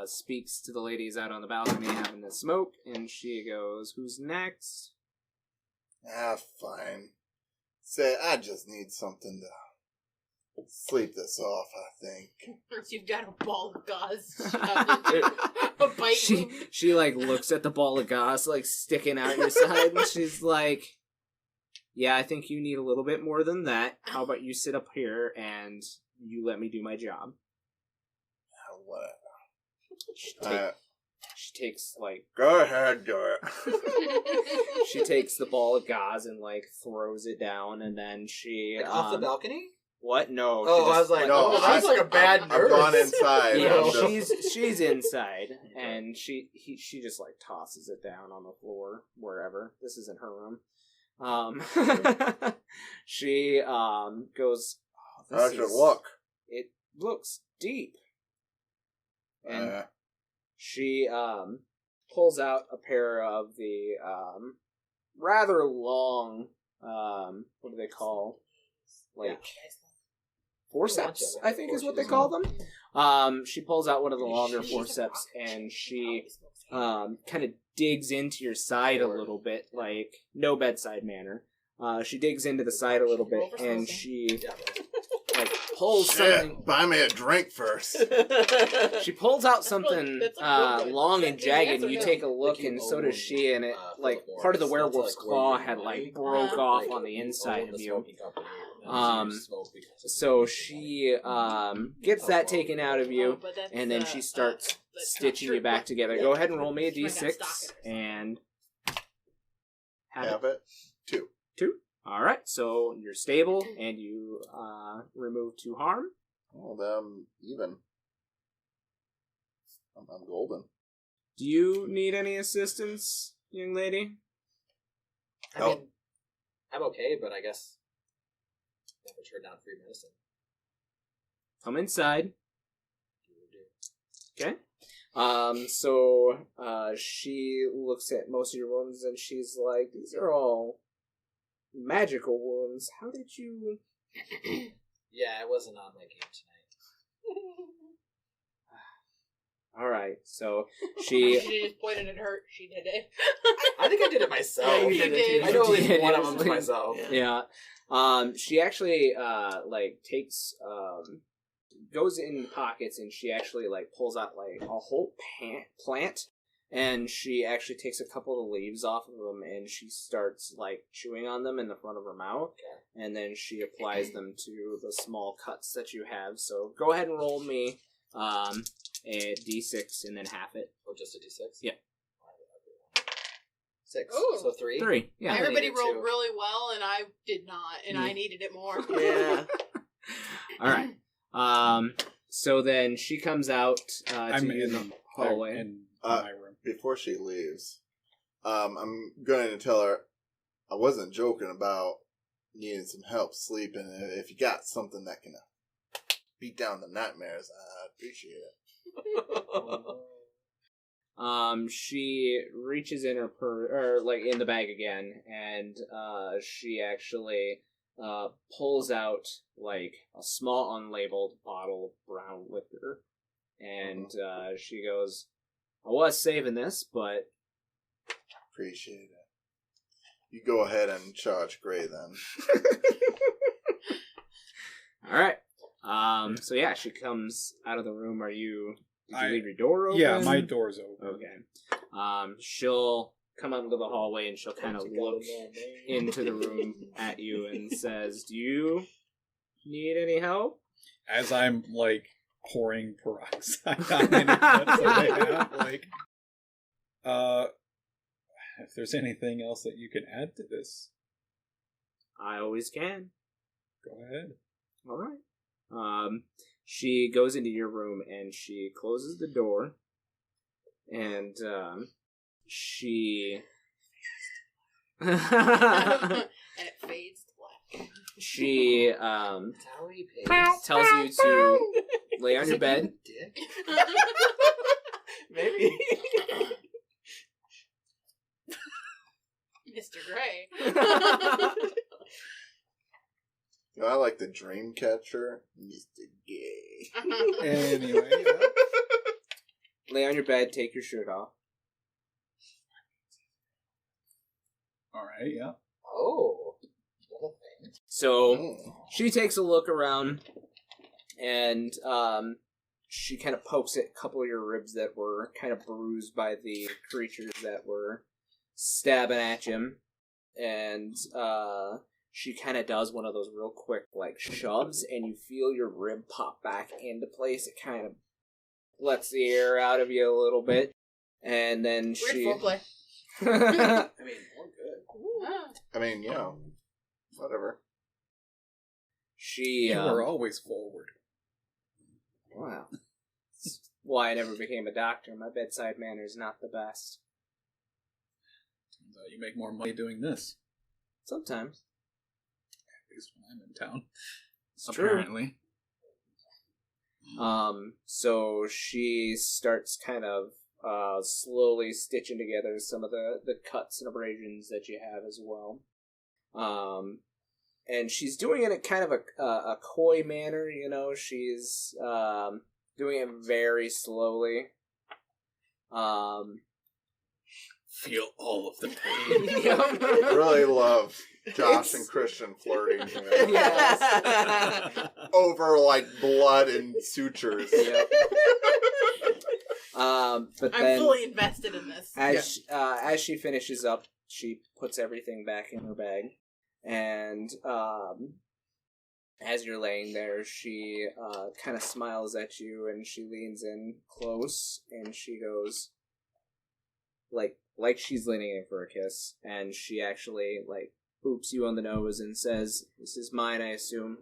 speaks to the ladies out on the balcony having the smoke, and she goes, who's next? Fine. Say, I just need something to sleep this off, I think. First, you've got a ball of gauze. A bite. She like looks at the ball of gauze like sticking out your side, and she's like, yeah, I think you need a little bit more than that. How about you sit up here and you let me do my job? Whatever. She takes like, go ahead, do it. she takes the ball of gauze and like throws it down, and then she off the balcony. What? No. Oh, I was like, no, that's like a bad nurse. I've gone inside. Yeah, she's inside, and she just like tosses it down on the floor wherever. This isn't her room. She goes, oh, how's it look? It looks deep. And she pulls out a pair of the rather long, what do they call? Like forceps, I think is what they call them. She pulls out one of the longer forceps and she kind of digs into your side a little bit, like no bedside manner. She digs into the side a little bit and she like pulls something. Buy me a drink first. She pulls out something long and jagged, and you take a look, and so does she, and it like part of the werewolf's claw had like broke off on the inside of you. So she gets that taken out of you, and then she starts stitching you back together. Go ahead and roll me a d6 and have it. 2. All right, so you're stable, and you remove 2 harm. Well, then even. I'm golden. Do you need any assistance, young lady? I mean, I'm okay, but I guess I have to turn down free medicine. Come inside. Okay. So she looks at most of your wounds, and she's like, these are all magical wounds. How did you... Yeah, it wasn't on my game tonight. Alright, so she... She just pointed at her. She did it. I think I did it myself. Yeah, you did it. I know at least one of them was myself. Yeah. She actually, takes, goes in pockets and she actually, pulls out, a whole plant. And she actually takes a couple of leaves off of them and she starts, chewing on them in the front of her mouth. Okay. And then she applies them to the small cuts that you have. So go ahead and roll me a d6 and then half it. Oh, just a d6? Yeah. 6. Ooh. So 3? 3. Yeah. Everybody rolled really well, and I did not, and I needed it more. Yeah. All right. So then she comes out to you in the hallway. In my room. Before she leaves, I'm going to tell her I wasn't joking about needing some help sleeping. If you got something that can beat down the nightmares, I'd appreciate it. She reaches in her in the bag again, and she actually pulls out like a small unlabeled bottle of brown liquor, and she goes, "I was saving this, but appreciate it. You go ahead and charge Gray then." All right. So yeah, she comes out of the room. Did you leave your door open? Yeah, my door's open. Okay. She'll come out into the hallway and she'll kind of look into the room at you and says, "Do you need any help?" As I'm like pouring peroxide on any cuts that I have, like, if there's anything else that you can add to this, I always can. Go ahead. All right. She goes into your room and she closes the door, and she and it fades to black. She tells you to lay on your bed. Dick. Maybe. Mr. Gray. I like the dream catcher, Mr. Gay. Anyway, Lay on your bed, take your shirt off. Alright, yeah. Oh. Little thing. So she takes a look around, and she kind of pokes at a couple of your ribs that were kind of bruised by the creatures that were stabbing at you, and she kind of does one of those real quick, like, shoves, and you feel your rib pop back into place. It kind of lets the air out of you a little bit, and then she... Weird foreplay. I mean, we're good. I mean, you know, whatever. She... You were always forward. Wow. That's why I never became a doctor. My bedside manner is not the best. Turns out you make more money doing this. Sometimes. At least when I'm in town. It's true. Apparently. So she starts kind of slowly stitching together some of the cuts and abrasions that you have as well. And she's doing it in kind of a coy manner, you know. She's doing it very slowly. Feel all of the pain. I really love Josh and Christian flirting here. Yes. Over, like, blood and sutures. Yep. But I'm then, fully invested in this. as she finishes up, she puts everything back in her bag, and as you're laying there, she kind of smiles at you, and she leans in close, and she goes, like she's leaning in for a kiss, and she actually, like, boops you on the nose and says, "This is mine, I assume."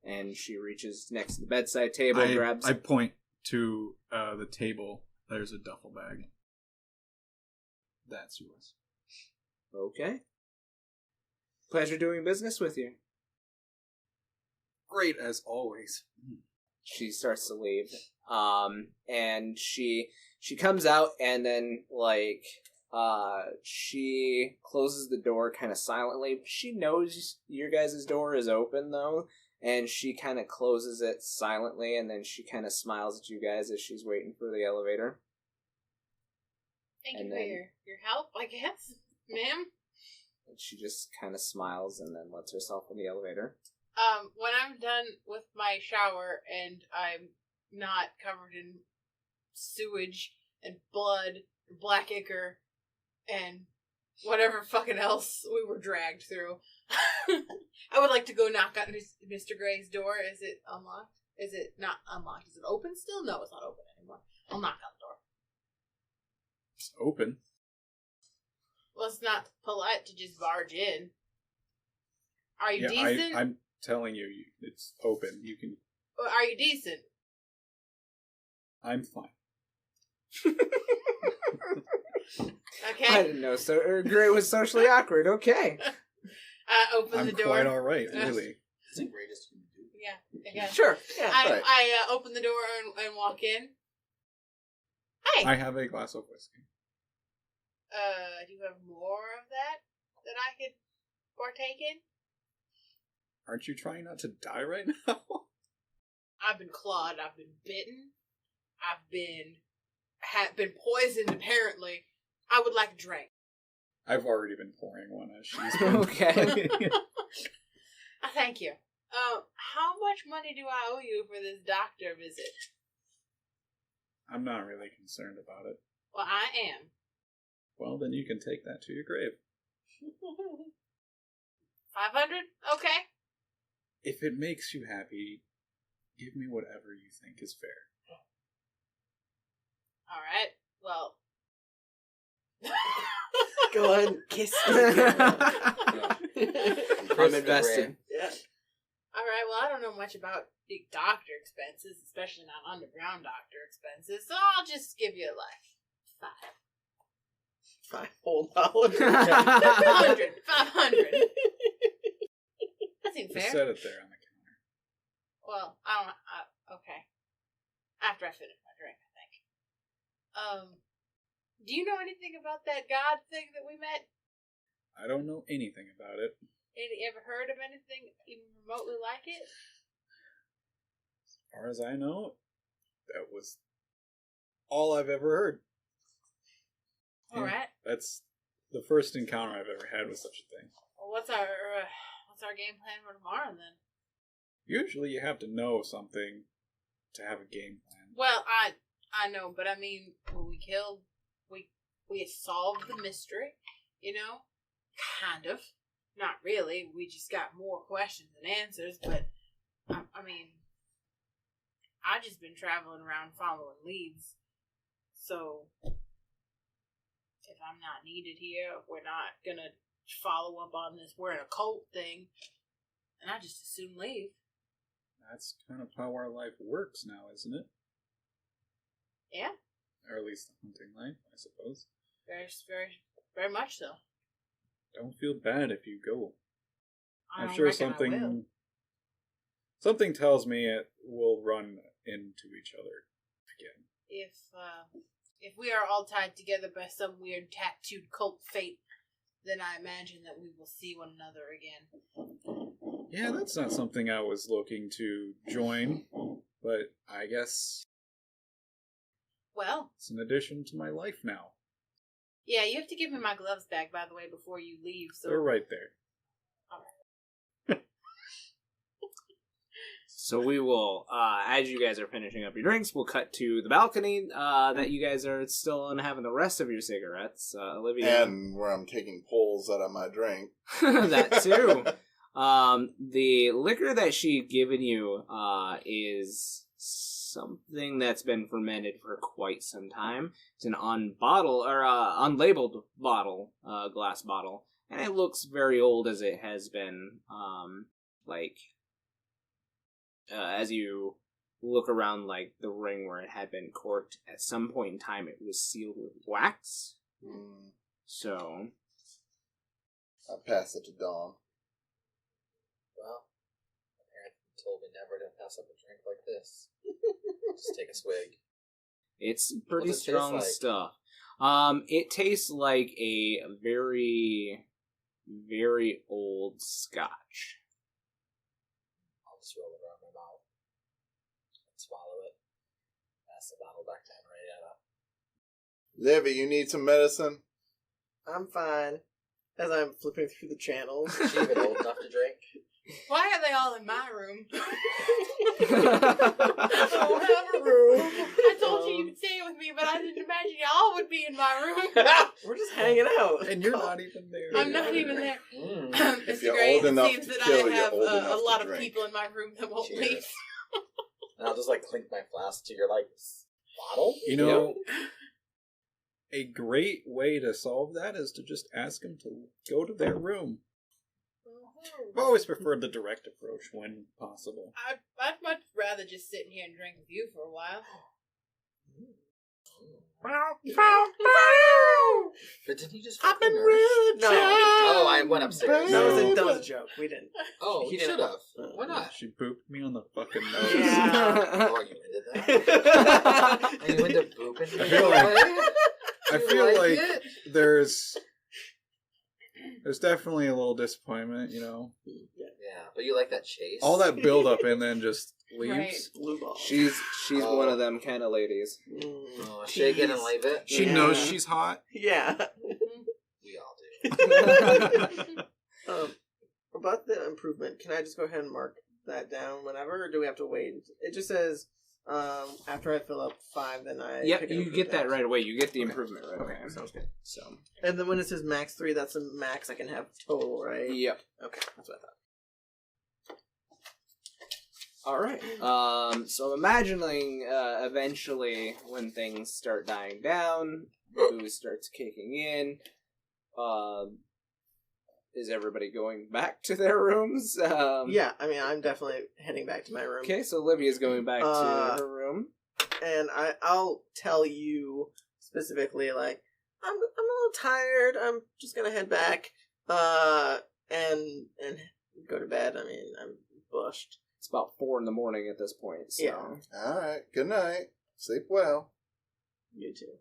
And she reaches next to the bedside table, grabs... I point to the table. There's a duffel bag. That's yours. Okay. Pleasure doing business with you. Great as always. She starts to leave. And she comes out, and then, like, she closes the door kind of silently. She knows your guys' door is open, though, and she kind of closes it silently, and then she kind of smiles at you guys as she's waiting for the elevator. Thank And you for then- your help, I guess, ma'am. And she just kind of smiles and then lets herself in the elevator. When I'm done with my shower and I'm not covered in sewage and blood, and black ichor, and whatever fucking else we were dragged through, I would like to go knock on Mr. Gray's door. Is it unlocked? Is it not unlocked? Is it open still? No, it's not open anymore. I'll knock on the door. It's open. Well, it's not polite to just barge in. Are you Yeah, decent? I'm telling you, it's open. You can... Are you decent? I'm fine. Okay. I didn't know Gray was socially awkward. Okay. I open the door. quite all right, really. It's the greatest human dude. Yeah. Okay. Sure. Yeah. I open the door and walk in. Hey. I have a glass of whiskey. Do you have more of that I could partake in? Aren't you trying not to die right now? I've been clawed. I've been bitten. I've been poisoned. Apparently, I would like a drink. I've already been pouring one as she's been. Okay. Thank you. How much money do I owe you for this doctor visit? I'm not really concerned about it. Well, I am. Well, then you can take that to your grave. 500? Okay. If it makes you happy, give me whatever you think is fair. All right. Well. Go ahead and kiss I'm invested. Yeah. All right. Well, I don't know much about big doctor expenses, especially not underground doctor expenses. So I'll just give you like $500. $500. That seems fair. Just set it there on the counter. Well, I don't. Okay. After I finish my drink, I think. Do you know anything about that god thing that we met? I don't know anything about it. Ever heard of anything even remotely like it? As far as I know, that was all I've ever heard. All right. That's the first encounter I've ever had with such a thing. Well, what's our game plan for tomorrow then? Usually you have to know something to have a game plan. Well, I know, but I mean, when we killed, we solved the mystery, you know? Kind of. Not really. We just got more questions than answers, but, I mean, I've just been traveling around following leads, so if I'm not needed here, if we're not gonna follow up on this we're in a cult thing, and I just as soon leave. That's kind of how our life works now, isn't it? Yeah. Or at least the hunting life, I suppose. Very, very, very much so. Don't feel bad if you go. I I'm don't sure reckon I will. something tells me it will run into each other again. If we are all tied together by some weird tattooed cult fate, then I imagine that we will see one another again. Yeah, that's not something I was looking to join, but I guess Well, it's an addition to my life now. yeah, you have to give me my gloves back, by the way, before you leave. So They're right there. So we will, as you guys are finishing up your drinks, we'll cut to the balcony that you guys are still in having the rest of your cigarettes. Olivia. And where I'm taking pulls out of my drink. That too. The liquor that she'd given you is something that's been fermented for quite some time. It's an unlabeled bottle, glass bottle, and it looks very old as it has been, as you look around, like, the ring where it had been corked, at some point in time it was sealed with wax. So I pass it to Dawn. Well, my parents told me never to pass up a drink like this. Just take a swig. it's pretty What's it strong taste stuff. It tastes like a very, very old scotch. I'll just roll it around my mouth and swallow it. Pass the bottle back to Henrietta. Livy, you need some medicine? I'm fine. As I'm flipping through the channels. Is she even old enough to drink? why are they all in my room? I don't have a room. I told you you'd stay with me, but I didn't imagine y'all would be in my room. We're just hanging out. And you're not even there. I'm not even there. If Mr. you're Gray, old it enough seems to that kill, I you're have old enough a to lot of drink. people in my room that won't Cheers. leave. And I'll just clink my flask to your bottle. You know, a great way to solve that is to just ask them to go to their room. I've always preferred the direct approach when possible. I'd much rather just sit in here and drink with you for a while. But didn't he just I've been fucking rude. No. Oh, I went upstairs. That was a joke. We didn't. Oh, He you should didn't. have. Why not? She booped me on the fucking nose. Yeah. Oh, you did that? And you into booping? I feel like there's definitely a little disappointment, you know. Yeah, but you like that chase. All that build up and then just leaves. Right. Blue ball. She's one of them kind of ladies. Oh, shake it and leave it. She knows she's hot. Yeah. We all do. About the improvement, can I just go ahead and mark that down whenever, or do we have to wait? It just says after I fill up 5, then I. Yep, pick an you get that improvement. right away. You get the improvement right away. Okay, sounds good. So. And then when it says max 3, that's the max I can have total, right? Yep. Okay, that's what I thought. All right. So I'm imagining eventually when things start dying down, booze starts kicking in. Is everybody going back to their rooms? Yeah, I mean, I'm definitely heading back to my room. Okay, so Olivia's going back to her room. And I'll tell you specifically, like, I'm a little tired. I'm just gonna head back, and go to bed. I mean, I'm bushed. It's about 4 a.m. at this point. So. Yeah. All right. Good night. Sleep well. You too.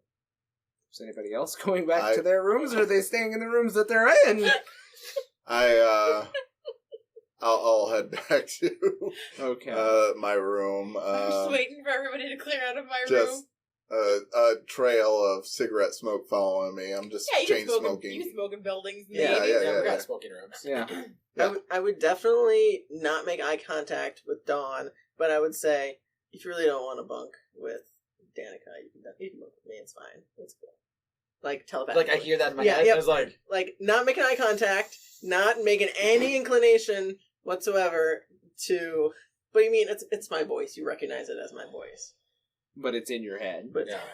Is anybody else going back to their rooms, or are they staying in the rooms that they're in? I'll head back to my room. I'm just waiting for everybody to clear out of my just room. A trail of cigarette smoke following me. I'm just chain smoking. You smoke in buildings. In Yeah, the 80s. yeah. We got smoking rooms. Yeah. I would definitely not make eye contact with Dawn, but I would say if you really don't want to bunk with Danica, you can definitely bunk with me. It's fine. It's cool. Like telepathically. Like I hear that in my head. I was like not making eye contact, not making any inclination whatsoever to. But you mean it's my voice? You recognize it as my voice, but it's in your head. but yeah.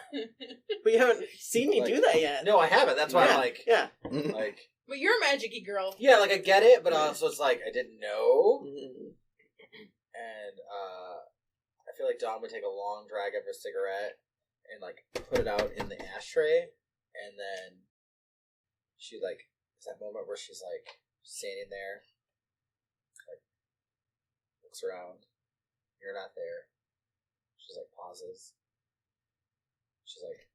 but you haven't seen me do that yet. No, I haven't. That's why I'm like like. But you're a magic-y girl. Yeah, like I get it, but also it's like I didn't know. Mm-hmm. And I feel like Dawn would take a long drag of her cigarette and like put it out in the ashtray, and then she like it's that moment where she's like standing there, like looks around, you're not there. She's like pauses. She's like,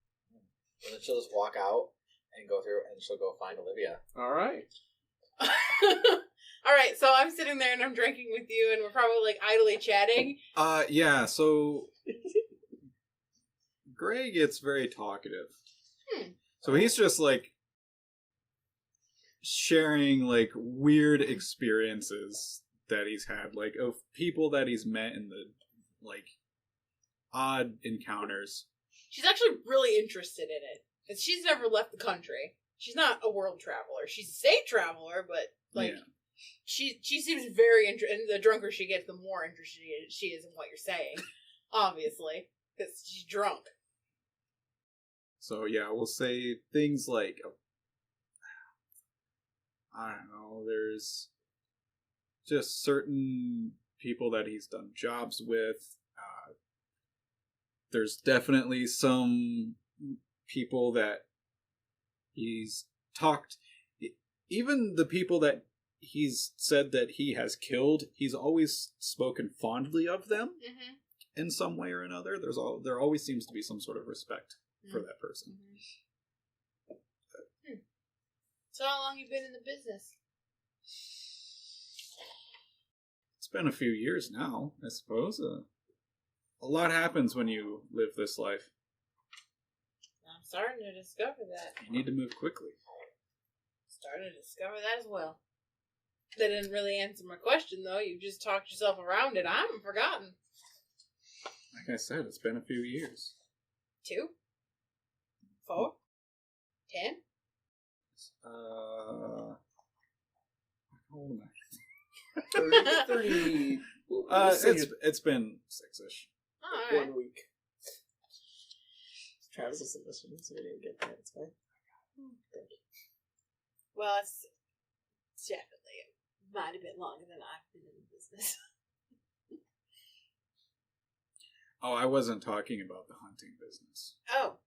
and then she'll just walk out and go through, and she'll go find Olivia. All right. All right, so I'm sitting there and I'm drinking with you, and we're probably like idly chatting. Yeah. So Gray gets very talkative. So he's just like sharing like weird experiences that he's had, like of people that he's met in the like odd encounters. She's actually really interested in it. And she's never left the country. She's not a world traveler. She's a state traveler, but like she seems very interested. And the drunker she gets, the more interested she is in what you're saying. Obviously, because she's drunk. So yeah, we'll say things like, I don't know, there's just certain people that he's done jobs with. There's definitely some people that he's talked, even the people that he's said that he has killed, he's always spoken fondly of them in some way or another. There always seems to be some sort of respect for that person. So how long you been in the business? It's been a few years now, I suppose. A lot happens when you live this life. I'm starting to discover that. You need to move quickly. Starting to discover that as well. That didn't really answer my question, though. You just talked yourself around it. I haven't forgotten. Like I said, it's been a few years. 2? 4? 10? How old am I? 30. It's been 6-ish. Oh, all right. 1 week. Travis is listening, so we didn't get that. It's fine. Thank you. Well, it's definitely a mighty bit longer than I've been in the business. Oh, I wasn't talking about the hunting business. Oh.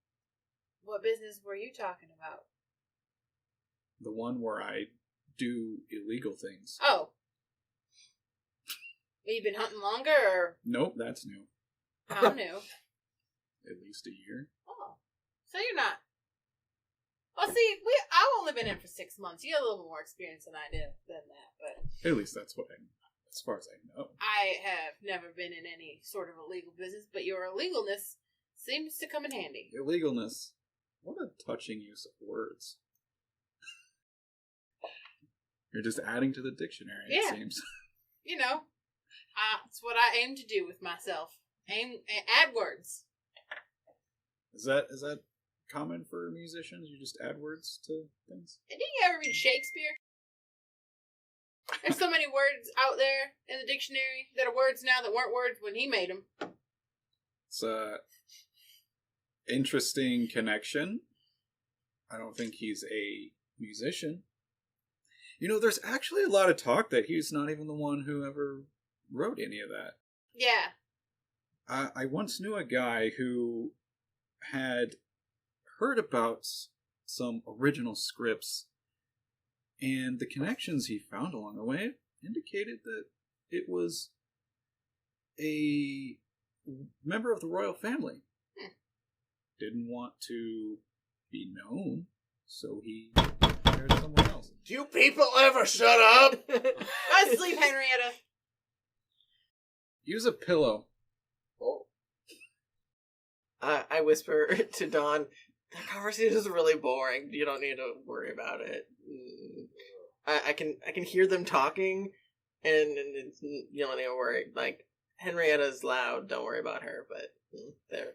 What business were you talking about? The one where I do illegal things. Oh. You been hunting longer, or? Nope, that's new. How new? At least a year. Oh. So you're not... Well, see, I've only been in for 6 months. You have a little more experience than I did than that, but... At least that's what as far as I know. I have never been in any sort of illegal business, but your illegalness seems to come in handy. Illegalness. What a touching use of words. You're just adding to the dictionary, it seems. You know, it's what I aim to do with myself. Add words. Is that common for musicians? You just add words to things? And did you ever read Shakespeare? There's so many words out there in the dictionary that are words now that weren't words when he made them. It's a interesting connection. I don't think he's a musician. You know, there's actually a lot of talk that he's not even the one who ever wrote any of that. Yeah. I once knew a guy who had heard about some original scripts, and the connections he found along the way indicated that it was a member of the royal family. Didn't want to be known, so he hired someone else. Do you people ever shut up? Asleep, Henrietta. Use a pillow. Oh. I whisper to Dawn, that conversation is really boring. You don't need to worry about it. I can hear them talking, and you don't need to worry. Like, Henrietta's loud. Don't worry about her. But they're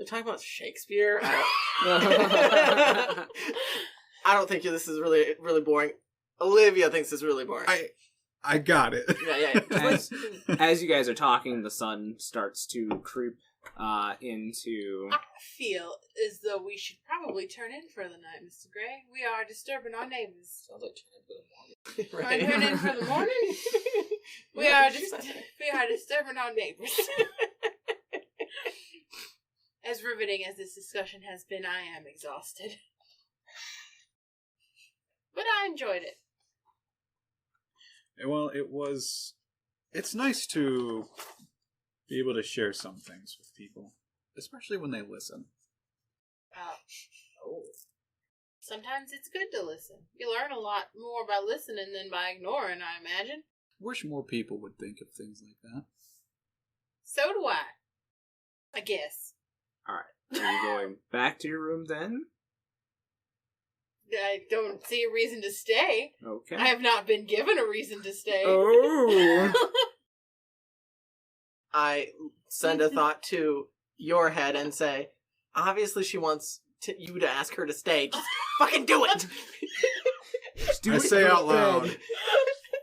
talking about Shakespeare. I don't think this is really really boring. Olivia thinks it's really boring. I got it. Yeah. As you guys are talking, the sun starts to creep into... I feel as though we should probably turn in for the night, Mr. Gray. We are disturbing our neighbors. Sounds like turn in for the morning. Right. Turn in for the morning? we are disturbing our neighbors. As riveting as this discussion has been, I am exhausted. But I enjoyed it. Well, it's nice to be able to share some things with people, especially when they listen. Oh. Sometimes it's good to listen. You learn a lot more by listening than by ignoring, I imagine. Wish more people would think of things like that. So do I guess. Alright, are you going back to your room then? I don't see a reason to stay. Okay. I have not been given a reason to stay. Oh! I send a thought to your head and say, obviously she wants you to ask her to stay. Just fucking do it! I say out loud,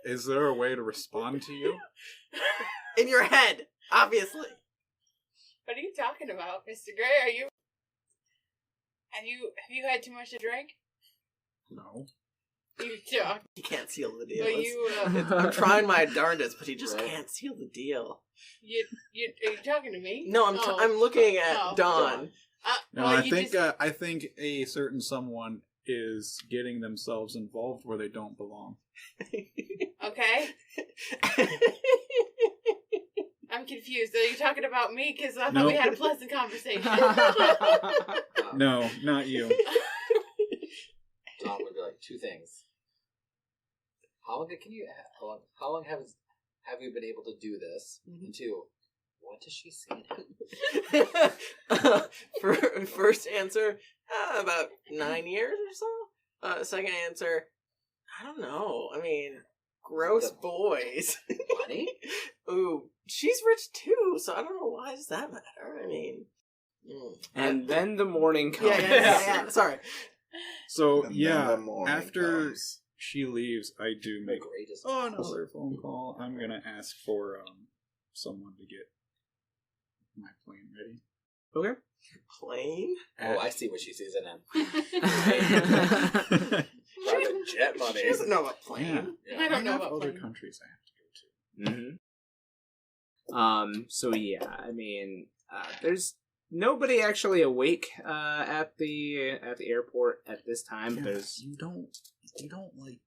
is there a way to respond to you? In your head, obviously. What are you talking about, Mr. Gray? Have you had too much to drink? No. You talk. He can't seal the deal. But you, I'm trying my darndest, but he just can't seal the deal. are you talking to me? No, I'm looking at Dawn. No, well, I think a certain someone is getting themselves involved where they don't belong. Okay. I'm confused. Are you talking about me? Because I thought we had a pleasant conversation. No, not you. Tom would be like, two things. How long have you been able to do this? Mm-hmm. And two, what does she see now? First answer, about 9 years or so. Second answer, I don't know. I mean, gross boys. Money? Ooh, she's rich too, so I don't know, why does that matter? I mean... And then the morning comes. Yeah. Sorry. So, after she leaves, I do make Oh, another phone call. I'm going to ask for someone to get my plane ready. Okay. Plane? Oh, I see what she sees in him. Private jet money. She doesn't know about plane. Yeah. I don't know have about other plane. countries I have to go to. Mm-hmm. So yeah, I mean, there's nobody actually awake at the airport at this time. Yeah, There's you don't like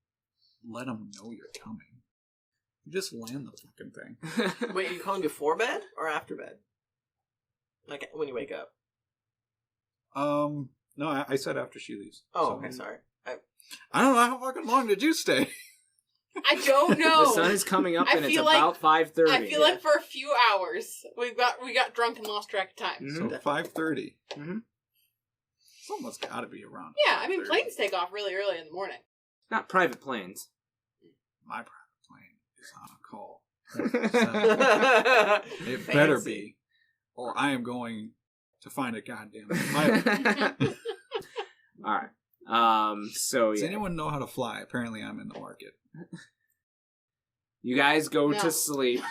let them know you're coming. You just land the fucking thing. Wait, are you calling before bed or after bed? Like when you wake up? No, I said after she leaves. Oh, okay, sorry. I don't know, how fucking long did you stay? I don't know. The sun is coming up, I and it's feel like- about 5:30. I feel like for a few hours we got drunk and lost track of time. Mhm. So 5:30. Mhm. Someone's got to be around. Yeah, I mean 5:30. planes take off really early in the morning. Not private planes. My private plane is on a call. Fancy. It better be, or I am going to find a goddamn pilot. All right. So Does yeah, anyone know how to fly? Apparently, I'm in the market. you guys go No. to sleep,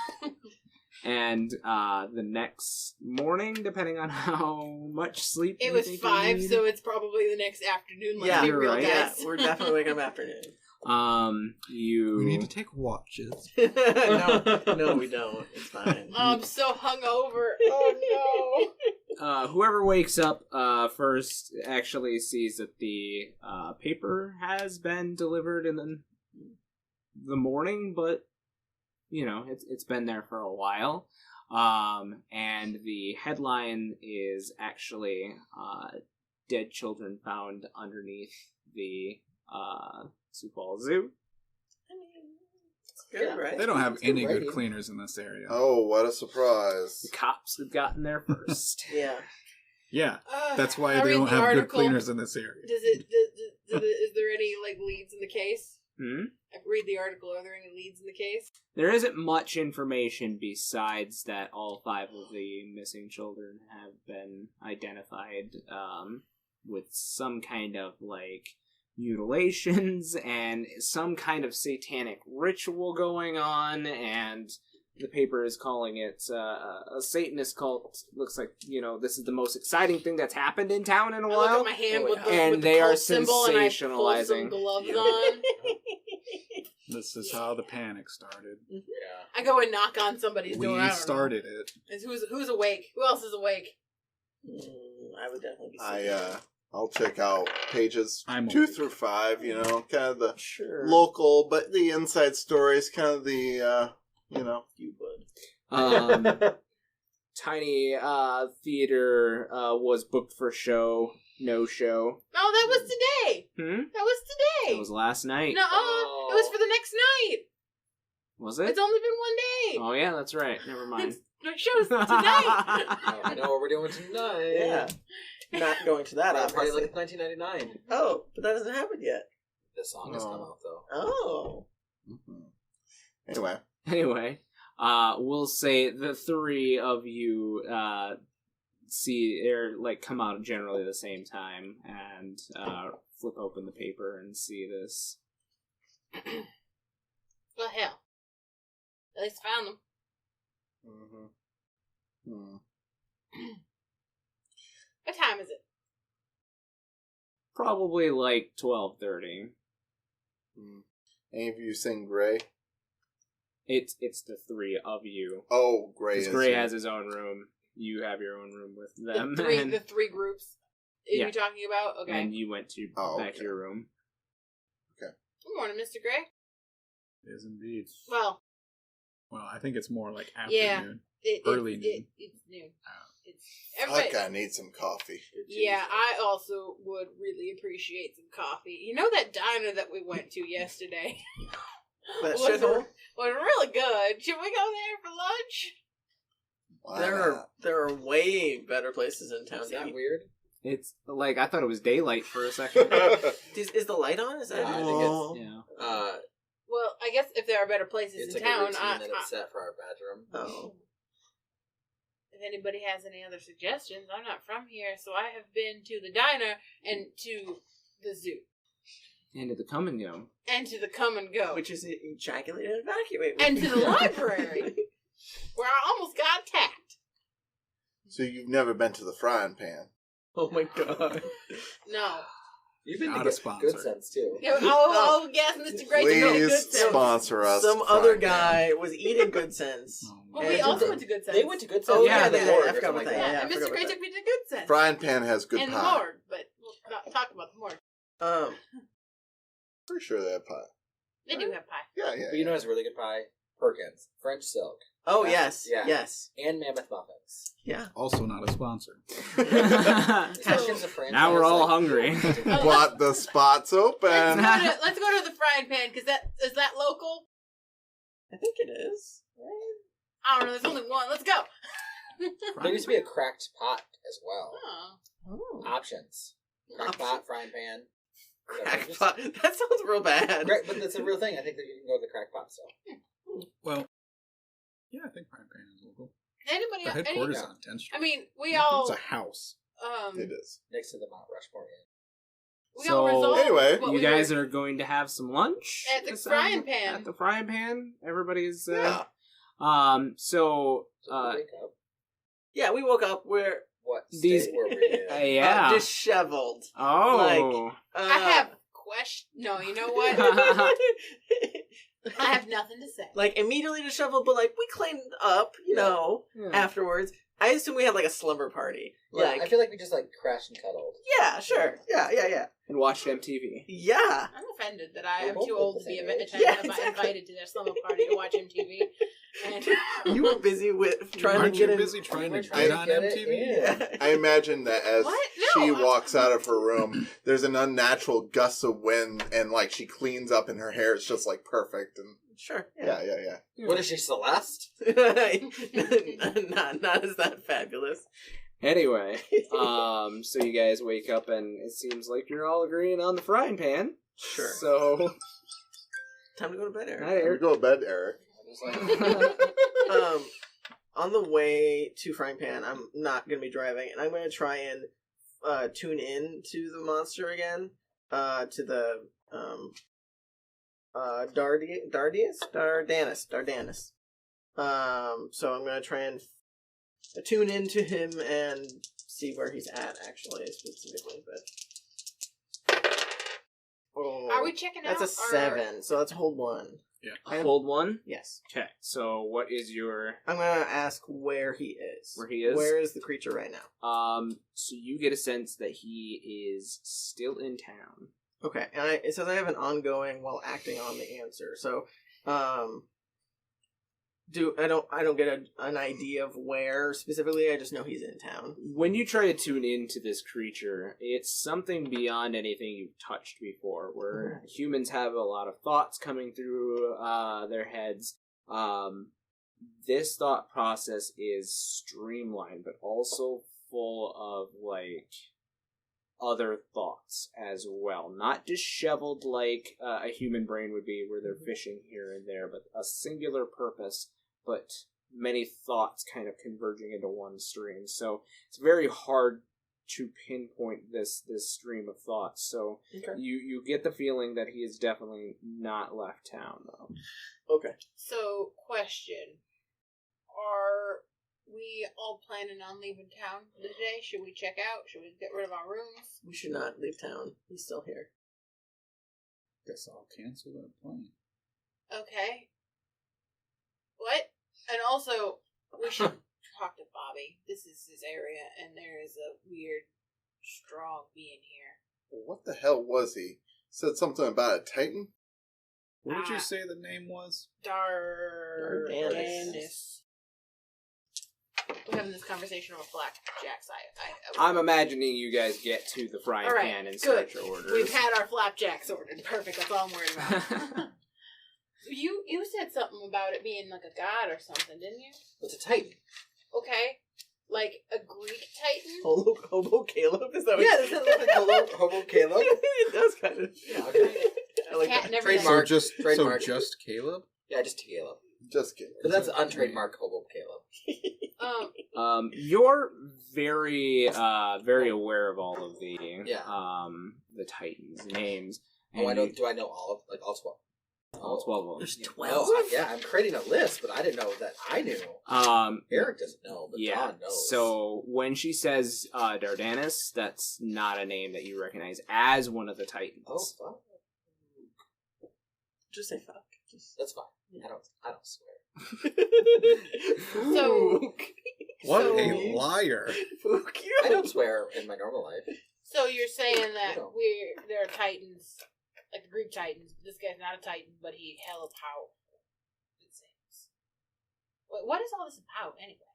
and the next morning, depending on how much sleep It you was think you 5, need, so it's probably the next afternoon. Let's Yeah, be you're real, right. Yeah, guys. we're definitely waking up afternoon. you We need to take watches. no, we don't. It's fine. I'm so hungover. Oh whoever wakes up first actually sees that the paper has been delivered in the morning, but you know it's been there for a while. And the headline is actually dead children found underneath the Sioux Falls Zoo. I mean, it's good, Yeah. right? They don't have It's good any good writing. cleaners in this area. Oh, what a surprise. The cops have gotten there first. Yeah. Yeah, no. that's why I they read don't the have good article. cleaners in this area. Is there any like leads in the case? Hmm? I read the article. Are there any leads in the case? There isn't much information besides that all 5 of the missing children have been identified with some kind of like mutilations and some kind of satanic ritual going on, and the paper is calling it a Satanist cult. Looks like, you know, this is the most exciting thing that's happened in town in a I look while. at my hand Oh, with yeah. the, And with the they are cult symbol and I pull some sensationalizing. gloves Yeah. on. This is how the panic started. Yeah. I go and knock on somebody's door. I We don't know. started it. Who's awake? Who else is awake? I would definitely be sleeping. I'll check out pages I'm 2 awake. through 5, you know, kind of the Sure. local, but the inside stories, kind of the, you know. You would. Tiny theater was booked for show. No show. No, that was today. Hmm? That was today. It was last night. No, it was for the next night. Was it? It's only been one day. Oh yeah, that's right. Never mind. The show's tonight. I know what we're doing tonight. Yeah. Not going to that, We're gonna party obviously. like it's 1999. Oh, but that hasn't happened yet. This song has come out though. Oh. Anyway. Anyway, we'll say the 3 of you see or like come out generally at the same time and flip open the paper and see this. Well, hell. At least I found them. What time is it? Probably like 12:30. Any of you sing Gray? It's the 3 of you. Oh, Gray is Because Gray here. has his own room. You have your own room with them. The three groups. Are Yeah. you talking about? Okay. And you went to back to your room. Good morning, Mr. Gray. It is indeed. Well, I think it's more like Yeah. afternoon. Early Noon. It's noon. It's I everybody. think I need some coffee. Yeah, I also would really appreciate some coffee. You know that diner that we went to yesterday? That was, shithole? was really good. Should we go there for lunch? Why not? There are way better places in town Is to that eat. weird? It's like I thought it was daylight for a second. Is the light on? Is that? Yeah, I think it's- Oh. Yeah. Well, I guess if there are better places It's in like a town, routine that it's set for our bedroom. Oh. if anybody has any other suggestions, I'm not from here, so I have been to the diner and to the zoo And to the come and go. and to the come and go, Which is ejaculate and evacuate. and to the library, where I almost got attacked. So you've never been to the frying pan? Oh my god. No. You've been Not to a good, sponsor. good sense too. Yeah, oh, yes, Mr. Gray. to go to Good Please Sense. sponsor us. Some Frying other Pan. guy was eating Good Sense. Well, we And- also went to Good Sense. They went to good sense. Oh, yeah, the they- morgue I or forgot something about like that. Yeah, I and forgot Mr. Gray about took me to Good Sense. Frying Pan has good and the pie. morgue, but we'll not talk about the morgue. Pretty sure they have pie. They do have pie. Yeah, yeah. But you know what's really good pie? Perkins. French silk. Oh, That's- yes. yeah. Yes. And Mammoth Muffins. Yeah. Also not a sponsor. Haskins of franchise, Now we're all like- hungry. But the spot's open. Let's go to the frying pan, because is that local? I think it is. Right? I don't know, there's only one. Let's go. There used to be a cracked pot as well. Oh. Oh. Options. Cracked pot, frying pan. Crack Just- pot. That sounds real bad. Right, but that's a real thing. I think that you can go to the cracked pot still. Well, yeah, I think Prime Pan is local. Anybody The else? headquarters on 10th Street. I mean, we all It's a house. It is. Next to the Mount Rushmore Inn. we all resolved anyway, what You we guys were- are going to have some lunch At the This, frying pan. At the frying pan, everybody's. Yeah. So. So we wake up. Yeah, we woke up. We're What These- state were we in? Yeah. disheveled. Oh. I have question. No, you know what? I have nothing to say. Like, immediately disheveled, but, like, we cleaned up, you know, afterwards. I assume we had, like, a slumber party. Yeah, Like, I feel like we just like crashed and cuddled. yeah, sure. Yeah. And watched MTV. Yeah. I'm offended that I am We're too both old the to be same age. invited to their slumber party to watch MTV. And You were busy with trying Aren't to you get in. busy trying to We're trying get to on get it MTV? in. Yeah. I imagine that as What? she No. walks out of her room, there's an unnatural gust of wind, and like she cleans up, and her hair is just like perfect. And Sure. yeah. What is she, Celeste? not as that fabulous. Anyway, so you guys wake up and it seems like you're all agreeing on the frying pan. Sure. So. Time to go to bed, Eric. Hi, Eric. Go to bed, Eric. I was like, On the way to Frying Pan, I'm not going to be driving, and I'm going to try and tune in to the monster again, to the Dardanus. So I'm going to try and tune into him and see where he's at, actually, specifically. But are we checking out? that's a or- 7, so let's hold 1. Yeah. Hold one. Yes. Okay, so what is your. I'm going to ask where he is. Where he is? Where is the creature right now? So you get a sense that he is still in town. Okay, and it says I have an ongoing while acting on the answer. So, I don't get an idea of where specifically. I just know he's in town. When you try to tune into this creature, it's something beyond anything you've touched before, where humans have a lot of thoughts coming through their heads. This thought process is streamlined, but also full of, like, other thoughts as well. Not disheveled like a human brain would be, where they're fishing here and there, but a singular purpose, but many thoughts kind of converging into one stream. So it's very hard to pinpoint this stream of thoughts. So Okay. you get the feeling that he is definitely not left town, though. Okay. So, question: are we all planning on leaving town today? Should we check out? Should we get rid of our rooms? We should not leave town. He's still here. Guess I'll cancel that plane. Okay. What? And also, we should talk to Bobby. This is his area, and there is a weird, strong being here. What the hell was he? Said something about a Titan? What did you say the name was? Dardanus. We're having this conversation over flapjacks. I'm imagining you guys get to the frying All right, pan and good. start your orders. We've had our flapjacks ordered. Perfect. That's all I'm worried about. You said something about it being like a god or something, didn't you? what's a Titan? Okay. Like a Greek Titan? Hobo Caleb? Is that what Yeah, does that look like Hobo Caleb? it does kind of. Yeah, okay. I like Cat that. never Trademark. So just Trademark. Caleb? Yeah, just Caleb. Just kidding. But that's untrademark Hobo Caleb. You're very, very aware of all of the, the Titans' names. Oh, And do I know all 12? all 12 of them. There's Yeah. 12? Yeah, I'm creating a list, but I didn't know that I knew. Eric doesn't know, but Yeah. Don knows. So when she says Dardanus, that's not a name that you recognize as one of the Titans. Oh, fuck. Just say fuck. That's fine. I don't swear. So- What So- a liar. Fuck you. I don't swear in my normal life. So you're saying that No. there are Titans like the Greek Titans. This guy's not a Titan, but he hella powerful. It seems. What is all this about anyway?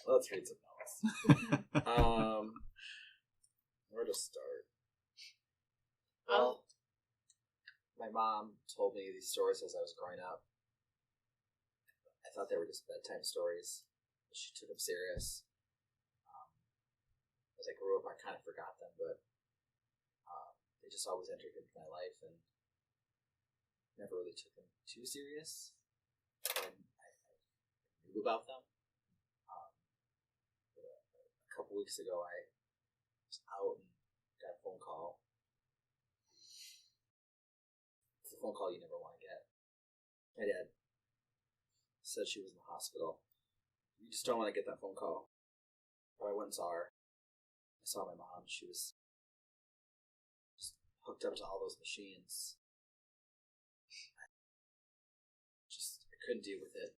Let's read some notes. Where to start? Well, my mom told me these stories as I was growing up. I thought they were just bedtime stories. She took them serious. As I grew up, I kind of forgot them, but they just always entered into my life and never really took them too serious. And I knew about them. A couple weeks ago, I was out and got a phone call. It's a phone call you never want to get. My dad said she was in the hospital. You just don't want to get that phone call. But I went and saw her. I saw my mom. She was just hooked up to all those machines. I couldn't deal with it.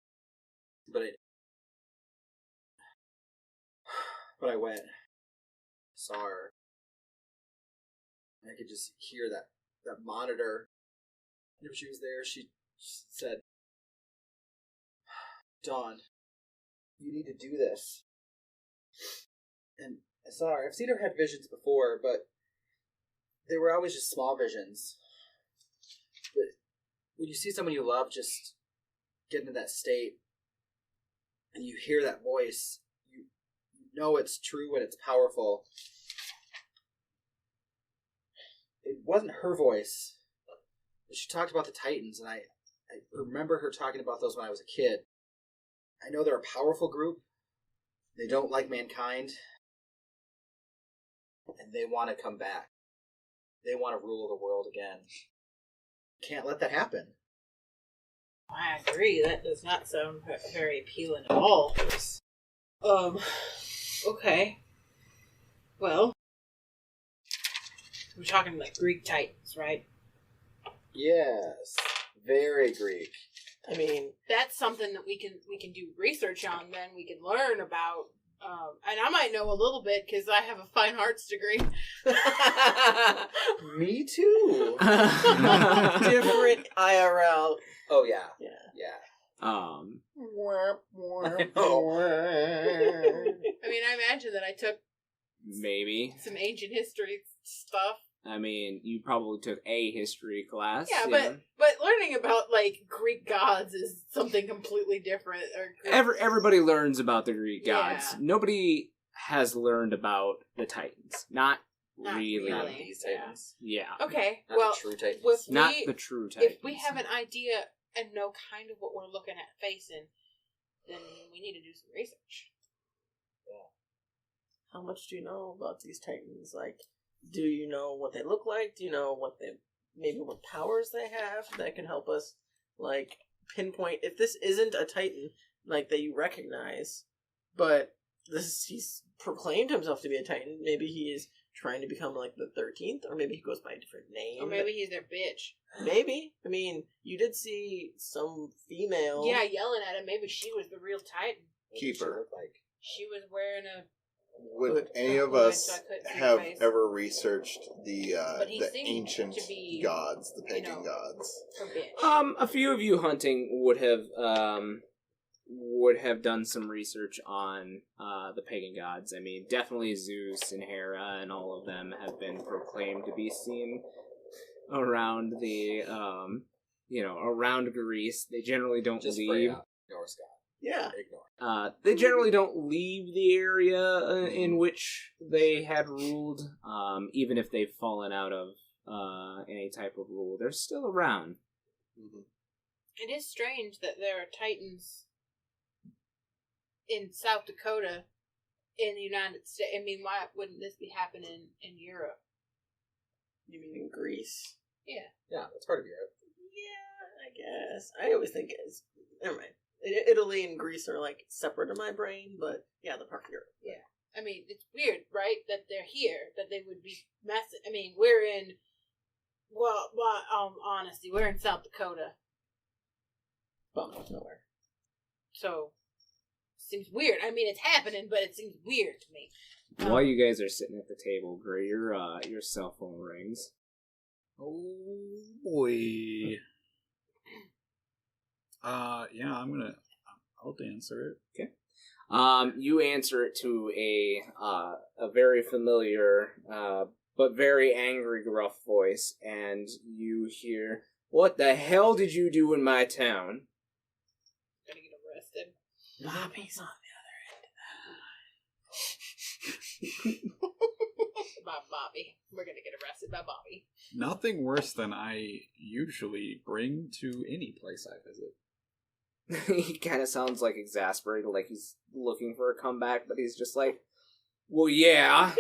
But I went, saw her, and I could just hear that monitor. If she was there, she said, "Dawn, you need to do this." And I saw her. I've seen her have visions before, but they were always just small visions. But when you see someone you love just get into that state, and you hear that voice, you know it's true and it's powerful. It wasn't her voice. She talked about the Titans, and I remember her talking about those when I was a kid. I know they're a powerful group. They don't like mankind. And they want to come back. They want to rule the world again. Can't let that happen. I agree. That does not sound very appealing at all. Okay. Well, we're talking like Greek Titans, right? Yes. Very Greek. I mean, that's something that we can do research on. Then we can learn about, and I might know a little bit because I have a fine arts degree. Me too. Different IRL. Oh yeah, yeah. I mean, I imagine that I took maybe some ancient history stuff. I mean, you probably took a history class. Yeah, but learning about like Greek gods is something completely different. Or everybody learns about the Greek gods. Yeah. Nobody has learned about the Titans. Not really. Not these Titans. Yeah. Okay. Not well, the true Titans. Not the true Titans. If we have an idea and know kind of what we're looking at facing, then we need to do some research. Yeah. How much do you know about these Titans? Like, do you know what they look like? Do you know what powers they have that can help us, like, pinpoint if this isn't a Titan, like, that you recognize, but he's proclaimed himself to be a Titan. Maybe he is trying to become, like, the 13th, or maybe he goes by a different name. Or maybe he's their bitch. Maybe. I mean, you did see some female. Yeah, yelling at him. Maybe she was the real Titan. Keeper. She was wearing a... Would any of us have ever researched the ancient gods, the pagan gods? A few of you hunting would have done some research on the pagan gods. I mean, definitely Zeus and Hera and all of them have been proclaimed to be seen around the around Greece. They generally don't leave. Norse god. Yeah. They generally don't leave the area in which they had ruled, even if they've fallen out of any type of rule. They're still around. Mm-hmm. It is strange that there are Titans in South Dakota in the United States. I mean, why wouldn't this be happening in Europe? You mean in Greece? Yeah. Yeah, that's part of Europe. Yeah, I guess. I always think it's... Never mind. Italy and Greece are, like, separate in my brain, but, yeah, they're part of Europe. Yeah. I mean, it's weird, right, that they're here, that they would be messing... I mean, we're in... Well, honestly, we're in South Dakota. Bum of nowhere. So, seems weird. I mean, it's happening, but it seems weird to me. While you guys are sitting at the table, Gray, your cell phone rings. Oh boy. Yeah, I'll answer it. Okay. You answer it to a very familiar, but very angry, gruff voice, and you hear, "What the hell did you do in my town?" Gonna get arrested. Bobby's on By Bobby. We're gonna get arrested by Bobby. Nothing worse than I usually bring to any place I visit. He kind of sounds like exasperated, like he's looking for a comeback, but he's just like, "Well, yeah."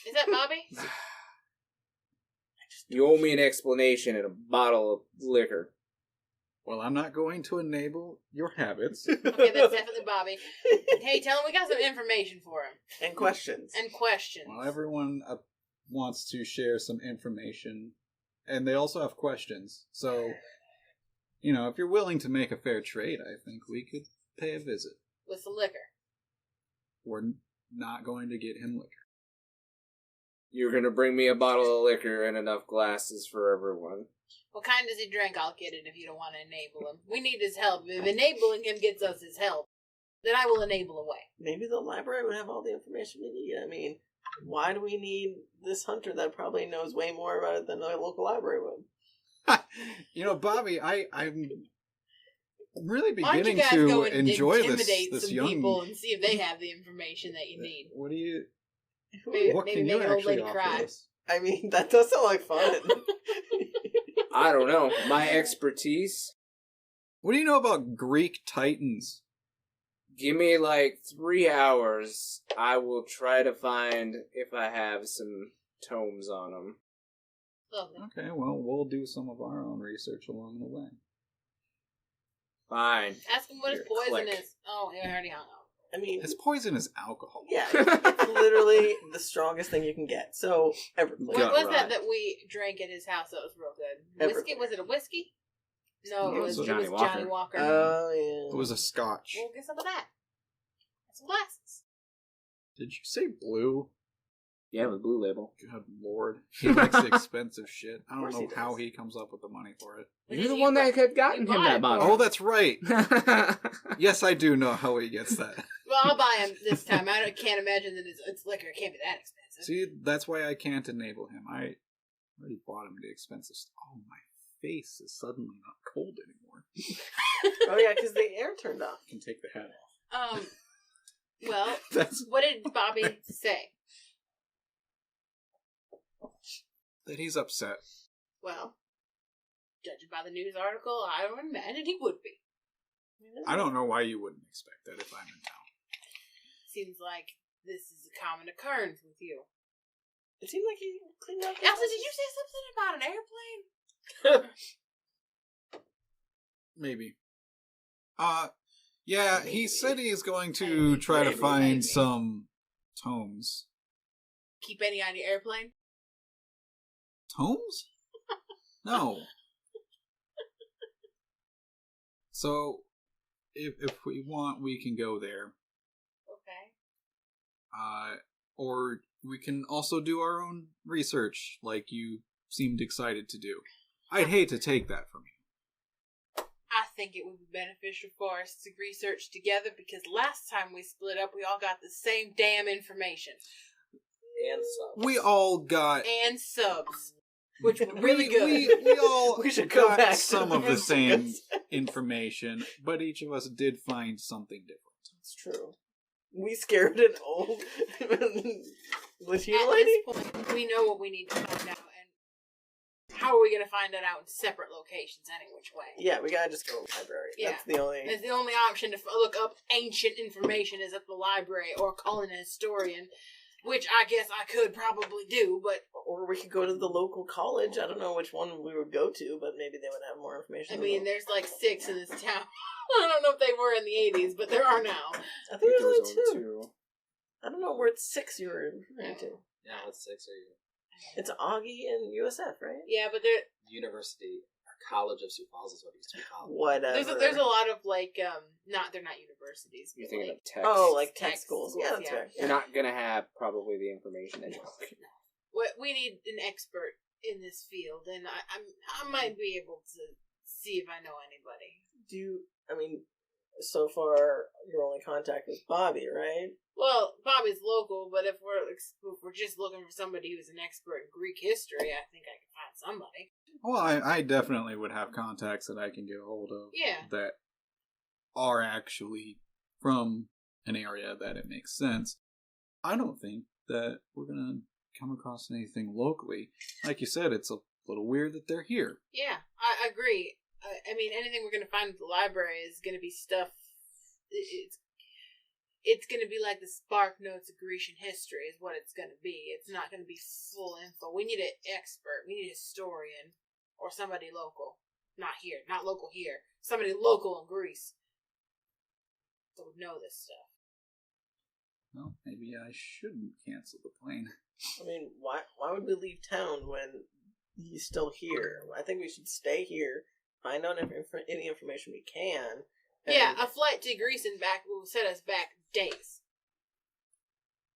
Is that Bobby? You owe me an explanation and a bottle of liquor. Well, I'm not going to enable your habits. Okay, that's definitely Bobby. Hey, tell him we got some information for him. And questions. Well, everyone wants to share some information, and they also have questions. So, if you're willing to make a fair trade, I think we could pay a visit. With some liquor. We're not going to get him liquor. You're gonna bring me a bottle of liquor and enough glasses for everyone. What kind does he drink? I'll get it if you don't want to enable him. We need his help. If enabling him gets us his help, then I will enable away. Maybe the library would have all the information we need. I mean, why do we need this hunter that probably knows way more about it than the local library would? Bobby, I'm really Why don't you beginning guys to go and enjoy intimidate this some young people and see if they have the information that you need. What do you? Maybe, What maybe can make you an old actually lady offer cry. us? I mean, that does sound like fun. I don't know. My expertise? What do you know about Greek Titans? Give me 3 hours. I will try to find if I have some tomes on them. Lovely. Okay, well, we'll do some of our own research along the way. Fine. Ask him what his Here, poison click. is. Oh, he already hung up. I mean, His poison is alcohol. yeah, it's literally the strongest thing you can get. So, Everclear. What Gut was rot. that we drank at his house that was real good? Whiskey? Everclear. Was it a whiskey? No, No, it was Johnny Johnny Walker. Walker. Oh, yeah. It was a scotch. We'll get some of that. Some glasses. Did you say blue? Yeah, with Blue Label. Good lord. He likes expensive shit. I don't course know he how does. he comes up with the money for it. You're the one that had gotten you him bought that it bottle. for Oh, that's right. Oh, Yes, I do know how he gets that. Well, I'll buy him this time. I can't imagine that it's liquor. It can't be that expensive. See, that's why I can't enable him. I already bought him the expensive stuff. Oh, my face is suddenly not cold anymore. Oh, yeah, because the air turned off. I can take the hat off. Well, That's what did Bobby say? that he's upset. Well, judging by the news article, I would imagine he would be. I don't know why you wouldn't expect that if I'm in town. Seems like this is a common occurrence with you. It seemed like he cleaned up. Elsa, did you say something about an airplane? Maybe. Yeah, he said he's going to try to find some tomes. Keep any on your airplane? Tomes? No. So, if we want, we can go there. Okay. Or we can also do our own research, like you seemed excited to do. I'd hate to take that from you. I think it would be beneficial for us to research together because last time we split up, we all got the same damn information. And subs. We all got... And subs. Which were really good. We all We should go got back to some the of the same messages. information, but each of us did find something different. It's true. We scared an old Latina At lady? this point, we know what we need to find out, and how are we going to find that out in separate locations any which way? Yeah, we gotta just go to the library. Yeah. That's the only... It's the only option to look up ancient information is at the library or calling a historian, which I guess I could probably do, but... Or we could go to the local college. I don't know which one we would go to, but maybe they would have more information. I mean, there's like 6 in this town. I don't know if they were in the 80s, but there are now. I think there there's was only only 2. 2. I don't know where it's 6 you were referring to. Yeah, what 6 are you? It's Augie and USF, right? Yeah, but they're... University. College of Sioux Falls is what it used to be called. Whatever. There's a lot of like they're not universities. You're but, thinking like, of tech. Oh, like Tech tech schools. schools, Yeah, that's yeah. fair. You're not gonna have probably the information that you're looking for. we need an expert in this field, and I might be able to see if I know anybody. So far your only contact is Bobby, right? Well, Bobby's local, but if we're just looking for somebody who's an expert in Greek history, I think I can find somebody. Well, I definitely would have contacts that I can get a hold of. Yeah. That are actually from an area that it makes sense. I don't think that we're going to come across anything locally. Like you said, it's a little weird that they're here. Yeah, I agree. I mean, anything we're going to find at the library is going to be stuff. It's going to be like the Spark Notes of Grecian history is what it's going to be. It's not going to be full info. We need an expert. We need a historian or somebody local. Not here. Not local here. Somebody local in Greece that would know this stuff. Well, maybe I shouldn't cancel the plane. I mean, why would we leave town when he's still here? I think we should stay here, find out any information we can. Yeah, a flight to Greece and back will set us back days.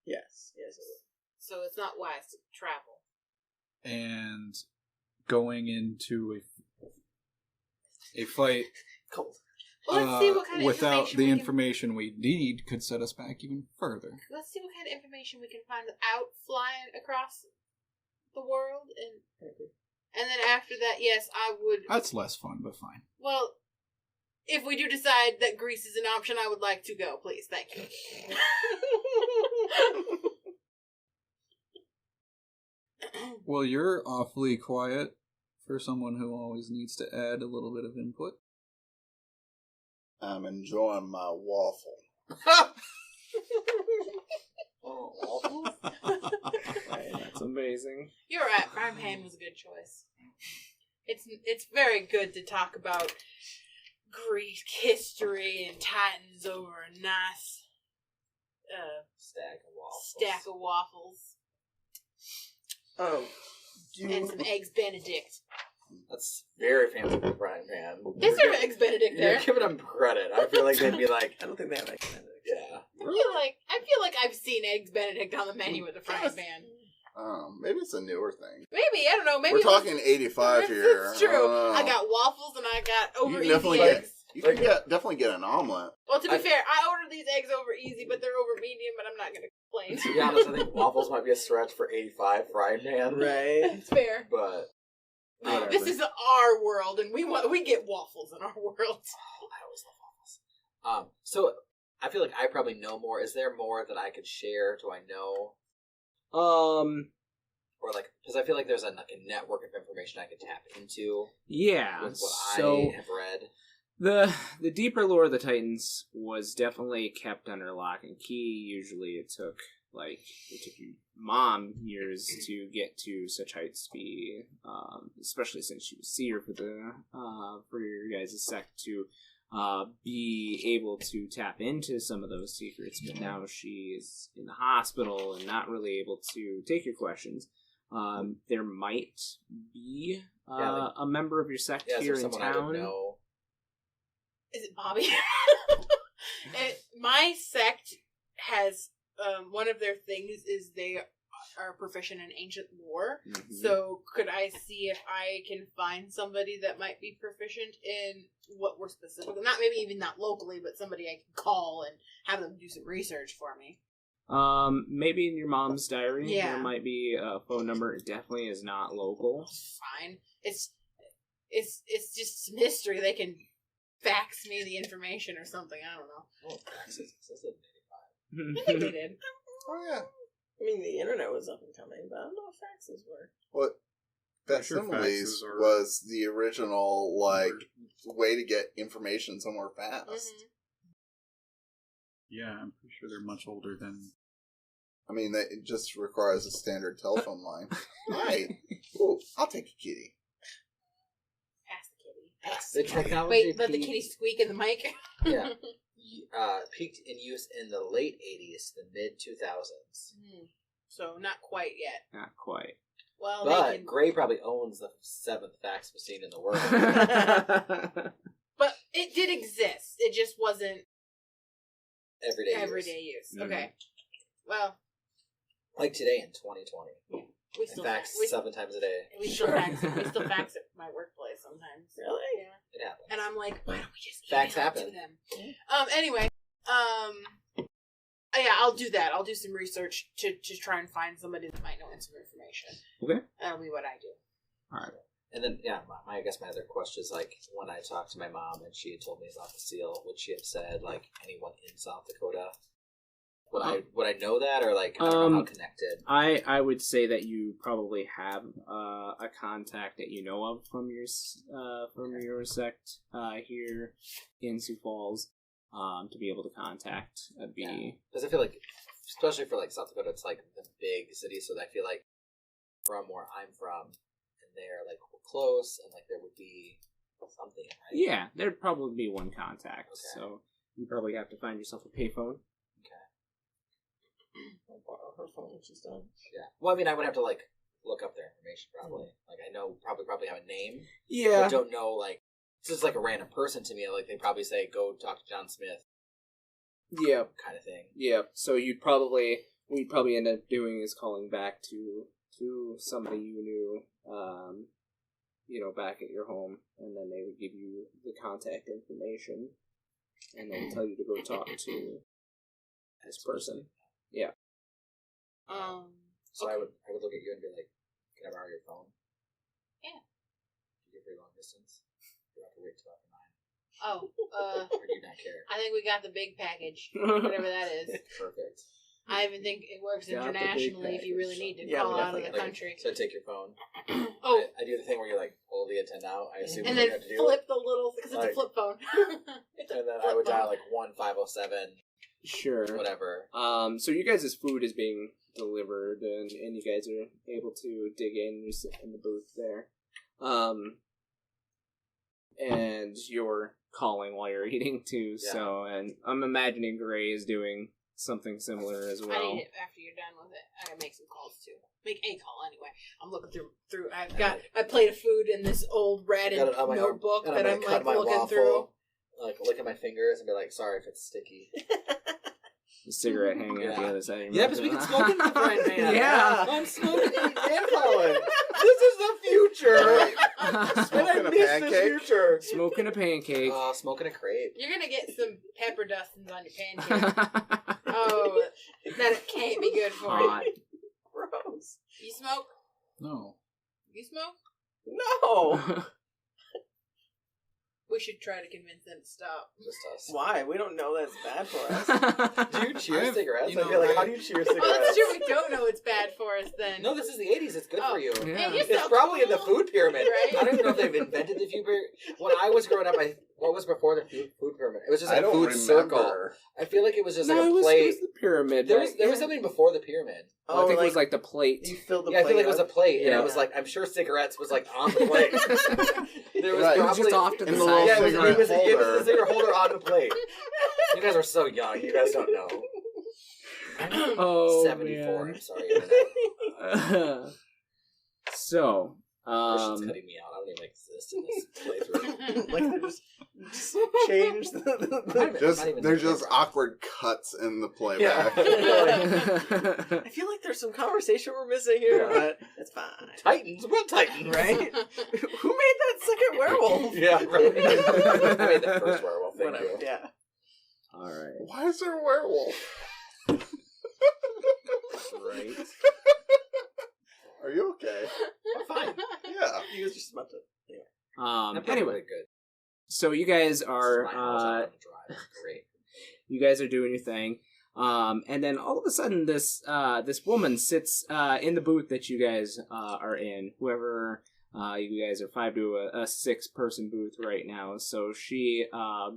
Yes, it would. So it's not wise to travel. And going into a fight Cold. Well, let's see what kind of without the information we need could set us back even further. Let's see what kind of information we can find without flying across the world, and then after that, yes, I would. That's less fun, but fine. Well, if we do decide that Greece is an option, I would like to go, please. Thank you. Well, you're awfully quiet for someone who always needs to add a little bit of input. I'm enjoying my waffle. Oh, waffles? That's amazing. You're right. Prime Hand was a good choice. It's very good to talk about Greek history and Titans over a nice stack of waffles. And some eggs Benedict. That's very fancy for Prime Hand. Is there eggs Benedict there? You're giving them credit. I feel like they'd be like, I don't think they have eggs Benedict. yeah. I feel like I've seen eggs Benedict on the menu with a frying pan. Maybe it's a newer thing. Maybe, I don't know. Maybe We're talking 85 here. It's true. I got waffles and I got over You easy eggs. You can definitely get an omelet. Well, to be fair, I ordered these eggs over easy, but they're over medium, but I'm not going to complain. To be honest, I think waffles might be a stretch for 85 Frying Pan. Right. It's fair. But This is our world, and we get waffles in our world. Oh, I always love waffles. So I feel like I probably know more. Is there more that I could share? Do I know? Or like, because I feel like there's a network of information I could tap into. Yeah. With what so I have read. The deeper lore of the Titans was definitely kept under lock and key. Usually it took your mom years to get to such heights to be, especially since she was seer for your guys' sect to be able to tap into some of those secrets. But now she is in the hospital and not really able to take your questions. There might be a member of your sect here in town. I would know. Is it Bobby? My sect has one of their things is they are proficient in ancient lore. Mm-hmm. So could I see if I can find somebody that might be proficient in what we're specifically, not locally, but somebody I can call and have them do some research for me. Maybe in your mom's diary, there might be a phone number. It definitely is not local. Fine. It's just some history. They can fax me the information or something. I don't know. Oh, faxes. That's it. I think they did. Oh, yeah. I mean, the internet was up and coming, but I don't know if faxes were. What? Facsimiles was the original, way to get information somewhere fast. Mm-hmm. Yeah, I'm pretty sure they're much older than... I mean, it just requires a standard telephone line. Hi. Ooh, I'll take a kitty. Pass the kitty. The technology Wait, let the kitty squeak in the mic. Yeah. Peaked in use in the late 80s to the mid 2000s. So not quite yet. Not quite. Well, But Gray probably owns the 7th fax machine in the world. But it did exist. It just wasn't everyday use. Okay. Well, like today in 2020. We still fax 7 times a day. We still fax it. We still fax at my workplace sometimes. Really? Yeah. It happens. And I'm like, why don't we just fax email happen to them? Anyway, yeah, I'll do that. I'll do some research to try and find somebody that might know some information. Okay. That'll be what I do. All right. And then, yeah, I guess my other question is, like, when I talked to my mom and she had told me about the seal, would she have said, like, anyone in South Dakota? Would I know that, or, like, I don't know how connected? I would say that you probably have a contact that you know of from your sect here in Sioux Falls to be able to contact Because I feel like, especially for, like, South Dakota, it's, like, the big city, so I feel like from where I'm from and they're, like, close, and, like, there would be something, right? Yeah, there'd probably be one contact, Okay. so you probably have to find yourself a payphone. I'll borrow her phone when she's done. Yeah. Well, I mean, I would have to, like, look up their information, probably. Like, I know probably have a name. Yeah. I don't know, like, this is like a random person to me. Like, they probably say, go talk to John Smith. Yeah. Kind of thing. Yeah. So what you'd probably end up doing is calling back to somebody you knew, back at your home, and then they would give you the contact information, and then tell you to go talk to this person. Yeah. So I would look at you and be like, can I borrow your phone? Yeah. Do you get very long distance? Do I have to wait till after 9? Oh, Or do you not care? I think we got the big package, whatever that is. Perfect. I even think it works Got the big internationally if you really need to Yeah, call out of the definitely. country. So I take your phone. Oh, I do the thing where you, like, pull the antenna out. I assume and what then you have to do. flip the little, because it's a Like- flip phone. And then I would dial, like, 1507, Sure. whatever. So you guys' food is being delivered, and you guys are able to dig in. You sit in the booth there. And you're calling while you're eating, too. Yeah. So, and I'm imagining Gray is doing something similar as well. I need it after you're done with it. I gotta make some calls too. Make a call anyway. I'm looking through. I plate of food in this old red Got it on my arm, notebook and that I'm I'm gonna cut like my looking waffle, through. like, lick at my fingers and be like, sorry if it's sticky. The cigarette hanging at the Yeah. other side of your Yeah, mouth. because we can smoke in the friend man. Yeah. I'm smoking and calling. This is the future. And I Smoking a miss pancake? this future. Smoking a pancake. Smoking a crepe. You're gonna get some pepper dustings on your pancake. Oh, that can't be good for Hot. you. Gross. You smoke? No. You smoke? No. We should try to convince them to stop. Just us. Why? We don't know that's bad for us. Do you cheer I've- cigarettes? you I know, feel like, I- how do you cheer cigarettes? Oh, that's true. We don't know it's bad for us then. No, this is the 80s. It's good Oh. for you. Yeah. Man, you're It's so probably in the cool. food pyramid. Right? I don't even know if they've invented the food pyramid. When I was growing up, what was before the food pyramid? It was just I like a don't food remember. circle. I feel like it was just No, like a it was plate. the pyramid. There right? was something before the pyramid. I think it was like the plate. You filled the Yeah, I plate feel like it was a up. plate, and Yeah. it was like, I'm sure cigarettes was like on the plate. There was Right. It was probably just off to in the the side. yeah, it was cigarette the holder. cigarette holder on the plate. You guys are so young. You guys don't know. Oh, 74. man. I'm sorry. Internet. So, Christian's cutting me out. I don't even exist in this playthrough. Like they just change There's just awkward cuts in the playback. I feel like there's some conversation we're missing here, Yeah. but it's fine. Titans. What Titans? Right? Who made that second werewolf? Yeah, right. I made the first werewolf. Thank Whatever. you. Yeah. all right, Why is there a werewolf? right. Are you okay? I'm fine. Yeah. You was just about to. Anyway, good. so you guys are My house out on the drive. Great. you guys are doing your thing. And then all of a sudden, this woman sits in the booth that you guys are in. Whoever you guys are 5 to a 6-person booth right now. So she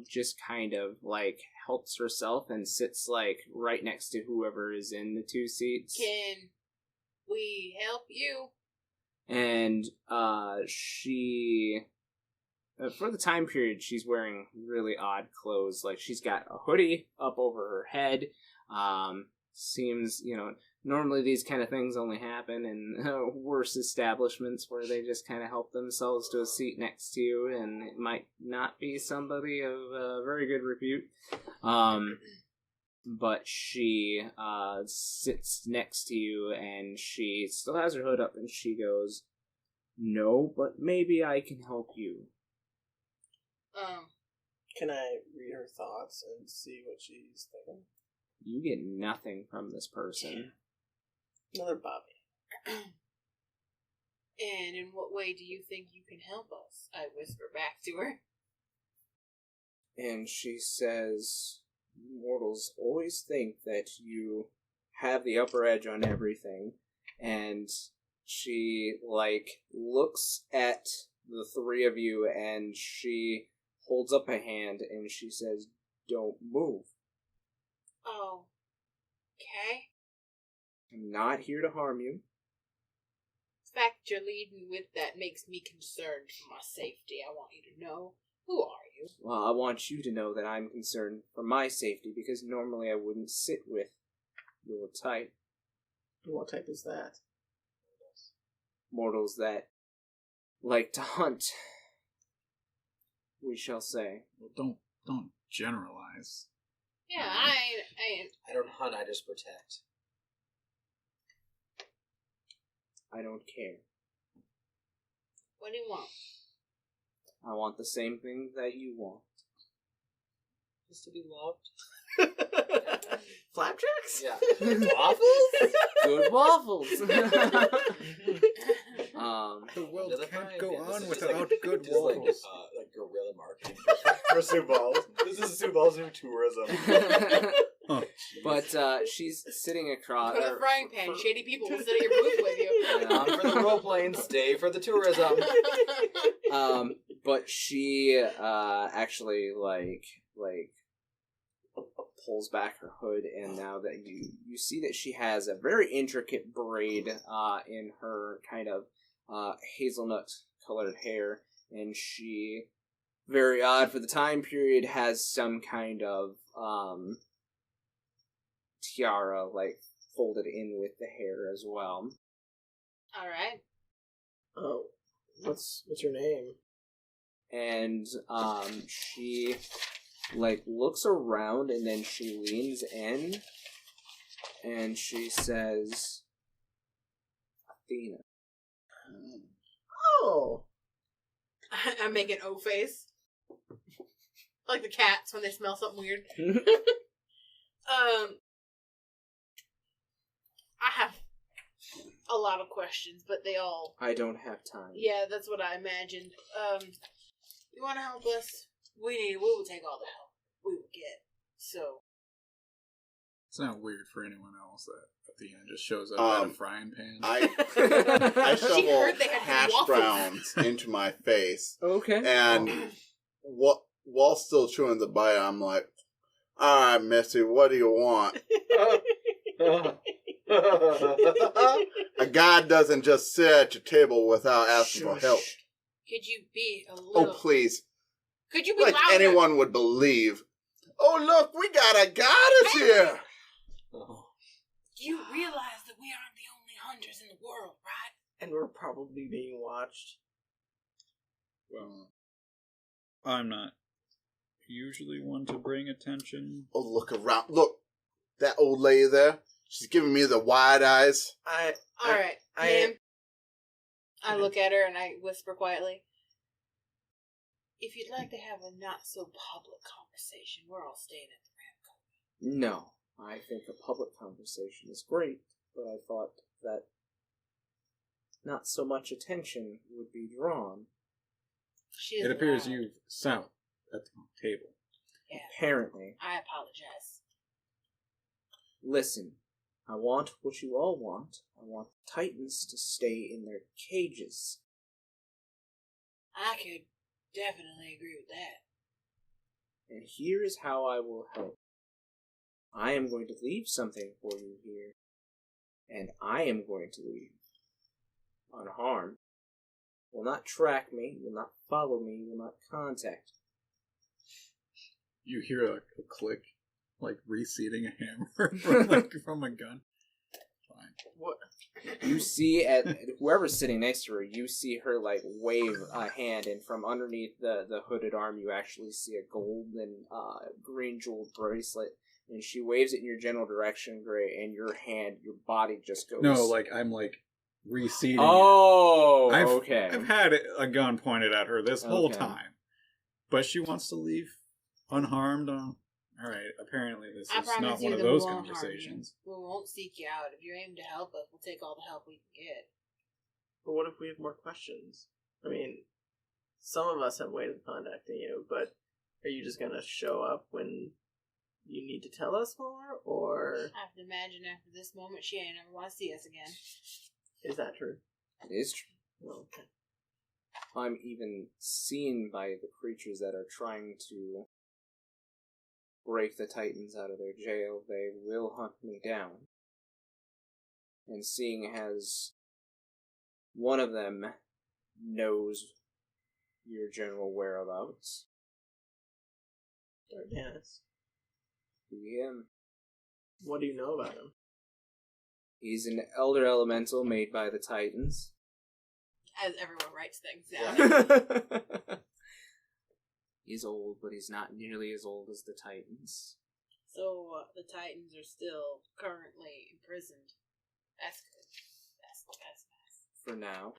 just kind of like helps herself and sits like right next to whoever is in the 2 seats. Can we help you? And she. For the time period, she's wearing really odd clothes. Like, she's got a hoodie up over her head. Seems, normally these kind of things only happen in worse establishments where they just kind of help themselves to a seat next to you, and it might not be somebody of very good repute. But she sits next to you, and she still has her hood up, and she goes, "No, but maybe I can help you." Can I read her thoughts and see what she's thinking? You get nothing from this person. Another Bobby. And in what way do you think you can help us? I whisper back to her. And she says, "Mortals always think that you have the upper edge on everything." And she, looks at the three of you, and she holds up a hand, and she says, "Don't move. Oh. Okay. I'm not here to harm you." The fact you're leading with that makes me concerned for my safety. I want you to know. Who are you? Well, I want you to know that I'm concerned for my safety, because normally I wouldn't sit with your type. What type is that? Mortals that like to hunt, we shall say. Well, don't generalize. Yeah, I don't hunt, I just protect. I don't care. What do you want? I want the same thing that you want. Just to be loved. Flapjacks? Yeah. Waffles? Good waffles! The world Another can't frying go pan. This on is without just good just like waffles. guerrilla marketing for Sioux Balls. This is Sioux Balls new tourism. But she's sitting across... Put a frying pan. Shady people will sit at your booth with you. Come for the role playing, stay for the tourism. But she actually pulls back her hood, and now that you see that she has a very intricate braid in her kind of hazelnut colored hair, and she, very odd for the time period, has some kind of tiara folded in with the hair as well. All right. Oh, what's your name? And she looks around, and then she leans in, and she says, "Athena." Oh. I make an O face. Like the cats when they smell something weird. I have a lot of questions, but they all... I don't have time. Yeah, that's what I imagined. You want to help us? We will take all the help we will get. So... It's not weird for anyone else that Athena just shows up in a frying pan. I She shovel heard they had hash waffles. browns into my face, Okay. and while still chewing the bite, I'm like, "All right, Missy, what do you want?" A guy doesn't just sit at your table without asking for help. Could you be a little... Oh, please. Could you be Like louder? anyone would believe. Oh, look, we got a goddess here. You realize that we aren't the only hunters in the world, right? And we're probably being watched. Well, I'm not usually one to bring attention. Oh, look around. Look, that old lady there. She's giving me the wide eyes. Alright, ma'am. I look at her and I whisper quietly. If you'd like to have a not-so-public conversation, we're all staying at the Ramco. No, I think a public conversation is great, but I thought that not so much attention would be drawn. It appears you've sat at the table. Yeah. Apparently. I apologize. Listen, I want what you all want. I want the Titans to stay in their cages. I could definitely agree with that. And here is how I will help. I am going to leave something for you here, and I am going to leave unharmed. Will not track me, will not follow me, will not contact me. You hear a click, like reseating a hammer from a gun. What? You see whoever's sitting next to her, you see her like wave a hand, and from underneath the hooded arm, you actually see a golden green jeweled bracelet, and she waves it in your general direction, Gray, and your body just goes. No, like I'm like receding. Oh, okay. I've had a gun pointed at her this whole time, but she wants to leave unharmed. All right, apparently this is not one of those conversations. We won't seek you out. If you're aiming to help us, we'll take all the help we can get. But what if we have more questions? I mean, some of us have ways of contacting you, but are you just going to show up when you need to tell us more, or... I have to imagine after this moment she ain't never want to see us again. Is that true? It is true. Well, okay. I'm even seen by the creatures that are trying to break the Titans out of their jail. They will hunt me down. And seeing as one of them knows your general whereabouts. Dardanus. Be him. What do you know about him? He's an elder elemental made by the Titans. As everyone writes things down. He's old, but he's not nearly as old as the Titans. So, the Titans are still currently imprisoned. That's good. That's nice. For now.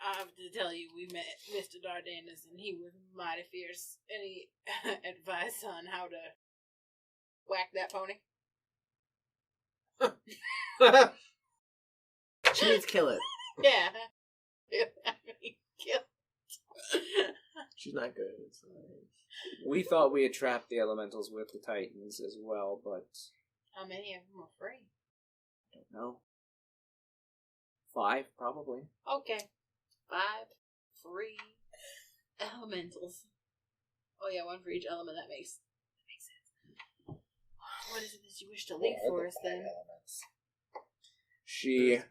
I have to tell you, we met Mr. Dardanus, and he was mighty fierce. Any advice on how to whack that pony? She needs to kill it. Yeah. Kill it. She's not good. We thought we had trapped the elementals with the Titans as well, but... How many of them are free? I don't know. 5, probably. Okay. 5 free elementals. Oh yeah, 1 for each element. That makes sense. What is it that you wish to leave for us then? She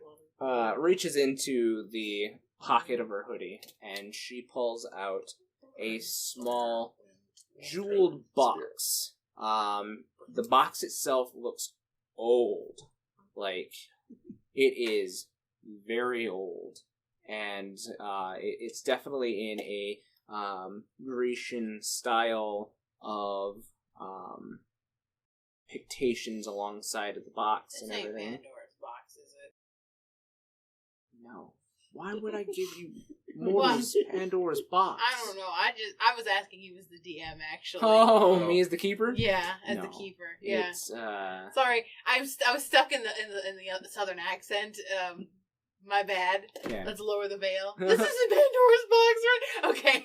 reaches into the pocket of her hoodie and she pulls out a small jeweled box. The box itself looks old. Like, it is very old. And it's definitely in a Grecian style of pictations alongside of the box and everything. This ain't Pandora's box, is it? No. Why would I give you mortals Pandora's box? I don't know. I was asking you as the DM actually. Oh, me as the keeper? Yeah, as the keeper. Yeah. It's, Sorry, I was stuck in the southern accent. My bad. Yeah. Let's lower the veil. This isn't Pandora's box, right? Okay.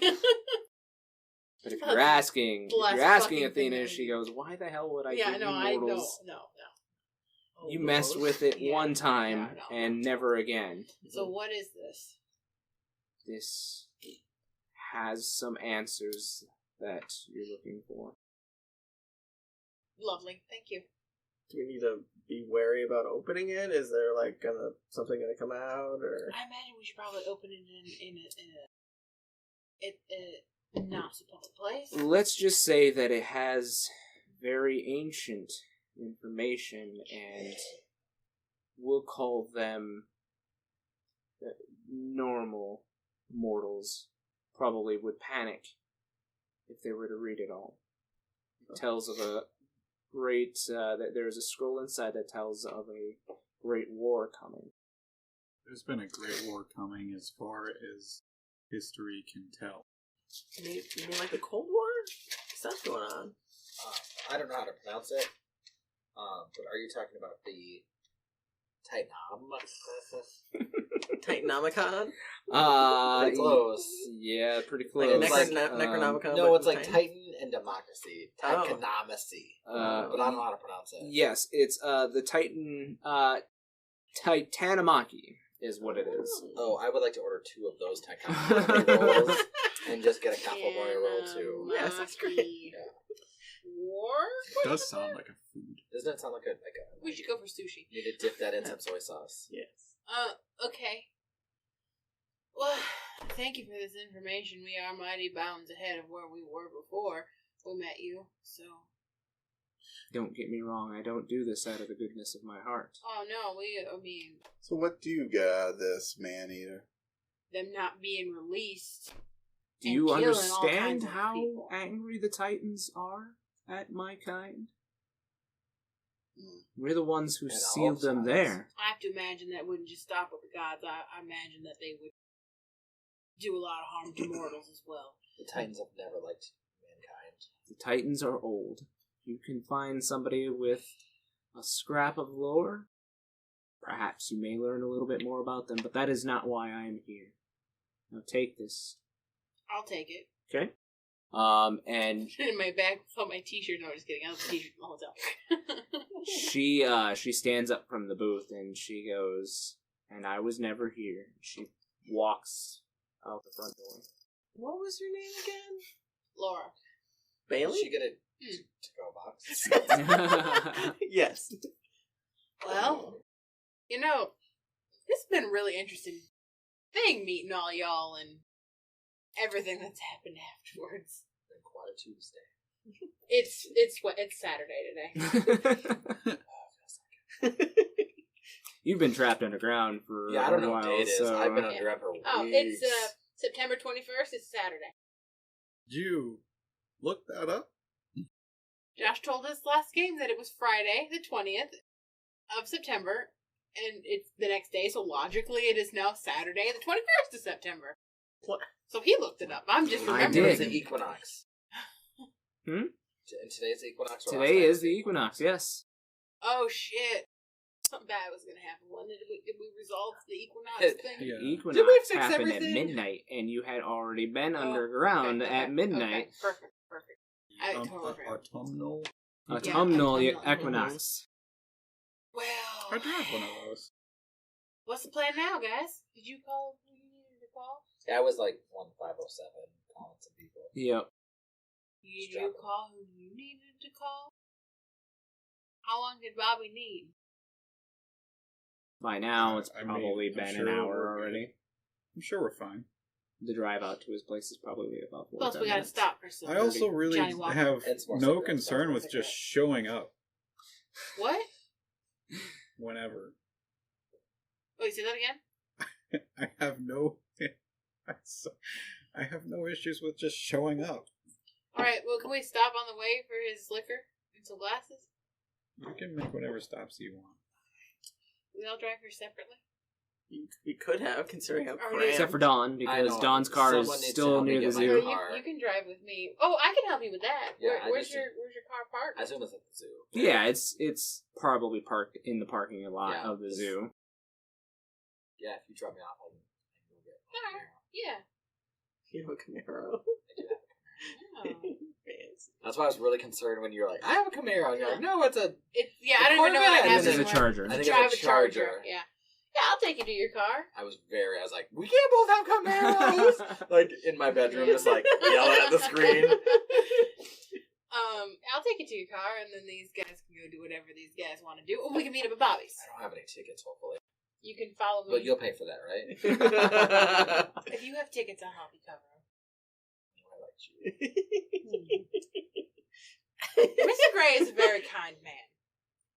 But if you're asking Athena, she goes, "Why the hell would I give you mortals?" No. You messed with it one time and never again. So what is this? This has some answers that you're looking for. Lovely, thank you. Do we need to be wary about opening it? Is there like something gonna come out, or? I imagine we should probably open it in a not so public place. Let's just say that it has very ancient information, and we'll call them normal mortals probably would panic if they were to read it all. It tells of a great, that there's a scroll inside that tells of a great war coming. There's been a great war coming as far as history can tell. You mean like the Cold War? What's going on? I don't know how to pronounce it. But are you talking about the Titanomicon? Pretty close. Yeah, pretty close. Like Necronomicon? No, it's like Titan and Democracy. Oh. Titanomachy. But I don't know how to pronounce it. Yes, it's the Titan, Titanomachy is what it is. Oh, I would like to order 2 of those Titanomachy rolls and just get a Capoboy roll too. Yes, that's great. Yeah. War? It does sound like a food. Doesn't it sound like a We should go for sushi. You need to dip that in some soy sauce. Yes. Okay. Well, thank you for this information. We are mighty bounds ahead of where we were before we met you, so... Don't get me wrong, I don't do this out of the goodness of my heart. Oh no, I mean, So what do you get out of this, man-eater? them not being released. Do and you killing all understand kinds of how people. angry the Titans are at my kind? We're the ones who And all sealed them sides. there. I have to imagine that wouldn't just stop with the gods. I imagine that they would do a lot of harm to mortals as well. The Titans have never liked mankind. The Titans are old. You can find somebody with a scrap of lore. Perhaps you may learn a little bit more about them, but that is not why I am here. Now take this. I'll take it. Okay? And In my bag, put my t-shirt. No, just kidding. I have a t-shirt from the hotel. she stands up from the booth and she goes, "And I was never here." She walks out the front door. What was your name again? Laura. Did Bailey? she get a to-go box? Yes. Well, you know, this has been a really interesting thing meeting all y'all and everything that's happened afterwards. Been quite a Tuesday. It's Saturday today. You've been trapped underground for Yeah, I don't a know while, what day it is. so I've been underground for weeks. Oh, it's September 21st. It's Saturday. Did you look that up? Josh told us last game that it was Friday, the 20th of September, and it's the next day, so logically it is now Saturday, the 21st of September. What? So he looked it up. I'm just I remembering. did. It's the equinox. Hmm? And today's the equinox? or Today last is the equinox, yes. Oh, shit. Something bad was going to happen, wasn't it? Did we resolve the equinox thing? Yeah. The equinox Did we fix happened everything? at midnight, and you had already been Oh, underground okay, at okay, midnight. Okay, perfect. I totally forgot. Autumnal. Autumnal Yeah, equinox. Well, I do have one of those. what's the plan now, guys? Did you call who you needed to call? Yeah, I was like 1507 calling some people. Yep. Did you call who you needed to call? How long did Bobby need? By now, it's I mean, probably I'm been sure an hour we're good. already. I'm sure we're fine. The drive out to his place is probably about 45 Plus, we gotta minutes. stop for some. I also really Johnny Walker. have It's more no cigarettes, concern that's with what I just think. showing up What? whenever. Wait, say that again? I have no. I have no issues with just showing up. Alright, well, can we stop on the way for his liquor and some glasses? You can make whatever stops you want. We all drive here separately? We could have, considering how Or cramped. Except for Dawn, I because know. Dawn's car is Someone needs to still help me near the get my Or zoo. new car. you can drive with me. Oh, I can help you with that. Yeah, I where's just- your car parked? I assume it's at the zoo. Yeah, it's probably parked in the parking lot Yeah, of the it's- zoo. Yeah, if you drop me off, I can go get Alright. Yeah. You have a Camaro. I do have a Oh. Fancy. That's why I was really concerned when you were like, I have a Camaro. And you're like, no, it's a... I don't even know what I Corvette. have This is a anymore. Charger. I think Drive it's a a Charger. Charger. Yeah. Yeah, I'll take you to your car. I was like, we can't both have Camaros! Like, in my bedroom, just like, yelling at the screen. I'll take you to your car, and then these guys can go do whatever these guys want to do. Or we can meet up at Bobby's. I don't have any tickets, hopefully. You can follow me. But you'll pay for that, right? If you have tickets, I'll help you cover them. I like you. Mr. Gray is a very kind man.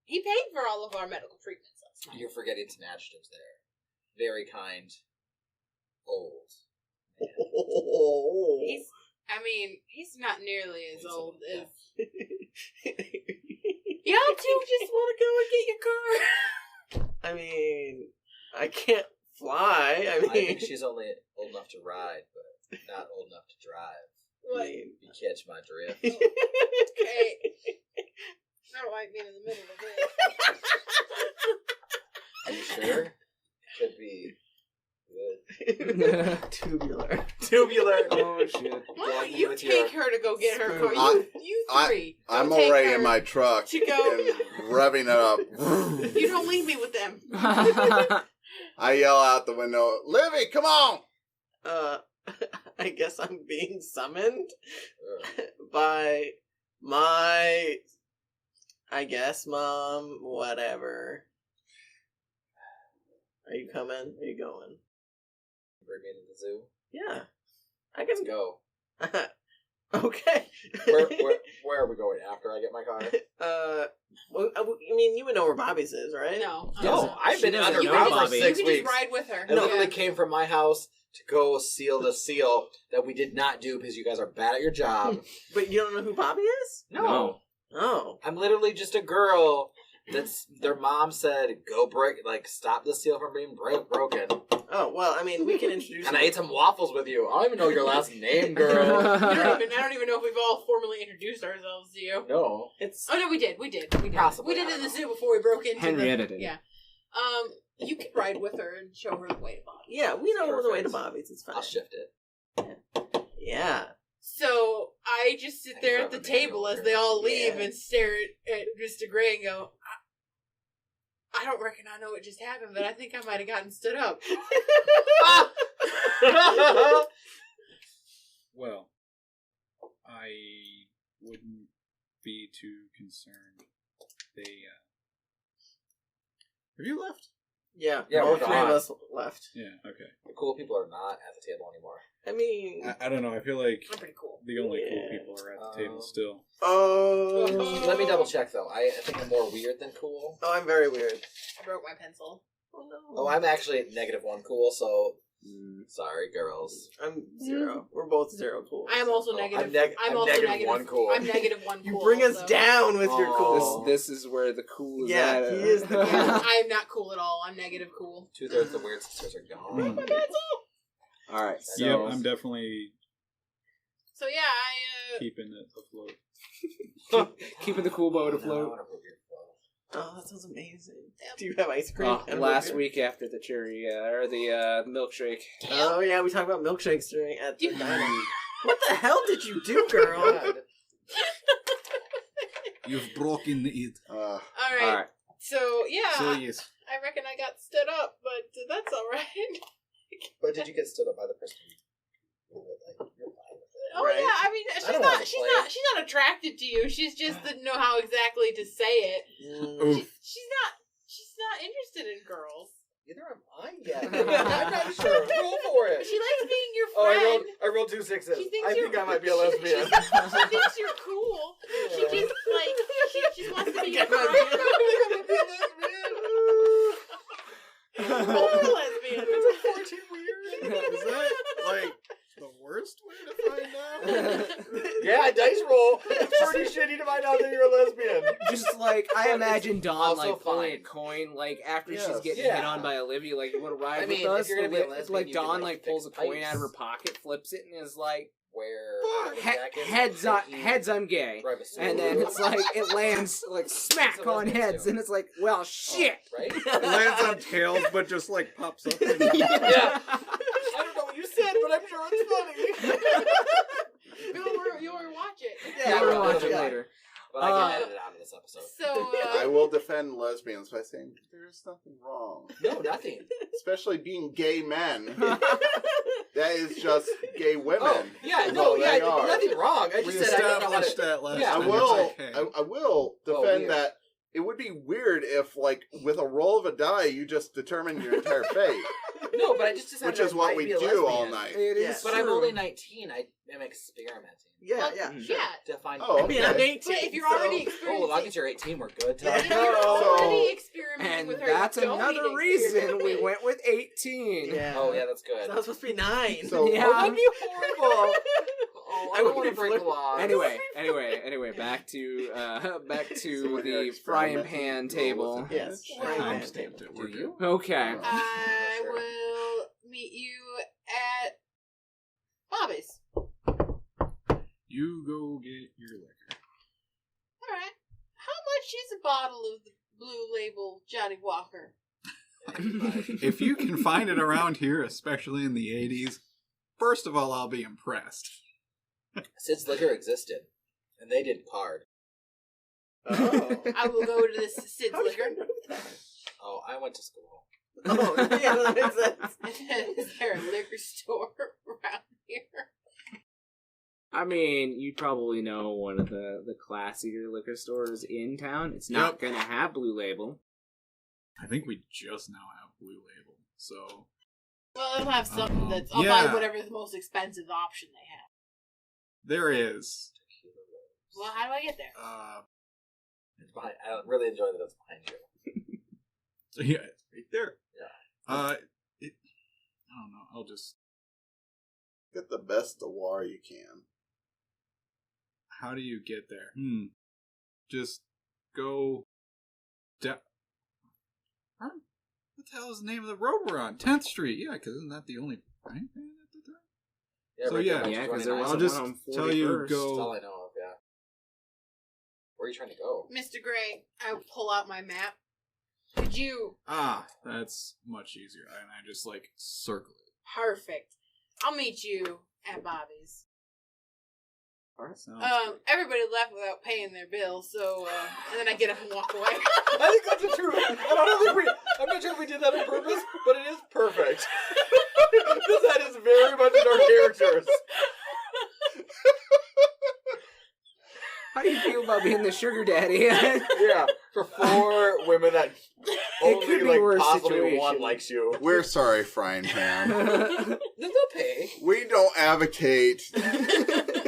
He paid for all of our medical treatments last night. You're forgetting some adjectives there. Very kind. Old. He's not nearly as He's old old, as... Y'all two just want to go and get your car. I mean, I can't fly. I I mean, think she's only old enough to ride, but not old enough to drive. What? You catch my drift. Okay. I don't like being in the middle of this. Are you sure? Could be good. Tubular. Tubular. Oh, shit. Why don't me you with take your her to go get her car? spoon. You three. I'm Go take already her in my truck to go. and revving it up. You don't leave me with them. I yell out the window, Livy, come on! I guess I'm being summoned Ugh. by my, I guess, mom, whatever. Are you coming? Are you going? Bring me to the zoo. Yeah. I Let's can go. Okay. Where are we going after I get my car? Well, I mean, you would know where Bobby's is, right? No. No, I've been doesn't underground know for Bobby. 6 You can weeks. just ride with her. I literally came from my house to go seal the seal that we did not do because you guys are bad at your job. But you don't know who Bobby is? No. Oh. I'm literally just a girl that's their mom said, go break, like, stop the seal from being broken. Oh, well, I mean, we can introduce And you. I ate some waffles with you. I don't even know your last name, girl. I don't even know if we've all formally introduced ourselves to you. No. It's Oh no, we did. Possibly, We did I it in the don't zoo before we broke into Henrietta did. Yeah. You can ride with her and show her the way to Bobby. yeah, we know the way to Perfect. Bobby's. It's fine. I'll shift it. Yeah. So I just sit there at the table as they all leave Yeah. and stare at Mr. Gray and go, I don't reckon I know what just happened, but I think I might have gotten stood up. Well, I wouldn't be too concerned. They, have you left? Yeah. Yeah, all we're three of gone. us left. Yeah, okay. The cool people are not at the table anymore. I mean... I don't know, I feel like I'm pretty cool. the only Yeah. cool people are at the table still. Oh. Let me double check though. I think I'm more weird than cool. Oh, I'm very weird. I broke my pencil. Oh, no. Oh, I'm actually -1 cool, so sorry, girls. I'm 0. We're both 0 cool. I am also Oh, negative. I'm also -1 cool. I'm -1 You cool. bring us so. down with your cool. This is where the cool is Yeah, at. he is the cool. I'm not cool at all. I'm negative cool. 2/3 of the weird sisters are gone. All right, so Yeah, I'm definitely So yeah, I keeping it afloat. keeping the cool boat I afloat. wanna move your flow. Oh, that sounds amazing. Do you have ice cream? Oh, and last burger? week after the cherry or the milkshake. Oh, yeah, we talked about milkshakes during at the You- diner. What the hell did you do, girl? God. You've broken it. all All right. right. So yeah, So yes. I reckon I got stood up, but that's all right. But did you get stood up by the person? Like, you're fine with it. Oh Right. yeah, I mean I don't wanna she's play. not she's not attracted to you. She's just didn't know how exactly to say it. Mm. She's not interested in girls. Neither am I yet. I'm not sure. Roll for it. She likes being your Oh, friend. I rolled 2 6s. She thinks I you're- think I might be a lesbian. She thinks you're cool. She just wants to be your I might friend. be a lesbian. Both are lesbians. It's weird. Is that like the worst way to find out? Yeah, dice roll. It's pretty shitty to find out that you're a lesbian. Just like I But imagine it's Dawn also like pulling a fine. coin like after she's Yes. getting Yeah. hit on by Olivia, like you want to ride I mean, with if us. you're gonna be a Like, lesbian, like you can, Dawn like, like pulls a fix coin out of her pipes. pocket, flips it, and is like Where heads I'm gay. And then it's like it lands like smack on heads, and it's like, well, shit. Right? It lands on tails, but just like pops up. Yeah. I don't know what you said, but I'm sure it's funny. You'll watch it. Yeah, we'll watch it Yeah. later. But I can edit it out of this episode. So I will defend lesbians by saying there's nothing wrong, No, nothing. especially being gay men. That is just gay women. Oh, yeah, is no, all yeah, they are. nothing wrong. I We just said I don't know how established to. that last Yeah. I time. will. It's okay. I will Oh, defend weird. that. It would be weird if, like, with a roll of a die, you just determine your entire fate, No, but I just decided which is I what might we be a do all lesbian. night. It Yeah. is, But I'm true. only 19. I am experimenting. Yeah, yeah. Mm. yeah. To find. Oh, I mean, I'm okay. 18. But if you're so- already Oh, as experiencing, long as you're 18, we're good. Yeah. if you're So- already experimenting And with her, that's you don't another need reason we experiment. went with 18. Yeah. Oh yeah, that's good. So I was supposed to be 9. So- Yeah. Oh, that'd be horrible. Oh, I I don't would want to be break the law. Anyway, back to Someone the here frying experimenting pan with table. Yes. Well, Frying pan Timestamped table. it. We're Do good. you? Okay. I Sure. will meet you at Bobby's. You go get your liquor. All right. How much is a bottle of the Blue Label Johnny Walker? If you can find it around here, especially in the 80s, first of all, I'll be impressed. Sid's Liquor existed, and they did card. Oh. I will go to this Sid's How did you Liquor. know that? Oh, I went to school. Oh, yeah, that makes sense. Is there a liquor store around here? I mean, you probably know one of the classier liquor stores in town. It's not Yep. going to have Blue Label. I think we just now have Blue Label, so... Well, they'll have something that's. I'll buy Yeah. whatever the most expensive option they have. There is. Well, how do I get there? It's behind. I really enjoy that it's behind you. Yeah, it's right there. Yeah. I don't know. I'll just. Get the best war you can. How do you get there? Just go down. What the hell is the name of the road we're on? 10th Street. Yeah, because isn't that the only Frying Pan at the time? Yeah, So right yeah, there, because there was I'll just tell you That's all go. I know of, yeah. Where are you trying to go? Mr. Gray, I pull out my map. Could you... That's much easier. And I just circle it. Perfect. I'll meet you at Bobby's. Alright, sounds Everybody left without paying their bill, so, and then I get up and walk away. I think that's the truth. I'm not sure if we did that on purpose, but it is perfect. That is very much in our characters. How do you feel about being the sugar daddy? Yeah, for 4 women that It could be worse possibly situation. one likes you. We're sorry, Frying Pan. There's no pay. We don't advocate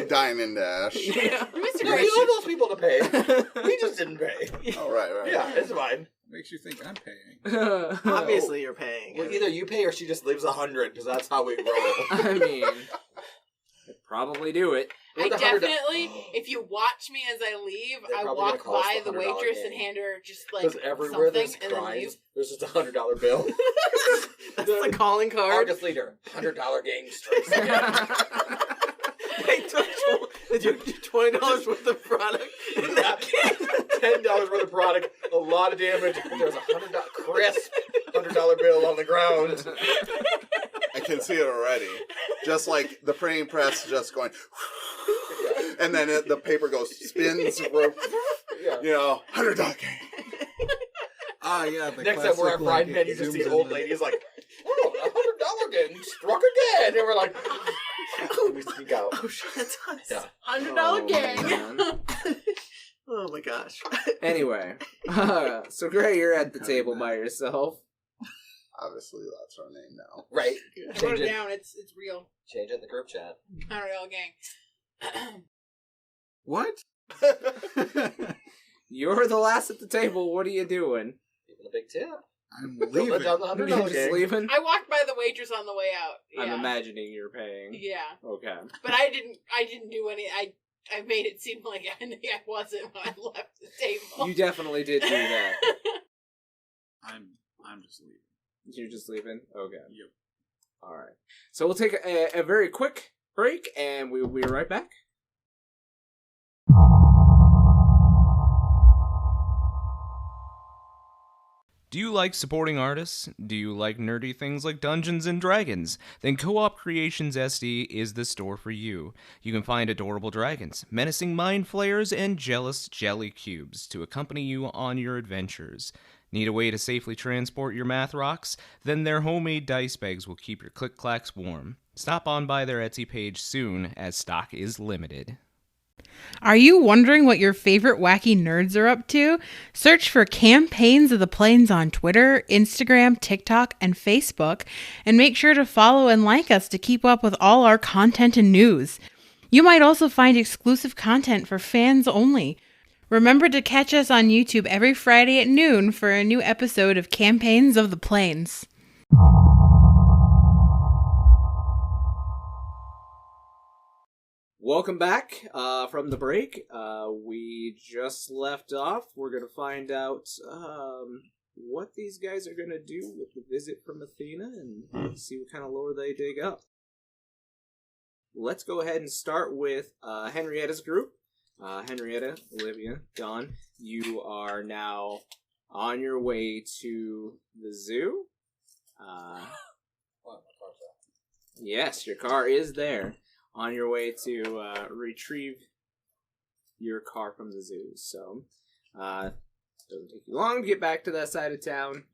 Dine and Dash. Yeah. Mr. No, Gray, you want those people to pay. We just didn't pay. Oh, right. Yeah, it's fine. makes you think I'm paying. Obviously, you're paying. Well, either you pay or she just leaves 100, because that's how we roll. I mean, I'd probably do it. I With the definitely, if you watch me as I leave, They're I probably walk gonna cost by the the $100 waitress game. and hand her just Because everywhere something there's and then leave. crimes, there's just $100 bill. That's the calling Our card. just leader, $100 gangsters. They took $20 worth of product. In that game. $10 worth of product, a lot of damage, and there's a $100 crisp $100 bill on the ground. I can see it already. Just like the printing press just going, and then the paper spins, Yeah. $100 game. Yeah. The Next time we're at Fried Man, you just see old ladies like, oh, the $100 game struck again. And we're like, we sneak out. Oh shit, that's us. Yeah. $100 gang. man. Oh my gosh. Anyway, so Gray, you're at the table by yourself. Obviously, that's our name now. Right. I wrote Change it it. down. It's real. Change it in the group chat. $100 gang. What? You're the last at the table. What are you doing? Give it a big tip. I'm Don't leaving. let down the You're $100 just gang. leaving? I walked by the waitress on the way out. I'm Yeah. imagining you're paying. Yeah. Okay. But I didn't do any. I made it seem like I wasn't when I left the table. You definitely did do that. I'm just leaving. You're just leaving? Okay. Yep. All right. So we'll take a very quick break, and we'll be right back. Do you like supporting artists? Do you like nerdy things like Dungeons and Dragons? Then Co-op Creations SD is the store for you. You can find adorable dragons, menacing mind flayers, and jealous jelly cubes to accompany you on your adventures. Need a way to safely transport your math rocks? Then their homemade dice bags will keep your click-clacks warm. Stop on by their Etsy page soon, as stock is limited. Are you wondering what your favorite wacky nerds are up to? Search for Campaigns of the Plains on Twitter, Instagram, TikTok, and Facebook, and make sure to follow and like us to keep up with all our content and news. You might also find exclusive content for fans only. Remember to catch us on YouTube every Friday at noon for a new episode of Campaigns of the Plains. Welcome back from the break. We just left off. We're going to find out what these guys are going to do with the visit from Athena and see what kind of lore they dig up. Let's go ahead and start with Henrietta's group. Henrietta, Olivia, Dawn, you are now on your way to the zoo. Yes, your car is there. On your way to retrieve your car from the zoo. So, doesn't take you long to get back to that side of town.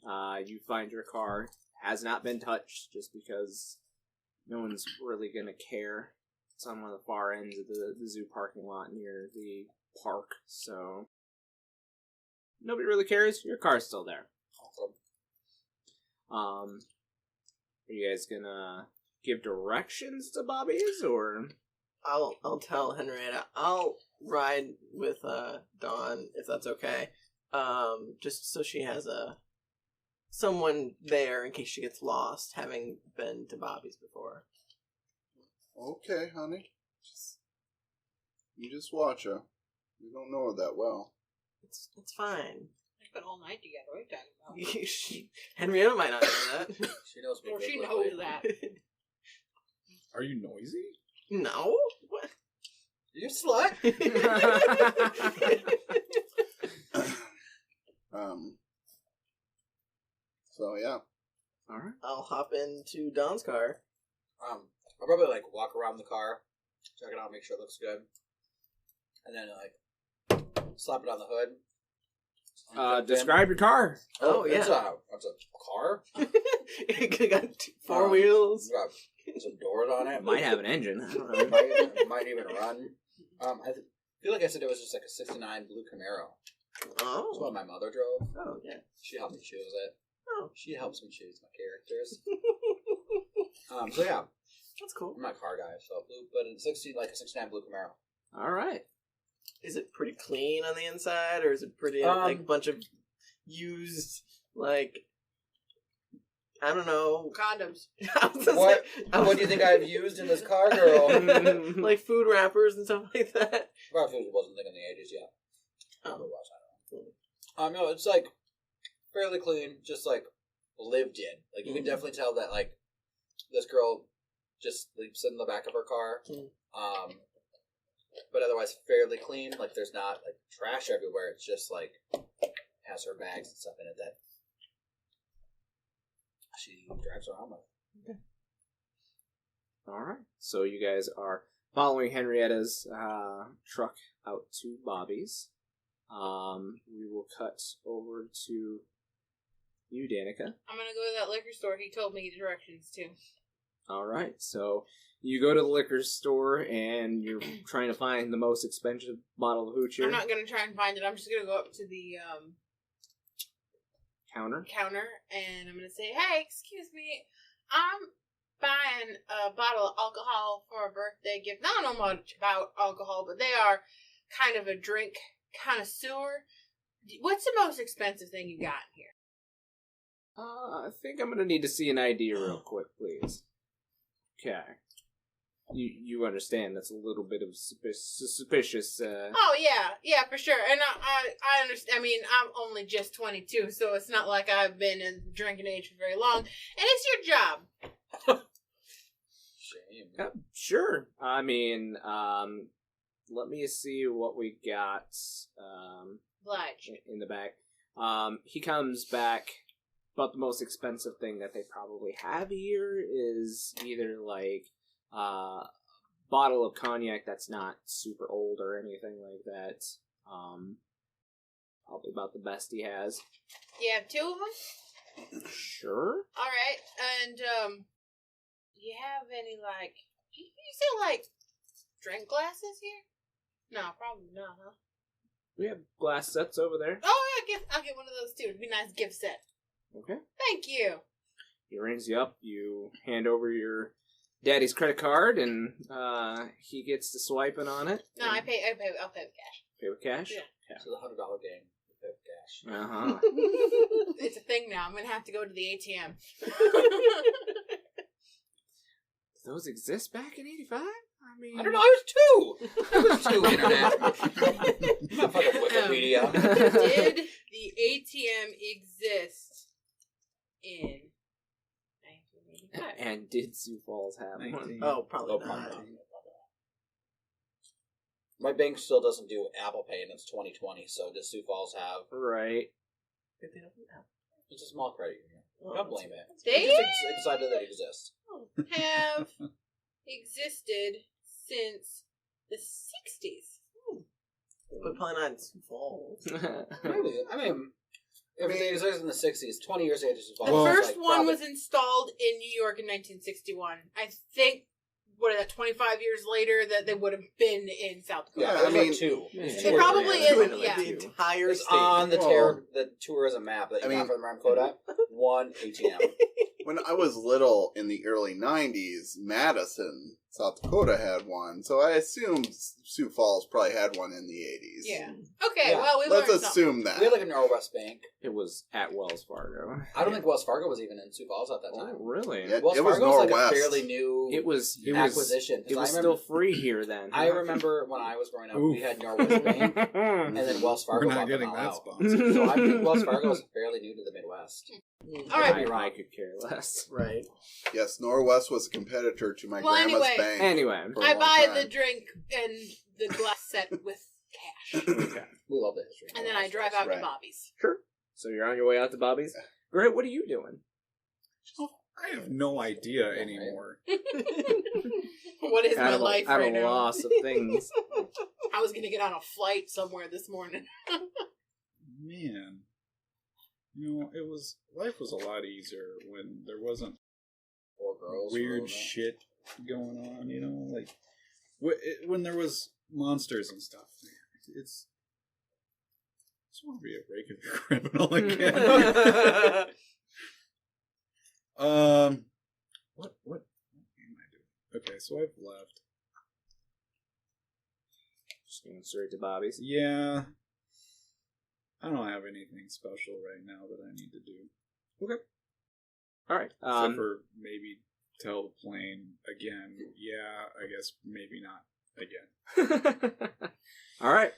You find your car has not been touched just because no one's really going to care. It's on one of the far ends of the zoo parking lot near the park. So, nobody really cares. Your car's still there. Awesome. Are you guys going to give directions to Bobby's, or? I'll tell Henrietta. I'll ride with Dawn if that's okay. Just so she has someone there in case she gets lost, having been to Bobby's before. Okay, honey. You just watch her. We don't know her that well. It's fine. I spent all night together. What are you talking about? Henrietta might not know that. She knows me. Well, she knows that. Are you noisy? No. What? You slut. So yeah. All right. I'll hop into Dawn's car. I'll probably like walk around the car, check it out, make sure it looks good, and then like slap it on the hood. Describe your car. Oh, yeah. It's a car. It got 4 wheels. It's got some doors on it. It might have an engine. I don't know. It might even run. I feel like I said it was just like a '69 blue Camaro. Oh. That's what my mother drove. Oh, yeah. She helped me choose it. Oh. She helps me choose my characters. So yeah, That's cool. I'm not a car guy, so blue, but in like a '69 blue Camaro. All right. Is it pretty clean on the inside, or is it pretty like a bunch of used, like, I don't know, Condoms. What do you think I've used in this car, girl? like food wrappers and stuff like that? Probably food wasn't thinking in the '80s yet. Oh. No, it's like fairly clean, just like lived in. Like you can definitely tell that like this girl just sleeps in the back of her car. But otherwise fairly clean. Like there's not like trash everywhere. It's just like has her bags and stuff in it that she drives around with. Okay. All right. So you guys are following Henrietta's truck out to Bobby's. We will cut over to you, Danica. I'm gonna go to that liquor store he told me directions to. All right. So you go to the liquor store and you're trying to find the most expensive bottle of hoocher. I'm not gonna try and find it. I'm just gonna go up to the counter and I'm gonna say, "Hey, excuse me, I'm buying a bottle of alcohol for a birthday gift. I don't know much about alcohol, but they are kind of a drink connoisseur. What's the most expensive thing you got in here?" I think I'm gonna need to see an ID real quick, please. Okay. You understand that's a little bit of suspicious. Oh yeah, for sure. And I understand. I mean, I'm only just 22, so it's not like I've been in the drinking age for very long. And it's your job. Shame. Sure. I mean, let me see what we got. Blige. In the back. He comes back. But the most expensive thing that they probably have here is either like bottle of cognac that's not super old or anything like that. Probably about the best he has. You have 2 of them? Sure. All right. And do you have any like? You sell like drink glasses here? No, probably not, huh? We have glass sets over there. Oh yeah, I'll get one of those too. It'd be a nice gift set. Okay. Thank you. He rings you up. You hand over your daddy's credit card, and he gets to swiping on it. No, I'll pay with cash. Pay with cash? Yeah. So the $100 game, you pay with cash. Uh-huh. It's a thing now. I'm gonna have to go to the ATM. Those exist back in '85? I mean, I don't know. I was 2. Internet. I'm not fucking Wikipedia. Did the ATM exist in 1985? And did Sioux Falls have one? Oh, probably Oh, not. probably. My bank still doesn't do Apple Pay, and it's 2020. So does Sioux Falls have? Right. It's a small credit union. Oh, Don't blame it. They Just excited that it exists. have existed since the 60s. But probably not in Sioux Falls. Maybe. I mean, everything exists in the 60s. 20 years after Sioux Falls. The Well, first like, one probably- was installed in New York in 1961. I think, what is that, 25 years later, that they would have been in South Dakota. Yeah, I there's mean, like 2. Yeah. There's It 2 or probably 3. is, yeah. The entire It's state. on the Whoa. the tourism map that you I mean- got from the Ram Kodak. 1 ATM. When I was little in the early 90s, Madison, South Dakota had one. So I assume Sioux Falls probably had one in the 80s. Yeah. Okay, Yeah. well, we Let's learned assume that. We had like a Northwest Bank. It was at Wells Fargo. I don't think Wells Fargo was even in Sioux Falls at that time. Oh, really? Yeah, Wells it was Fargo was like a Norwest. fairly new It was acquisition. 'cause It was I remember, still free here then. I remember when I was growing up, we Oof. had Norwest Bank, and then Wells Fargo We're not bought them getting all that out. sponsor. So I think Wells Fargo is fairly new to the Midwest. All right. I could care less. Right. Yes, Norwest was a competitor to my Well, grandma's anyway. bank. Anyway. for a I long buy time. the drink and the glass set with cash. Okay. We love the history. And then I drive out Right. to Bobby's. Sure. So you're on your way out to Bobby's? Great, what are you doing? I have no idea anymore. What is my life at right a now? loss of things. I was going to get on a flight somewhere this morning. Man. Life was a lot easier when there wasn't Four girls. weird shit going on, like when there was monsters and stuff. I just want to be a break-in criminal again. What am I doing? Okay, so I've left. Just going straight to Bobby's. Yeah. I don't have anything special right now that I need to do. Okay. Alright. Except for maybe tell the plane again. Yeah, I guess maybe not again. Alright.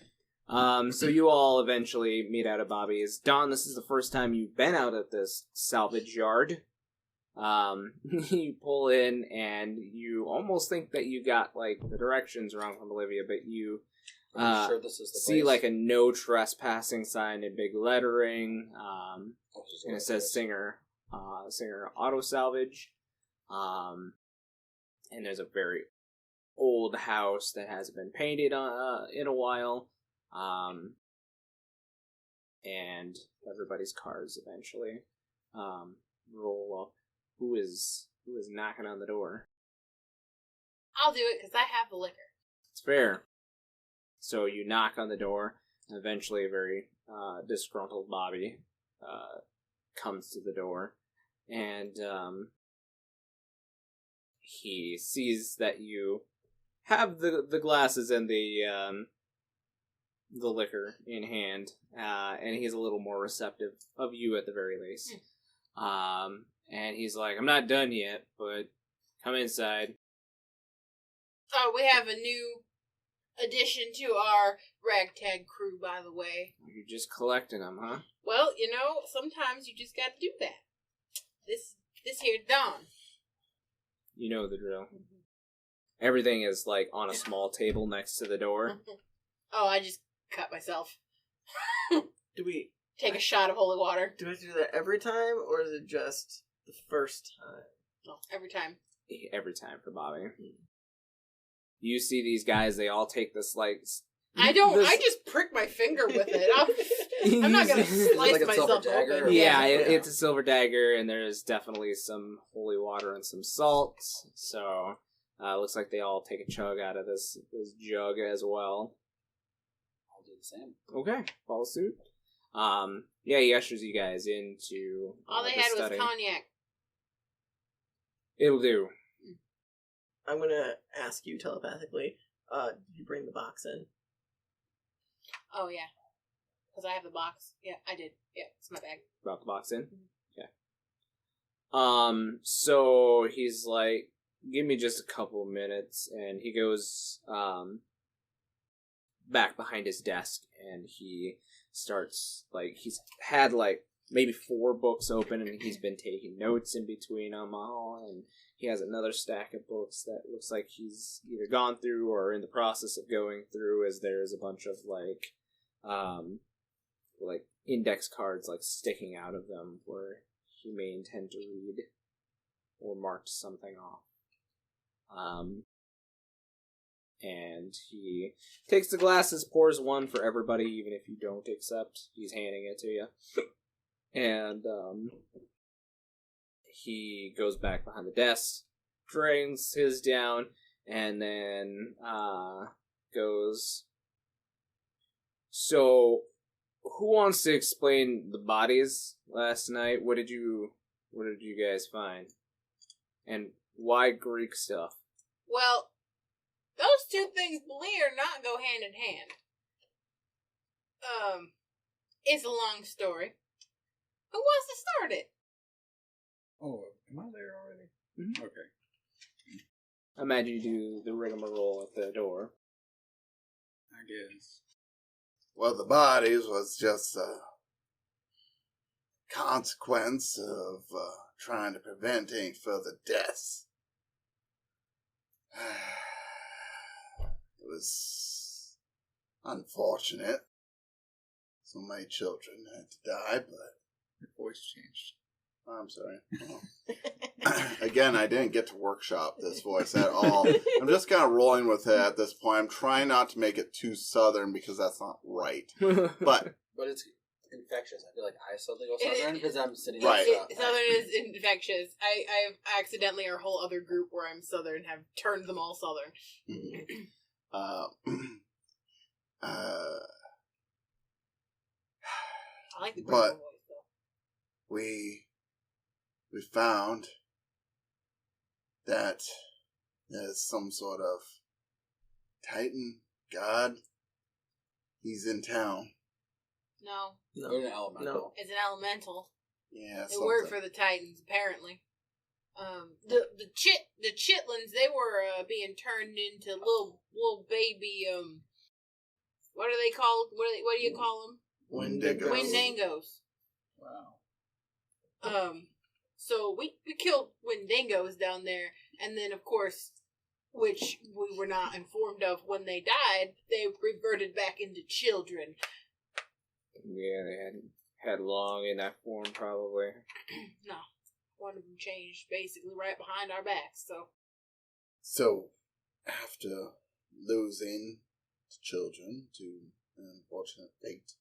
So you all eventually meet out at Bobby's. Don, this is the first time you've been out at this salvage yard. You pull in and you almost think that you got like the directions wrong from Olivia, but you I'm sure this is the see place. like a no trespassing sign in big lettering. This is And what it says Singer Auto Salvage. And there's a very old house that hasn't been painted in a while. And everybody's cars eventually roll up. Who is knocking on the door? I'll do it because I have the liquor. It's fair. So you knock on the door, and eventually a very disgruntled Bobby comes to the door, and he sees that you have the glasses and the liquor in hand, and he's a little more receptive of you at the very least. And he's like, I'm not done yet, but come inside. Oh, we have a new addition to our ragtag crew, by the way. You're just collecting them, huh? Well, sometimes you just got to do that. This here Don. You know the drill. Everything is like on a small table next to the door. Oh, I just cut myself. Do we Take a shot of holy water. have to do that every time, or is it just the first time? No, every time. Every time for Bobby. You see these guys, they all take this like... I don't. this- I just prick my finger with it. I'm not gonna You- slice Like a silver myself dagger? open. Yeah, Yeah. it's a silver dagger, and there's definitely some holy water and some salt. So, looks like they all take a chug out of this jug as well. I'll do the same. Okay, follow suit. Yeah, he ushers you guys into All they the had study. was cognac. It'll do. I'm gonna ask you telepathically. Did you bring the box in? Oh yeah, because I have the box. Yeah, I did. Yeah, it's my bag. Brought the box in? Okay. So he's like, give me just a couple minutes, and he goes, back behind his desk, and he starts, like, he's had, like, maybe 4 books open, and he's been taking notes in between them all, and he has another stack of books that looks like he's either gone through or in the process of going through, as there's a bunch of, like index cards, like, sticking out of them, where he may intend to read or mark something off. And he takes the glasses, pours one for everybody, even if you don't accept. He's handing it to you. And he goes back behind the desk, drains his down, and then goes, so who wants to explain the bodies last night? What did you What did you guys find? And why Greek stuff? Well, those two things, believe it or not, go hand in hand. It's a long story. Who wants to start it? Oh, am I there already? Mm-hmm. Okay. I imagine you do the rigmarole at the door. I guess. Well, the bodies was just a consequence of trying to prevent any further deaths. It was unfortunate. So many children had to die, but... Your voice changed. I'm sorry. Again, I didn't get to workshop this voice at all. I'm just kind of rolling with it at this point. I'm trying not to make it too southern because that's not right. But it's infectious. I feel like I suddenly go southern because I'm sitting right. Southern is infectious. I've accidentally, our whole other group where I'm southern, have turned them all southern. I like the Greek voice, though. We found that there's some sort of Titan god. He's in town. No. An elemental. No. It's an elemental. Yeah, It worked for the Titans, apparently. The chitlins, they were being turned into little baby, what are they called? What do you call them? Wendigos. Wendangos. Wow. So we killed Wendangos down there, and then of course, which we were not informed of when they died, they reverted back into children. Yeah, they had long in that form, probably. No. One of them changed basically right behind our backs, So, after losing children to an unfortunate fate,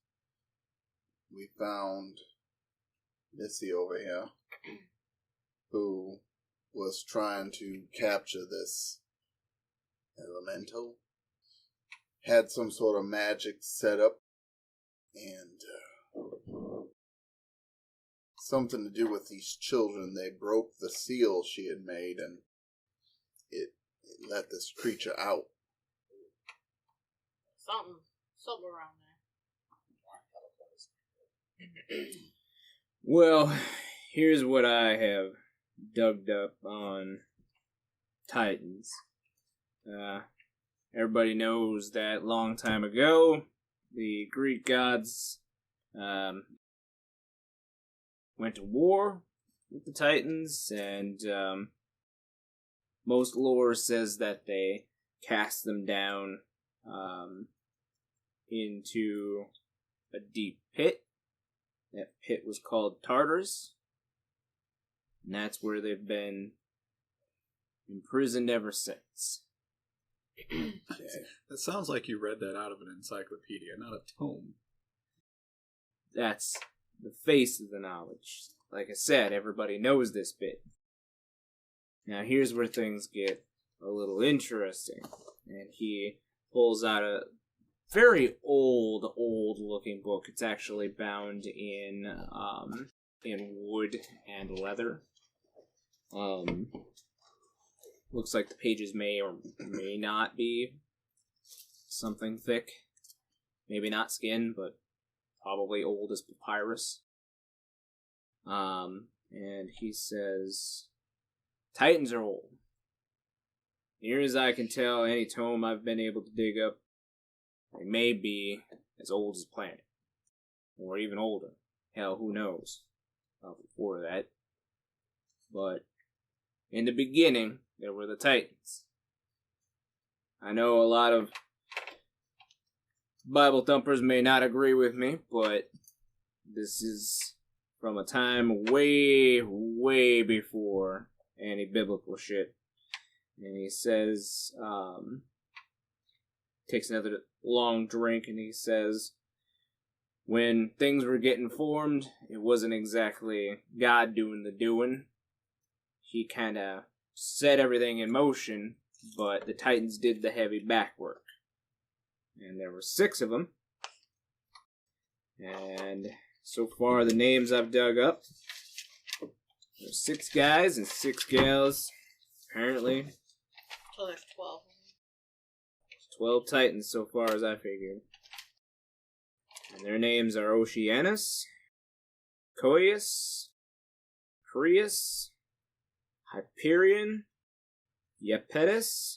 we found Missy over here, who was trying to capture this elemental, had some sort of magic set up, and something to do with these children. They broke the seal she had made, and it let this creature out. Something around there. Well, here's what I have dug up on Titans. Everybody knows that long time ago, the Greek gods went to war with the Titans, and most lore says that they cast them down into a deep pit. That pit was called Tartarus, and that's where they've been imprisoned ever since. That sounds like you read that out of an encyclopedia, not a tome. That's the face of the knowledge. Like I said, everybody knows this bit. Now here's where things get a little interesting. And he pulls out a very old looking book. It's actually bound in wood and leather. Looks like the pages may or may not be something thick. Maybe not skin, but probably old as papyrus. And he says, Titans are old. Near as I can tell, any tome I've been able to dig up, they may be as old as the planet. Or even older. Hell, who knows? Before that. But in the beginning, there were the Titans. I know a lot of Bible thumpers may not agree with me, but this is from a time way, way before any biblical shit. And he says, takes another long drink, and he says, when things were getting formed, it wasn't exactly God doing the doing. He kind of set everything in motion, but the Titans did the heavy back work. And there were 6 of them. And so far, the names I've dug up There's 6 guys and 6 gals, apparently. So there's 12. 12 titans so far as I figured. And their names are Oceanus, Coeus, Prius, Hyperion, Iapetus,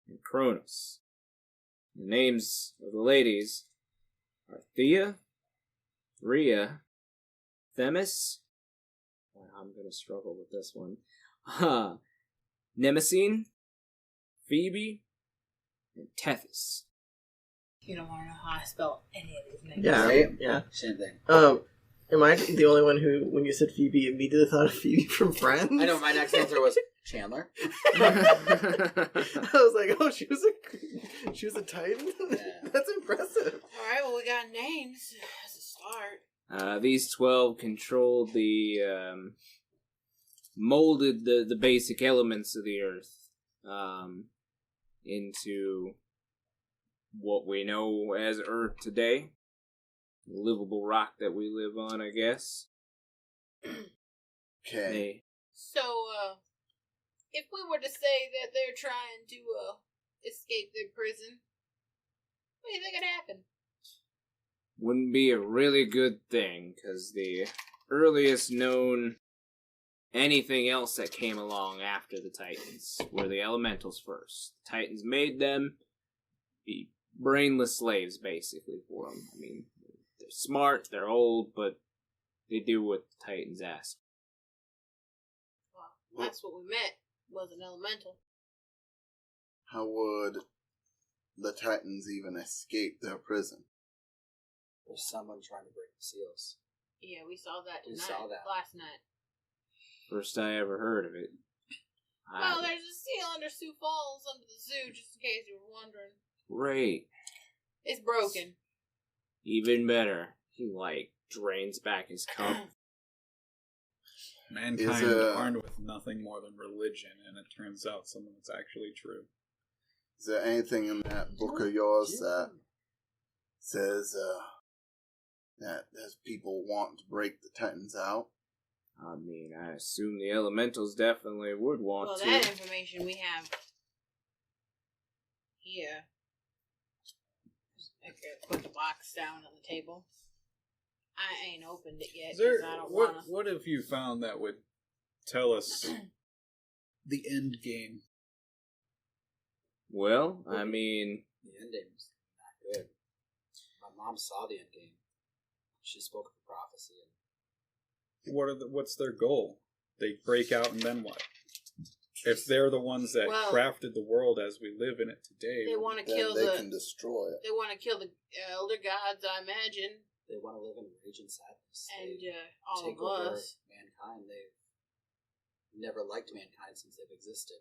and Cronus. The names of the ladies are Thea, Rhea, Themis. I'm going to struggle with this one. Nemesine, Phoebe, and Tethys. You don't want to know how I spell any of these names. Yeah, Right? yeah. Same thing. Am I the only one who, when you said Phoebe, immediately thought of Phoebe from Friends? I know, my next answer was Chandler. I was like, oh, she was a Titan? Yeah. That's impressive. Alright, well, we got names as a start. These 12 controlled molded the basic elements of the earth into what we know as Earth today. The livable rock that we live on, I guess. Okay. So, if we were to say that they're trying to escape their prison, what do you think would happen? Wouldn't be a really good thing, because the earliest known anything else that came along after the Titans were the Elementals first. The Titans made them be brainless slaves, basically, for them. I mean, they're smart, they're old, but they do what the Titans ask. Well, that's what we met, was an elemental. How would the Titans even escape their prison? There's someone trying to break the seals. Yeah, we saw that We tonight, saw that. last night. First I ever heard of it. Well, there's a seal under Sioux Falls under the zoo, just in case you were wondering. Great. It's broken. Even better. He, drains back his cup. Mankind Is, armed with nothing more than religion, and it turns out some of it's actually true. Is there anything in that book of yours that says that there's people wanting to break the Titans out? I mean, I assume the Elementals definitely would want Well, to. that information we have here. I could put the box down on the table. I ain't opened it yet because I don't want to. What have you found that would tell us the end game? Well, I mean, The end game is not good. My mom saw the end game. She spoke of the prophecy. What's their goal? They break out and then what? If they're the ones that crafted the world as we live in it today, They want to Then kill they can destroy it. They want to kill the elder gods, I imagine, They want to live in rage and sadness. and They all take of over us. mankind. They've never liked mankind since they've existed.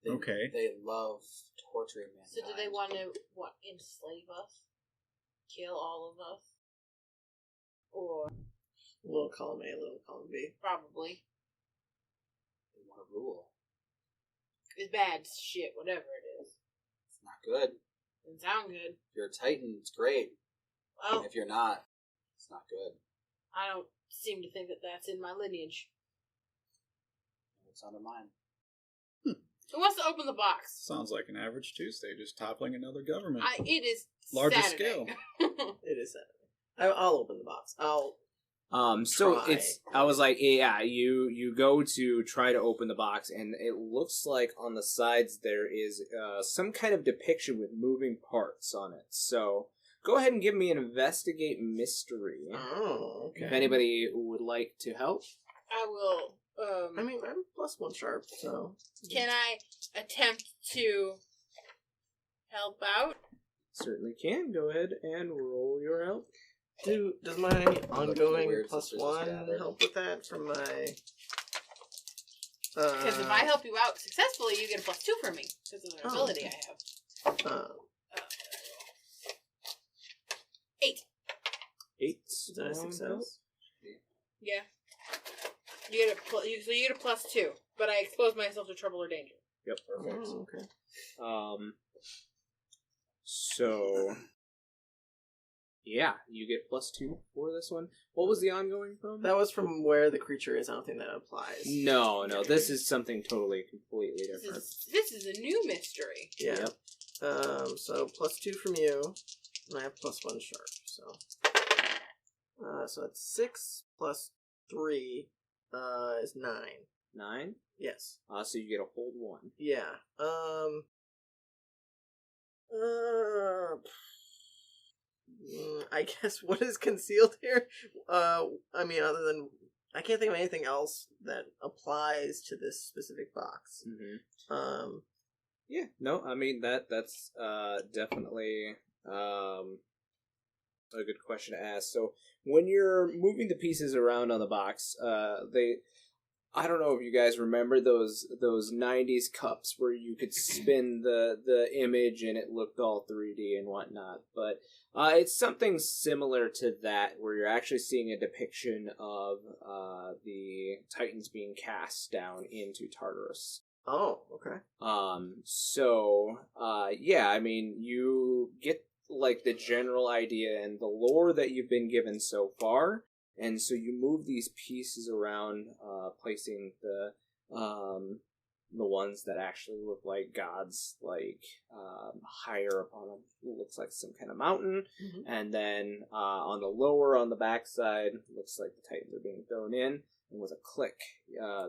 Okay. They love torturing mankind. So do they want to enslave us, kill all of us, or Little column A, little column B. probably They want to rule. it's bad shit, whatever it is. It's not good. Doesn't sound good. If you're a Titan, it's great. Well, If you're not, it's not good. I don't seem to think that that's in my lineage. It's under mine. Who wants to open the box? sounds like an average Tuesday, just toppling another government. It is Larger Saturday. scale. It is Saturday. I'll open the box. so Try. I was like, yeah, you go to try to open the box, and it looks like on the sides there is some kind of depiction with moving parts on it. So go ahead and give me an investigate mystery. Oh, okay. If anybody would like to help. I will. I mean, I'm +1 sharp, so. Can I attempt to help out? Certainly can. Go ahead and roll your help. Does my ongoing weird sisters +1 gathered. help with that from my? Because if I help you out successfully, you get a +2 from me because of the ability I have. 8. 8. Is that a success? Yeah. You get so you get a +2, but I expose myself to trouble or danger. Yep. Perfect. Oh, okay. So Yeah, you get +2 for this one. What was the ongoing from? That was from where the creature is. I don't think that applies. No, this is something completely different. This is a new mystery. Yeah. Yep. So +2 from you, and I have +1 sharp. So it's 6 + 3 is 9. 9? Yes. So you get a hold 1. Yeah. I guess what is concealed here? I mean, other than I can't think of anything else that applies to this specific box. Mm-hmm. Yeah. No, I mean that's definitely a good question to ask. So when you're moving the pieces around on the box, I don't know if you guys remember those 90s cups where you could spin the image and it looked all 3D and whatnot, but it's something similar to that where you're actually seeing a depiction of the Titans being cast down into Tartarus. Oh, okay. Yeah, I mean, you get like the general idea and the lore that you've been given so far. And so you move these pieces around, placing the ones that actually look like gods, like higher up on looks like some kind of mountain, and then on the backside, looks like the Titans are being thrown in. And with a click,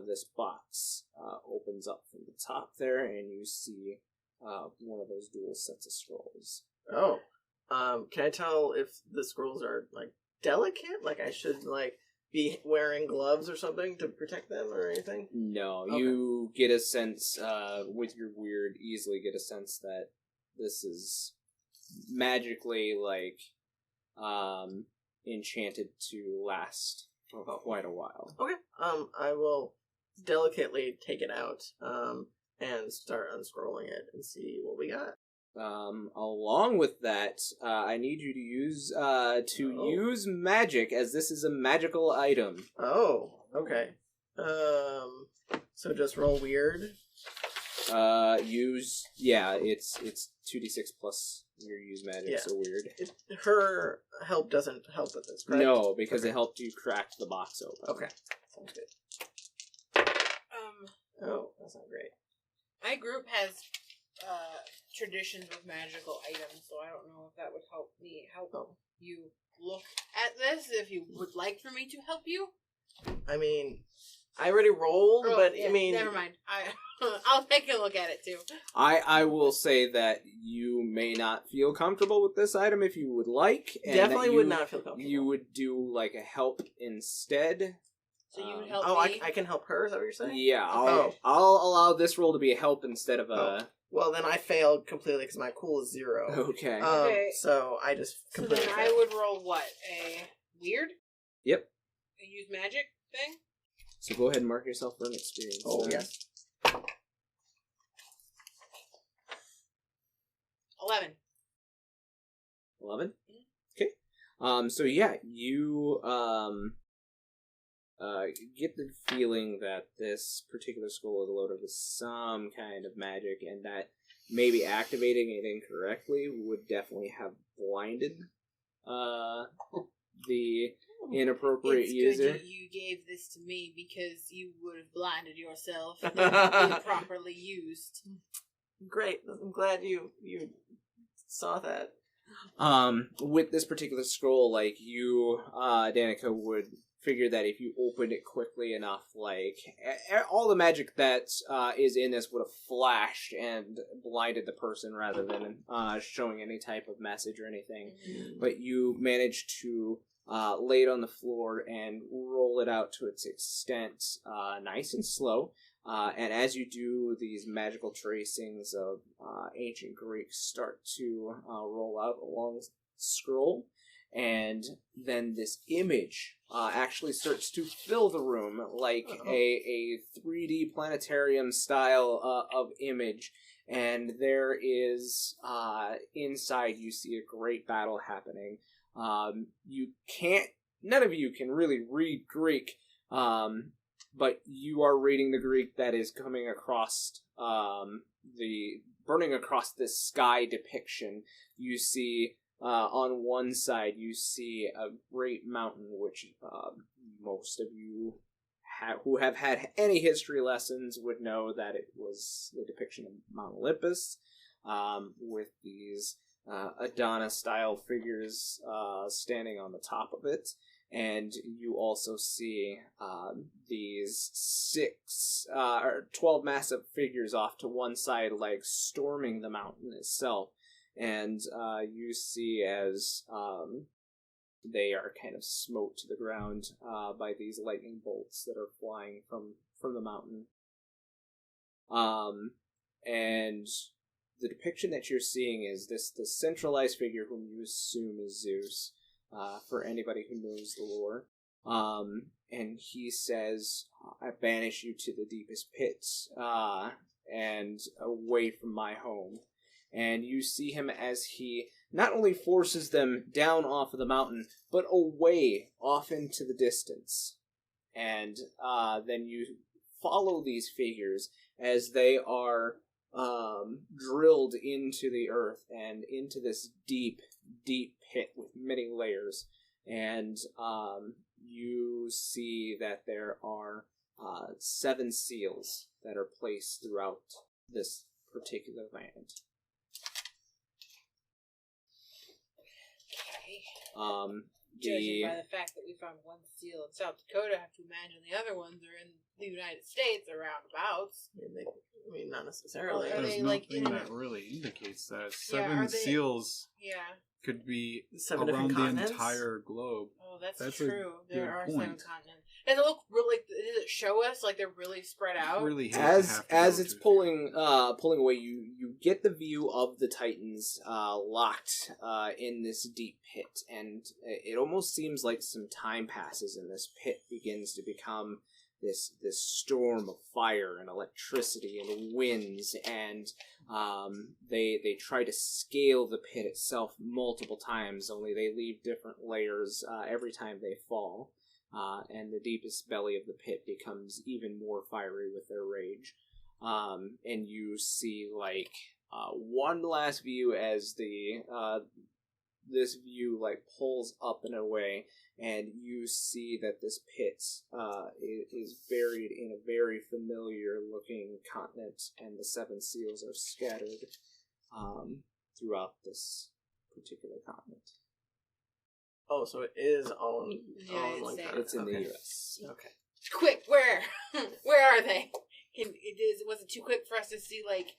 this box opens up from the top there, and you see one of those dual sets of scrolls. Oh, can I tell if the scrolls are like delicate? Like I should like be wearing gloves or something to protect them or anything? No, okay. You get a sense with your weird, easily get a sense that this is magically like enchanted to last for quite a while. Okay. I will delicately take it out and start unscrolling it and see what we got. Along with that, I need you to use magic, as this is a magical item. Oh, okay. So just roll weird. It's 2d6 plus your use magic, so weird. Her help doesn't help with this, correct? No, because it helped you crack the box open. Okay, sounds good. Oh, that's not great. My group has traditions with magical items, so I don't know if that would help you look at this, if you would like for me to help you. I mean, I already rolled, but yeah, I mean... Never mind. I'll take a look at it, too. I will say that you may not feel comfortable with this item if you would like. And definitely would not feel comfortable. You would do, like, a help instead. So you would help me? I can help her, is that what you're saying? Yeah, I'll allow this roll to be a help instead of a... Well, then I failed completely because my cool is 0. Okay. So I just completely failed. I would roll what? A weird? Yep. A use magic thing? So go ahead and mark yourself for an experience. Oh, yes. 11. 11? Okay. So yeah, you get the feeling that this particular scroll is loaded with some kind of magic, and that maybe activating it incorrectly would definitely have blinded the inappropriate user. Good you gave this to me, because you would have blinded yourself if it was properly used. Great. I'm glad you saw that. With this particular scroll, like you, Danica, would figure that if you opened it quickly enough, like all the magic that is in this would have flashed and blinded the person rather than showing any type of message or anything. But you managed to lay it on the floor and roll it out to its extent, nice and slow. And as you do, these magical tracings of ancient Greek start to roll out along the scroll. And then this image actually starts to fill the room like a 3D planetarium style of image. And there is, inside you see a great battle happening. None of you can really read Greek, but you are reading the Greek that is coming across burning across this sky depiction. You see on one side, you see a great mountain, which most of you who have had any history lessons would know that it was the depiction of Mount Olympus, with these Adonis-style figures standing on the top of it. And you also see these 12 massive figures off to one side, like storming the mountain itself. And you see as they are kind of smote to the ground by these lightning bolts that are flying from the mountain. And the depiction that you're seeing is this centralized figure whom you assume is Zeus, for anybody who knows the lore. And he says, I banish you to the deepest pits, and away from my home. And you see him as he not only forces them down off of the mountain, but away off into the distance. And then you follow these figures as they are drilled into the earth and into this deep, deep pit with many layers. And you see that there are 7 seals that are placed throughout this particular land. Judging by the fact that we found one seal in South Dakota, I have to imagine the other ones are in the United States or roundabouts. I mean, not necessarily. Well, are There's they, nothing like, that really indicates that. Yeah, 7 are they- seals Yeah. could be 7 around different the continents? entire globe. Oh, that's That's a true. There good are point. 7 continents. Does it look really? Does it show us like they're really spread out? Really hate to As have to as go it's to- pulling away, you get the view of the Titans locked in this deep pit, and it almost seems like some time passes, and this pit begins to become this storm of fire and electricity and winds, and they try to scale the pit itself multiple times, only they leave different layers every time they fall. And the deepest belly of the pit becomes even more fiery with their rage. And you see, like, one last view as this view, like, pulls up and away, and you see that this pit is buried in a very familiar-looking continent, and the 7 seals are scattered throughout this particular continent. Oh, so it is all United in one States. continent. It's in the Okay. U.S. Okay. Quick, where? Where are they? Was it too quick for us to see like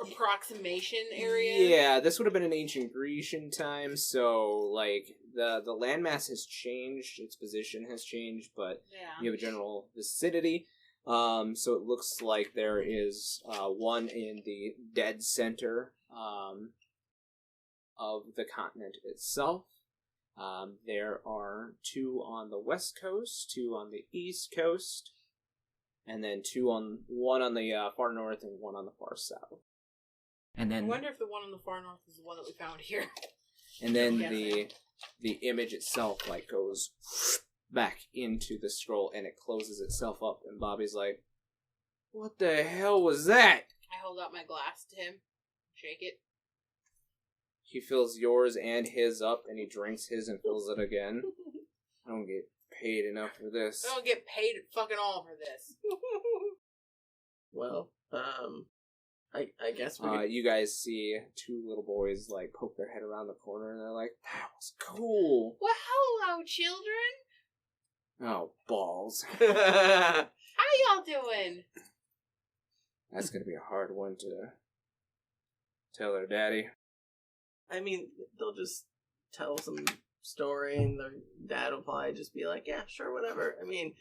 approximation areas? Yeah, this would have been an ancient Grecian time, so like the landmass has changed, its position has changed, but Yeah. you have a general vicinity. So it looks like there is one in the dead center of the continent itself. There are 2 on the west coast, 2 on the east coast, and then one on the far north and one on the far south. And I then wonder if the one on the far north is the one that we found here. and then I'm guessing. the image itself like goes back into the scroll and it closes itself up, and Bobby's like, "What the hell was that?" I hold out my glass to him, shake it. He fills yours and his up, and he drinks his and fills it again. I don't get paid enough for this. I don't get paid at fucking all for this. Well, I guess we could... You guys see 2 little boys like poke their head around the corner, and they're like, "That was cool." Well, hello, children. Oh, balls. How y'all doing? That's gonna be a hard one to tell their daddy. I mean, they'll just tell some story, and their dad will probably just be like, yeah, sure, whatever. I mean,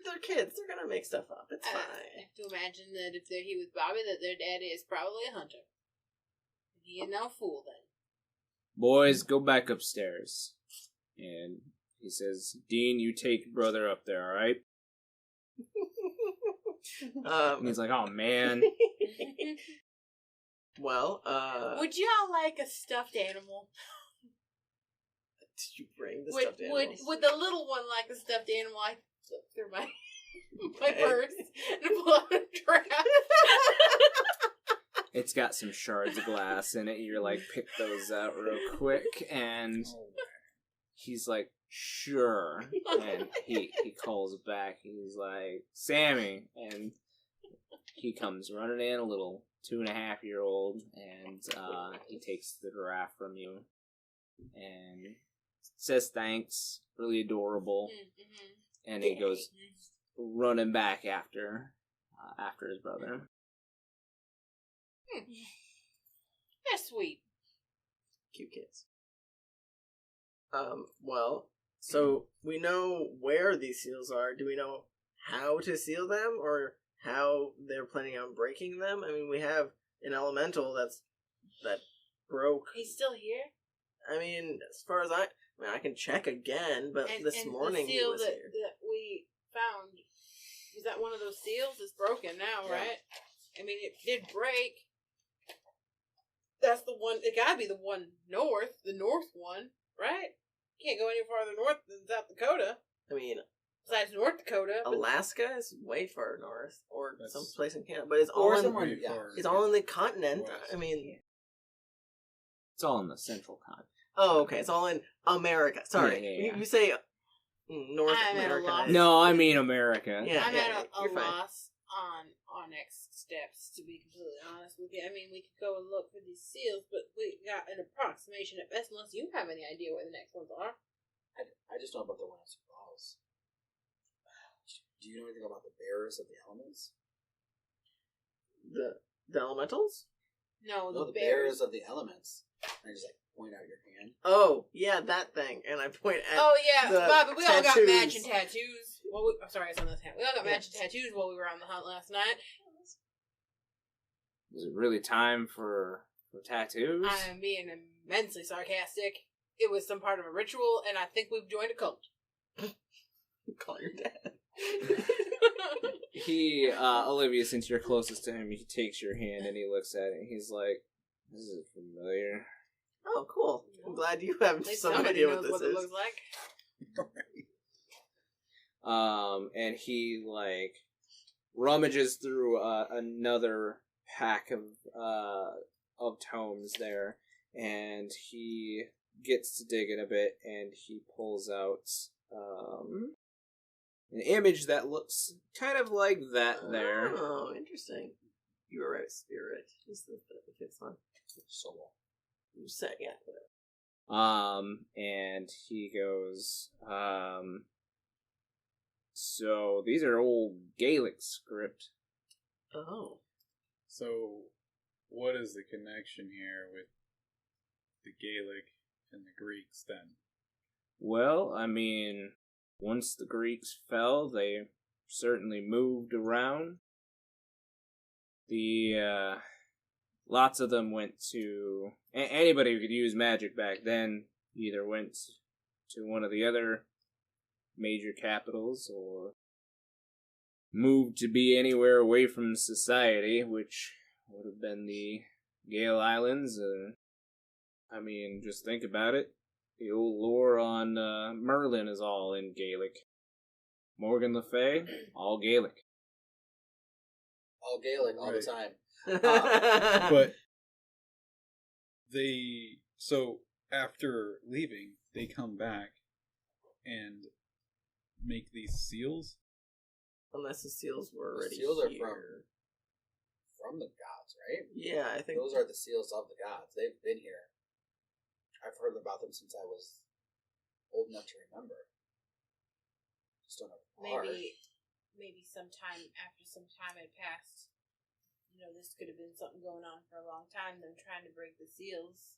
they're kids. They're going to make stuff up. It's I fine. have to imagine that if he was Bobby, that their daddy is probably a hunter. He ain't no fool then. Boys, go back upstairs. And he says, "Dean, you take brother up there, alright?" And he's like, "Oh, man." Well, would y'all like a stuffed animal? Did you bring the stuffed animals? Would the little one like a stuffed animal? I flip through my purse and pull out a giraffe. it's got some shards of glass in it. You're like, pick those out real quick, and he's like, sure. And he calls back. He's like, Sammy, and he comes running in, a little 2.5-year-old, and he takes the giraffe from you, and says thanks, really adorable, and he goes running back after his brother. That's sweet. Cute kids. Well, so we know where these seals are. Do we know how to seal them, or how they're planning on breaking them? I mean, we have an elemental that broke. He's still here? I mean, as far as I can check again, but this morning the he seal was here. that we found, is that one of those seals? It's broken now, right? I mean, it did break. That's the one. It gotta be the one north, the north one, right? Can't go any farther north than South Dakota. I mean, besides North Dakota, Alaska is way far north, or someplace in Canada, but it's all Or in somewhere, it's all in the continent. West. I mean, It's all in the central continent. oh, okay, it's all in America. Sorry, Yeah. You say North I'm at a America. loss. No, I mean America. Yeah, I'm at a you're fine. loss on our next steps, to be completely honest with you. I mean, we could go and look for these seals, but we got an approximation at best, unless you have any idea where the next ones are. I just know about the one at Sioux Falls. Do you know anything about the bearers of the elements? The elementals? No, No, the the bearers of the elements. And I just point out your hand. Oh, yeah, that thing. And I point at. Oh yeah, the Bobby, we all got tattoos. matching tattoos. Well, sorry, it's on this hand. We all got matching tattoos while we were on the hunt last night. Was it really time for tattoos? I am being immensely sarcastic. It was some part of a ritual, and I think we've joined a cult. Call your dad. He, Olivia, since you're closest to him, he takes your hand and he looks at it and he's like, this is familiar. Oh, cool. I'm glad you have At least some somebody idea knows what this it is. looks like. And he, like, rummages through another pack of tomes there, and he gets to digging a bit, and he pulls out an image that looks kind of like that there. Oh, interesting. You were right, Spirit. Is the fifth one. So You said, yeah, whatever. And he goes, so these are old Gaelic script. Oh. So, what is the connection here with the Gaelic and the Greeks then? Well, I mean, once the Greeks fell, they certainly moved around. Lots of them went to... Anybody who could use magic back then either went to one of the other major capitals or moved to be anywhere away from society, which would have been the Gale Islands. I mean, just think about it. The old lore on Merlin is all in Gaelic. Morgan Le Fay, all Gaelic. all Gaelic all the Right. time. But so after leaving, they come back and make these seals. Unless the seals were The already seals are here. from the gods, right? Yeah, I think Those are the seals of the gods. They've been here. I've heard about them since I was old enough to remember. Just don't know why. Maybe sometime after some time had passed, you know, this could have been something going on for a long time, them trying to break the seals.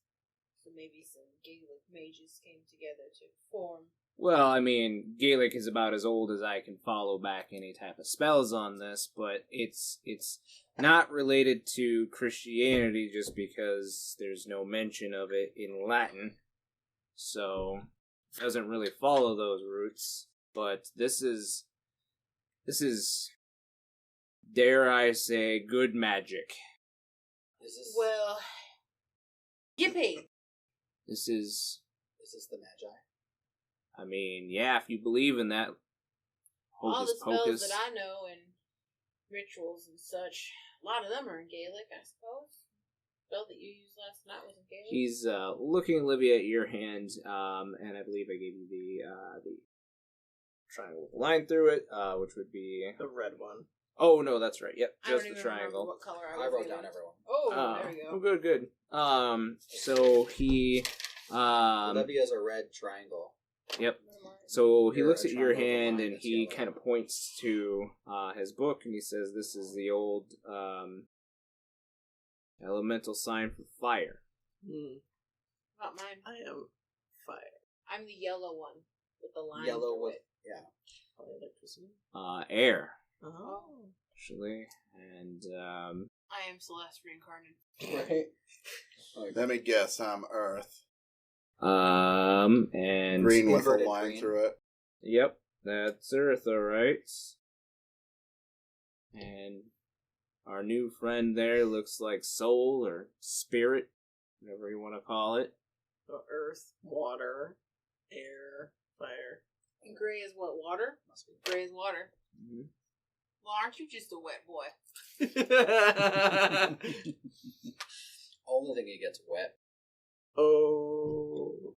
So maybe some Gaelic mages came together to form. Well, I mean, Gaelic is about as old as I can follow back any type of spells on this, but it's not related to Christianity just because there's no mention of it in Latin. So, it doesn't really follow those roots, but this is, dare I say, good magic. Is this Well, yippee! This is, the Magi? I mean, yeah, if you believe in that All hocus the spells pocus. that I know and rituals and such, a lot of them are in Gaelic, I suppose. spell that you used last night was engaged? He's looking, Olivia, at your hand, and I believe I gave you the triangle with a line through it, which would be the red one. Oh no, that's right. Yep, I don't just the even remember triangle. what color I wrote down everyone. Oh, there we go. Oh, good. So he, Olivia's a red triangle. Yep. So he You're looks a at your triangle, hand mine and is he yellow. kind of points to his book and he says, "This is the old elemental sign for fire." Not mine. I am fire. I'm the yellow one with the line. Yellow through with it. Probably electricity. Air, Oh. actually, and I am Celeste reincarnated. Right. Let me guess, I'm Earth. and Green with a Inverted line green. through it. Yep, that's Earth, all right. And our new friend there looks like soul or spirit, whatever you want to call it. So earth, water, air, fire. And gray is what? Water? Must be. Gray is water. Mm-hmm. Well, aren't you just a wet boy? Only thing he gets wet. Oh.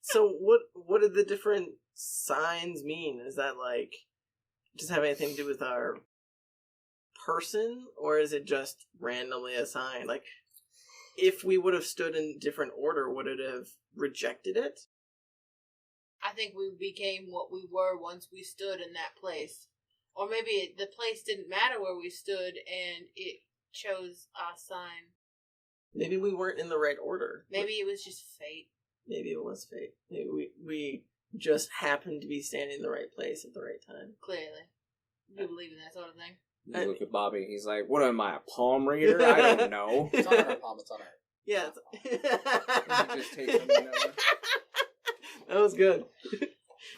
So what do the different signs mean? Is that like does it have anything to do with our person, or is it just randomly a sign? Like if we would have stood in different order, would it have rejected it? I think we became what we were once we stood in that place. Or maybe the place didn't matter where we stood and it chose our sign. Maybe we weren't in the right order. Maybe it was just fate. Maybe it was fate. Maybe we just happened to be standing in the right place at the right time. Clearly. You believe in that sort of thing? You look at Bobby, he's like, "What am I, a palm reader? I don't know." It's on her palm, it's on her. Yeah. He just takes it, you know. That was good.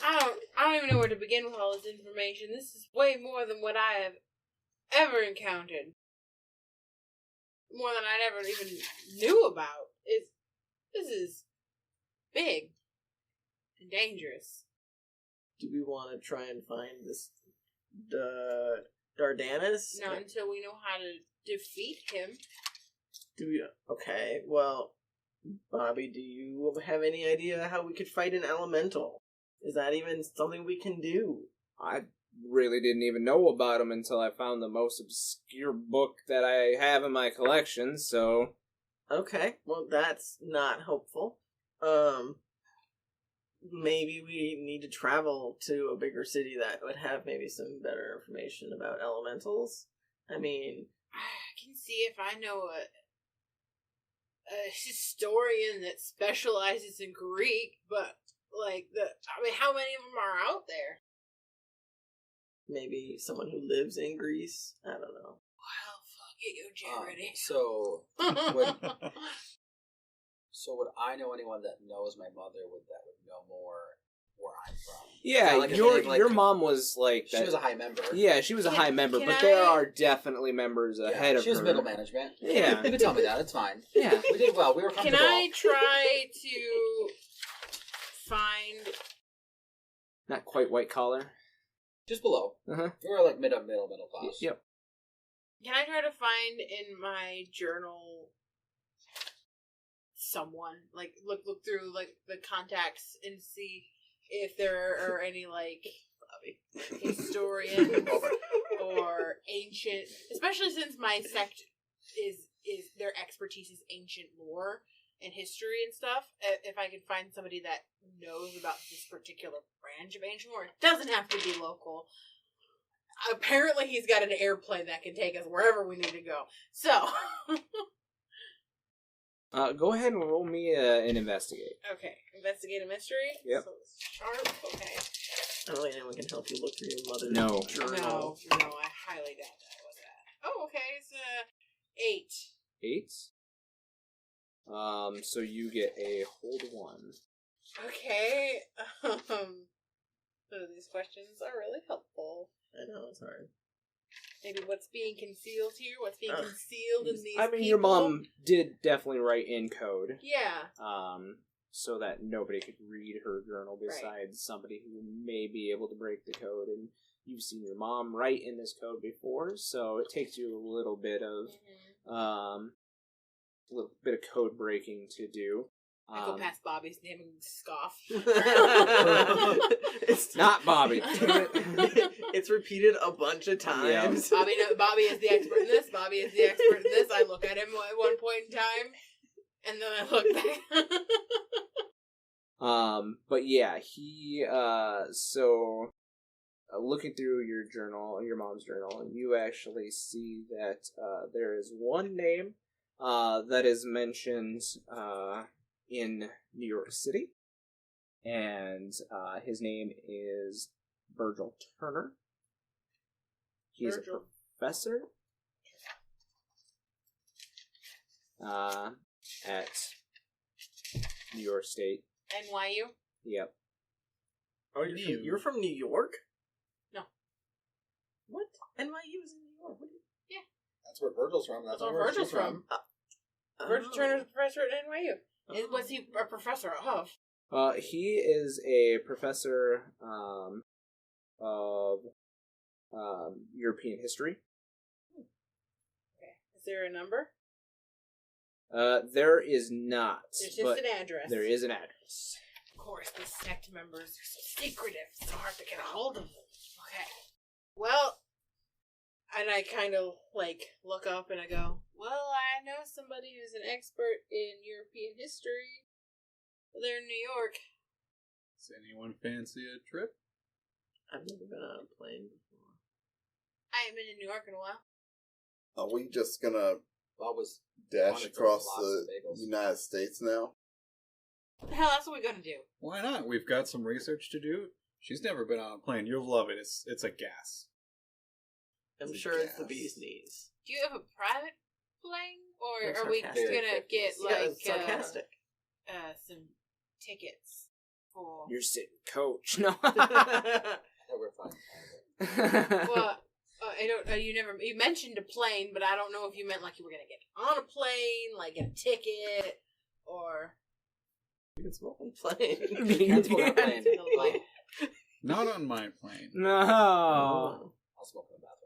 I don't even know where to begin with all this information. This is way more than what I have ever encountered. More than I'd ever even knew about. This is big and dangerous. Do we want to try and find this Dardanus? Not until we know how to defeat him. Do we? Okay. Well, Bobby, do you have any idea how we could fight an elemental? Is that even something we can do? I really didn't even know about him until I found the most obscure book that I have in my collection, so... Okay, well, that's not hopeful. Maybe we need to travel to a bigger city that would have maybe some better information about elementals. I mean... I can see if I know a historian that specializes in Greek, but, how many of them are out there? Maybe someone who lives in Greece? I don't know. Well, fuck it, yo, Jay, ready? So would I know anyone that knows my mother that would know more where I'm from? Yeah, Like, your mom was like... She was a high member. Yeah, she was a high member, can but there I- are definitely members ahead of her. She was middle management. Yeah. You could tell me that, it's fine. Yeah. We did well, we were Can comfortable. I try to find... Not quite white collar. Just below. Uh-huh. We were like middle class. Yep. Can I try to find in my journal someone? Like, look through, like, the contacts and see if there are any, like, historians or ancient... Especially since my sect is their expertise is ancient lore and history and stuff. If I can find somebody that knows about this particular branch of ancient lore, it doesn't have to be local. Apparently he's got an airplane that can take us wherever we need to go. So... Go ahead and roll me an investigate. Okay, investigate a mystery? Yep. So it's sharp, okay. I don't think anyone can help you look through your mother's No. journal. No, I highly doubt that was that. Oh, okay, it's 8. 8. So you get a hold 1. Okay, so these questions are really helpful. I know, it's hard. Maybe what's being concealed here? What's being concealed in these I mean, people? your mom did definitely write in code. Yeah. So that nobody could read her journal besides somebody who may be able to break the code. And you've seen your mom write in this code before, so it takes you a little bit of a little bit of code breaking to do. I go past Bobby's name and scoff. It's not Bobby. It's repeated a bunch of times. Yeah. Bobby is the expert in this. Bobby is the expert in this. I look at him at one point in time, and then I look back. But yeah, he, so, looking through your journal, your mom's journal, you actually see that, there is one name, that is mentioned, in New York City, and, his name is Virgil Turner. He's a professor, at New York State. NYU? Yep. Oh, you're from New York? No. What? NYU is in New York. Yeah. That's where Virgil's from. That's where Virgil's from. Virgil Turner's a professor at NYU. Was he a professor at Huff? He is a professor of European history. Okay. Is there a number? There is not. There's just an address. There is an address. Of course, these sect members are so secretive. It's so hard to get a hold of them. Okay. Well, and I kind of, look up and I go, well, I know somebody who's an expert in European history. They're in New York. Does anyone fancy a trip? I've never been on a plane before. I haven't been in New York in a while. Are we just gonna dash wanted across lots of the bagels. United States now? Hell, that's what we're gonna do. Why not? We've got some research to do. She's never been on a plane. You'll love it. It's a gas. I'm sure it's the bee's knees. Do you have a private plane? Or That's are we just sarcastic. gonna get, It's sarcastic. some tickets for... You're sitting coach. No. Yeah, we're fine. Well, I don't. You mentioned a plane, but I don't know if you meant you were gonna get on a plane, get a ticket, or. You can smoke on plane. Cancel that plane. Not on my plane. No. I'll smoke in the bathroom.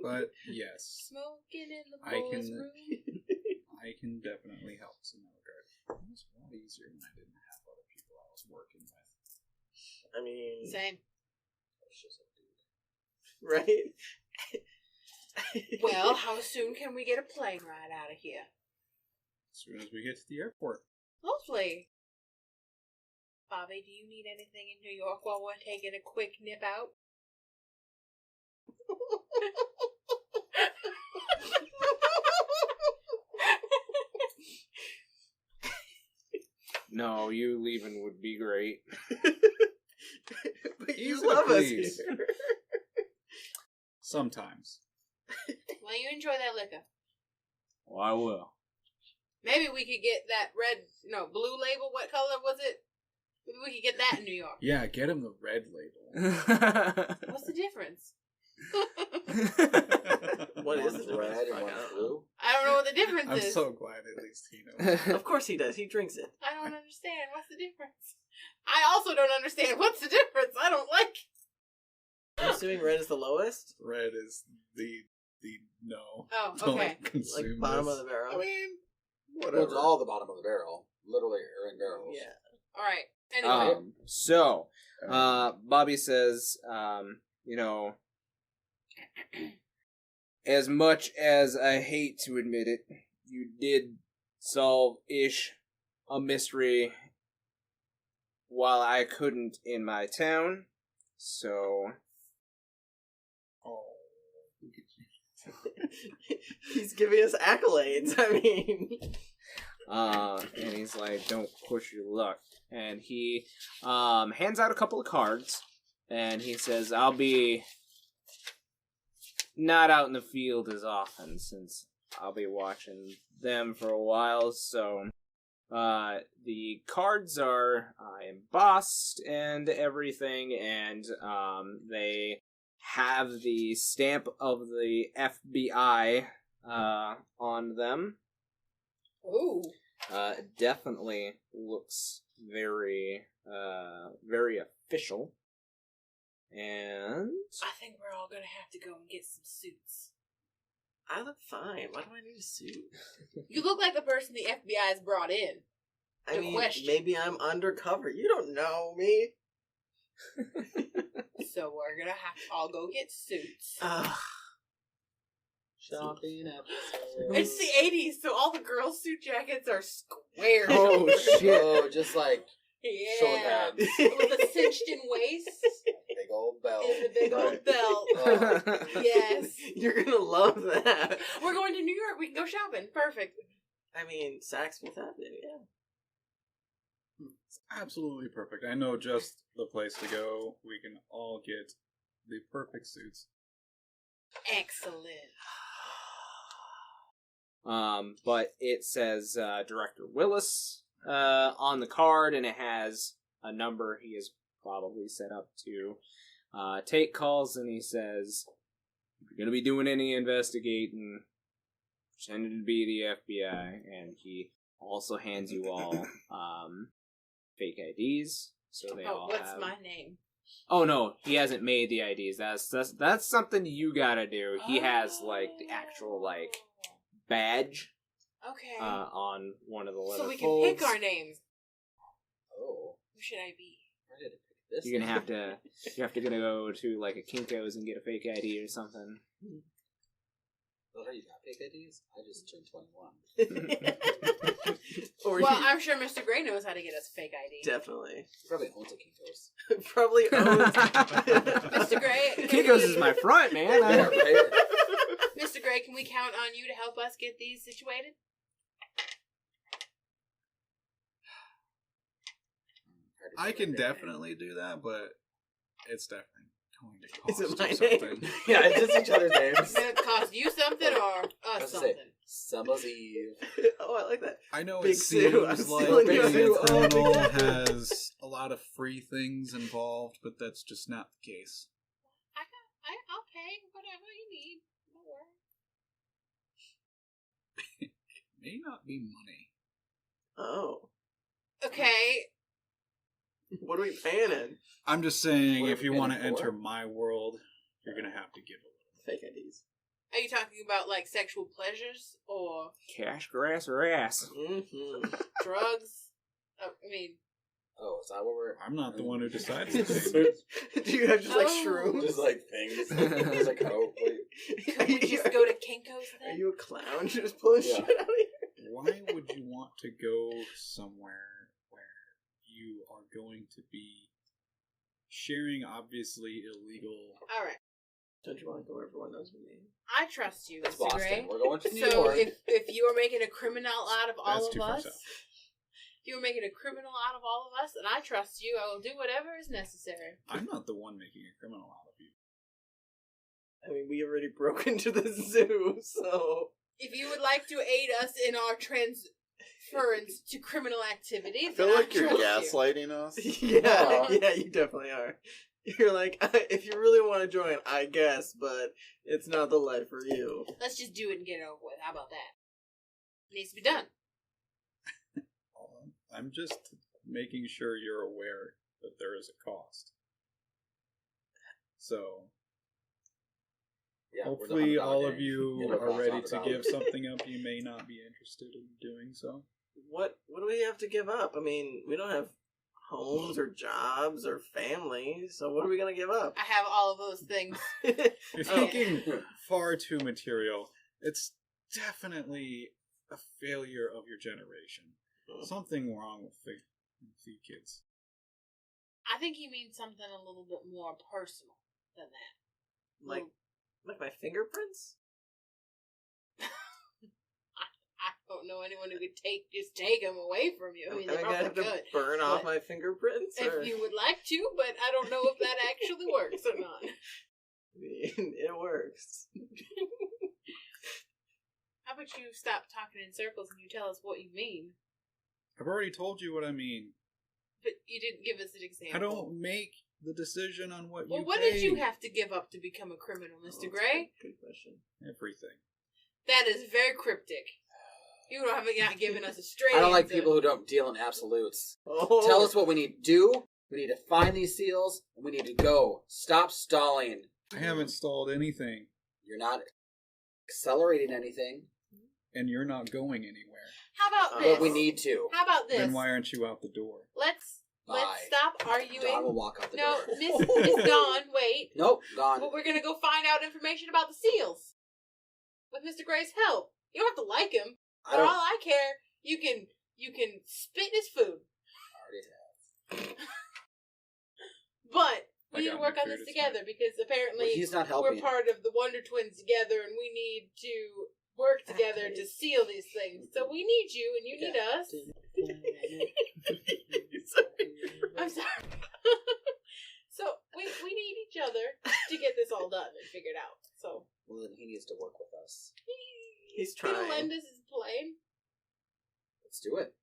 But yes, Smoking in the I boys' can- room. I can definitely help in that regard. It was a lot easier when I didn't have other people I was working with. I mean, Same. It's just a dude. right? Well, how soon can we get a plane ride out of here? As soon as we get to the airport. Lovely. Bobby, do you need anything in New York while we're taking a quick nip out? No, you leaving would be great. But you Easy to love us please. here. Sometimes. Well, you enjoy that liquor. Well, I will. Maybe we could get that blue label. What color was it? Maybe we could get that in New York. Yeah, get him the red label. What's the difference? What is the One's difference? red and I one's don't blue. I don't know what the difference I'm is. so glad at least he knows. know. Of course he does. He drinks it. I don't understand. What's the difference? I also don't understand. What's the difference? I don't like. I'm assuming red is the lowest. Red is the no. Oh, Don't okay. consume Bottom this. of the barrel. I mean, Whatever. it's all the bottom of the barrel. Literally, are in barrels. Yeah. All right. Anyway, So, Bobby says, as much as I hate to admit it, you did solve a mystery while I couldn't in my town, so... Oh. He's giving us accolades. I mean, and he's like, don't push your luck. And he hands out a couple of cards, and he says, I'll be not out in the field as often, since I'll be watching them for a while, so the cards are embossed and everything, and they have the stamp of the FBI on them. ooh, Definitely looks very, very official. And I think we're all gonna have to go and get some suits. I look fine. Why do I need a suit? You look like the person the FBI has brought in. I mean, maybe I'm undercover. You don't know me. So we're gonna have to all go get suits. Shopping episode. It's the 80s, so all the girls' suit jackets are square. Oh shit! Oh, just like yeah, with a cinched-in waist. Big old belt. And the big old belt. Yes. You're gonna love that. We're going to New York. We can go shopping. Perfect. I mean, Saks Fifth Avenue, yeah. It's absolutely perfect. I know just the place to go. We can all get the perfect suits. Excellent. But it says Director Willis on the card, and it has a number he is probably set up to take calls, and he says, if you're going to be doing any investigating, pretending to be the FBI, and he also hands you all fake IDs, so they all what's have... my name? Oh no, he hasn't made the IDs. That's something you gotta do. He has like the actual like badge on one of the letter so we can folds. pick our names. Oh, Who should I be? where did I pick this? You're gonna have to gonna go to like a Kinko's and get a fake ID or something. Oh, you got fake IDs? I just turned 21. I'm sure Mr. Gray knows how to get us fake ID. Definitely. He probably owns a Kinko's. Probably owns. Mr. Gray. Kinko's is my front, man. Yeah, right? Mr. Gray, can we count on you to help us get these situated? I can definitely do that, but it's definitely going to cost Is it my you something. name? Yeah, it's just each other's names. It's going to cost you something or us something? Summer's Eve. Oh, I like that. I know Big it Sue, I'm seems like stealing being yours. a criminal has a lot of free things involved, but that's just not the case. I'll pay whatever you need. Don't worry. It may not be money. Oh. Okay. What are we paying in? I'm just saying, What are if we you want to paying for? enter my world, you're going to have to give a little. Fake IDs. Are you talking about like sexual pleasures or Cash, grass, or ass. Mm-hmm. drugs? Oh, is that what we're... I'm not the one who decides. Do you have just like Oh. shrooms? Just like things. There's like, oh, wait. Could we just go to Kinko's Are then? you a clown? Just pulling Yeah. shit out of here? Why would you want to go somewhere where you are going to be sharing obviously illegal... All right. Don't you want to go where everyone knows my name? I trust you, It's Mr. Boston. Gray. We're going to New So York. if you are making a criminal out of all That's of too far us, south. if you are making a criminal out of all of us, and I trust you, I will do whatever is necessary. I'm not the one making a criminal out of you. I mean, we already broke into the zoo, so... If you would like to aid us in our transference to criminal activity, I feel then like you're trust you. gaslighting us. Yeah, you definitely are. You're like, if you really want to join, I guess, but it's not the life for you. Let's just do it and get it over with. How about that? It needs to be done. I'm just making sure you're aware that there is a cost. So, Yeah, we're the hopefully $100 all gang. of you Yeah, are ready to $100. give something up you may not be interested in doing so. What do we have to give up? I mean, we don't have homes or jobs or family, so what are we going to give up? I have all of those things. You're Oh. thinking far too material. It's definitely a failure of your generation. Something wrong with the kids. I think he means something a little bit more personal than that. Like my fingerprints? I don't know anyone who could take them away from you. I mean, they Am I gonna have probably to could. burn off but my fingerprints? Or... If you would like to, but I don't know if that actually works or not. I mean, it works. How about you stop talking in circles and you tell us what you mean? I've already told you what I mean. But you didn't give us an example. I don't make the decision on what Well, you what pay. did you have to give up to become a criminal, Mr. Gray? Good question. Everything. That is very cryptic. You haven't not given us a straight I don't like answer. people who don't deal in absolutes. Oh. Tell us what we need to do. We need to find these seals, and we need to go. Stop stalling. I haven't stalled anything. You're not... accelerating anything. And you're not going anywhere. How about this? But we need to. How about this? Then why aren't you out the door? Let's stop arguing. Dawn will walk out the No, door. Miss Dawn, wait. Nope, gone. But we're gonna go find out information about the seals. With Mr. Gray's help. You don't have to like him. For all I care, you can spit in his food. I already have. But we need to work on this together because apparently he's not helping. we're part of the Wonder Twins together and we need to work together to seal these things. So we need you and you need us. I'm sorry. So we need each other to get this all done and figured out. So well, then he needs to work with us. He's trying. He'll lend us his plane. Let's do it.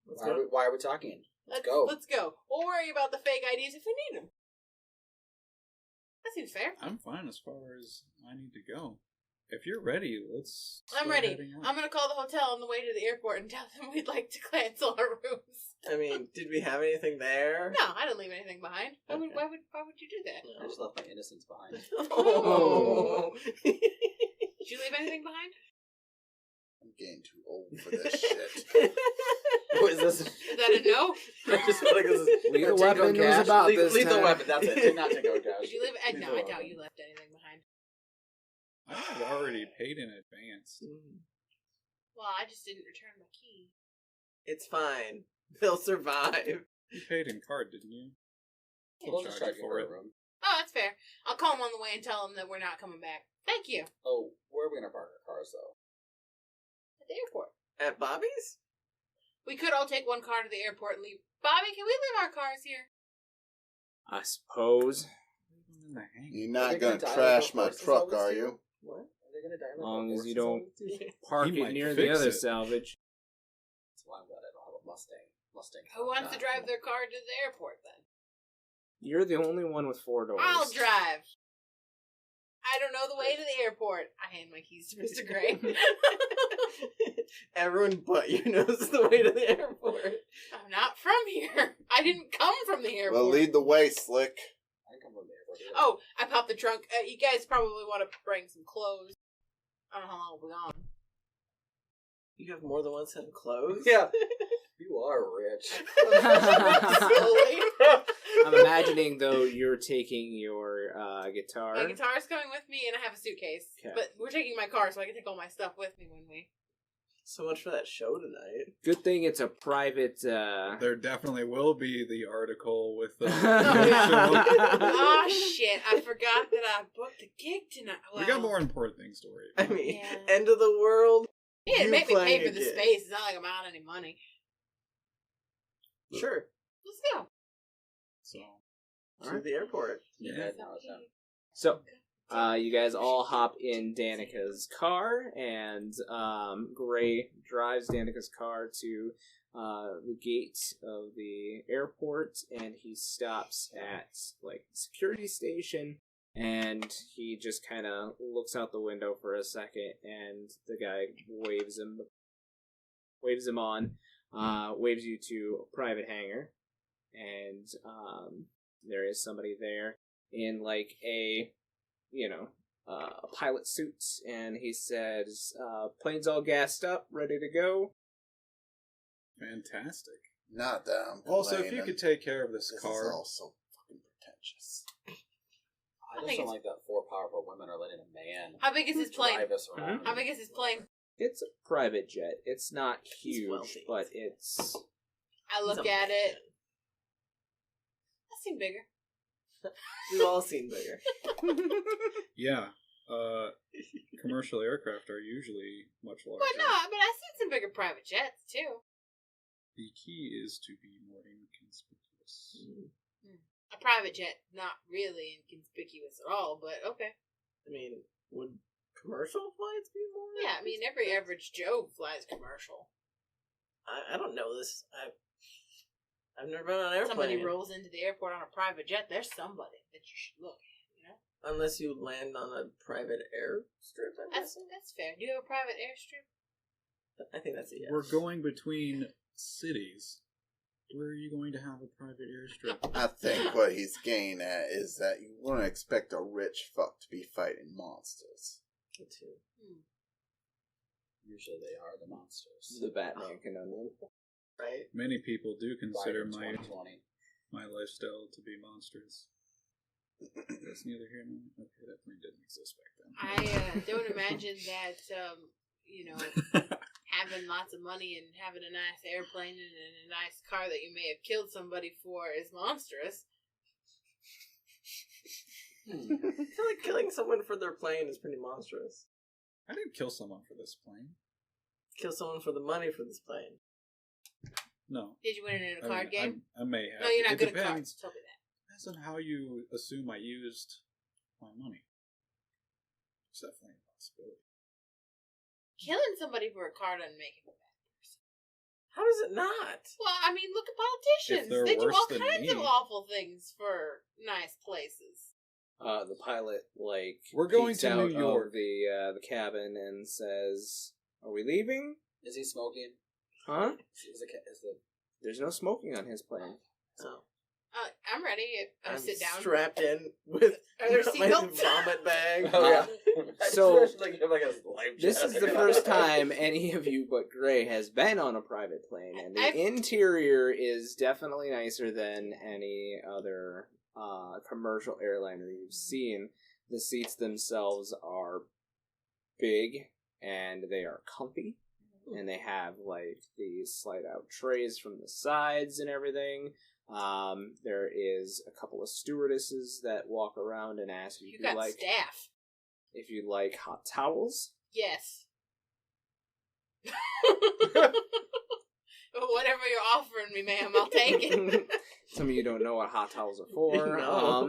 Let's go. Why are we talking? Let's go. Let's go. We'll worry about the fake IDs if we need them. That seems fair. I'm fine as far as I need to go. If you're ready, let's. I'm ready. I'm going to call the hotel on the way to the airport and tell them we'd like to cancel our rooms. I mean, did we have anything there? No, I didn't leave anything behind. Why would you do that? I just left my innocence behind. Oh. Did you leave anything behind? I'm getting too old for this shit. What is this? Is that a no? I just feel like this is Lethal Weapon was about this Lethal time. Weapon, that's it. Did not take out cash. Did you leave? No, I doubt you left anything behind. I had already paid in advance. Well, I just didn't return my key. It's fine. They'll survive. You paid in card, didn't you? We'll just charge you for it. a room. Oh, that's fair. I'll call them on the way and tell them that we're not coming back. Thank you. Oh, where are we going to park our cars, though? At the airport. At Bobby's? We could all take one car to the airport and leave. Bobby, can we leave our cars here? I suppose. You're not going to trash my truck, are you? What? Are they going to die? As long as you don't park He it might near the fix other it. salvage. That's why I'm glad I don't have a Mustang. Who wants to drive their car to the airport then? You're the only one with 4 doors. I'll drive. I don't know the way to the airport. I hand my keys to Mr. Gray. Everyone but you knows the way to the airport. I'm not from here. I didn't come from the airport. Well, lead the way, Slick. I come from the airport. Either. Oh, I popped the trunk. You guys probably want to bring some clothes. I don't know how long we'll be gone. You have more than one set of clothes? Yeah. You are rich. I'm imagining, though, you're taking your guitar. My guitar's coming with me, and I have a suitcase. Okay. But we're taking my car, so I can take all my stuff with me when we... So much for that show tonight. Good thing it's a private... There definitely will be the article with the. Oh, shit. I forgot that I booked a gig tonight. We got more important things to worry I about. mean, Yeah. end of the world. Yeah, You make me playing pay a for the gig. space. It's not like I'm out any money. Sure. Let's go. So, To the airport. yeah. So, you guys all hop in Danica's car, and Gray drives Danica's car to the gate of the airport, and he stops at like the security station, and he just kind of looks out the window for a second, and the guy waves him on, waves you to a private hangar, and there is somebody there in like a pilot suit, and he says, plane's all gassed up, ready to go. Fantastic. Not that I'm Also, if you complaining. could take care of this This car. is all so fucking pretentious. I just don't like that 4 powerful women are letting a man How big is his plane? drive us around. How big is his plane? It's a private jet. It's not He's huge, wealthy. but it's... I look at it. That seemed bigger. We've all seen bigger. Yeah. Commercial aircraft are usually much larger. But no, but I've seen some bigger private jets, too. The key is to be more inconspicuous. A private jet, not really inconspicuous at all, but okay. I mean, would commercial flights be more? Yeah, I mean, every average Joe flies commercial. I don't know this. I've never been on an airplane. Somebody rolls into the airport on a private jet, there's somebody that you should look at, you know? Unless you land on a private airstrip, I'm guessing. That's fair. Do you have a private airstrip? I think that's a yes. We're going between cities. Where are you going to have a private airstrip? I think what he's getting at is that you wouldn't expect a rich fuck to be fighting monsters. The two. Usually they are the monsters. The Batman conundrum. Right? Many people do consider Right, my lifestyle to be monstrous. That's neither here nor there. Okay, that plane didn't exist back then. I don't imagine that, having lots of money and having a nice airplane and a nice car that you may have killed somebody for is monstrous. I feel like killing someone for their plane is pretty monstrous. I didn't kill someone for this plane. Kill someone for the money for this plane. No. Did you win it in a card game? I may have. No, you're not It good at depends. cards. Tell me that. Depends on how you assume I used my money. It's definitely a possibility. Killing somebody for a card doesn't make him a bad person. How does it not? Well, I mean, look at politicians. they're They do worse all than kinds of me. awful things for nice places. The pilot, We're going peeks to out New York. of the cabin and says, "Are we leaving?" Is he smoking? Huh? Is the There's no smoking on his plane. Oh. I'm ready. I'll I'm sit down. strapped in with Are there my seatbelts? vomit bag. Oh, yeah. So, life this is the jacket. first time any of you but Gray has been on a private plane, and the interior is definitely nicer than any other commercial airliner you've seen. The seats themselves are big, and they are comfy, and they have, these slide-out trays from the sides and everything. There is a couple of stewardesses that walk around and ask You got staff. if you like hot towels. Yes. Whatever you're offering me, ma'am, I'll take it. Some of you don't know what hot towels are for. No.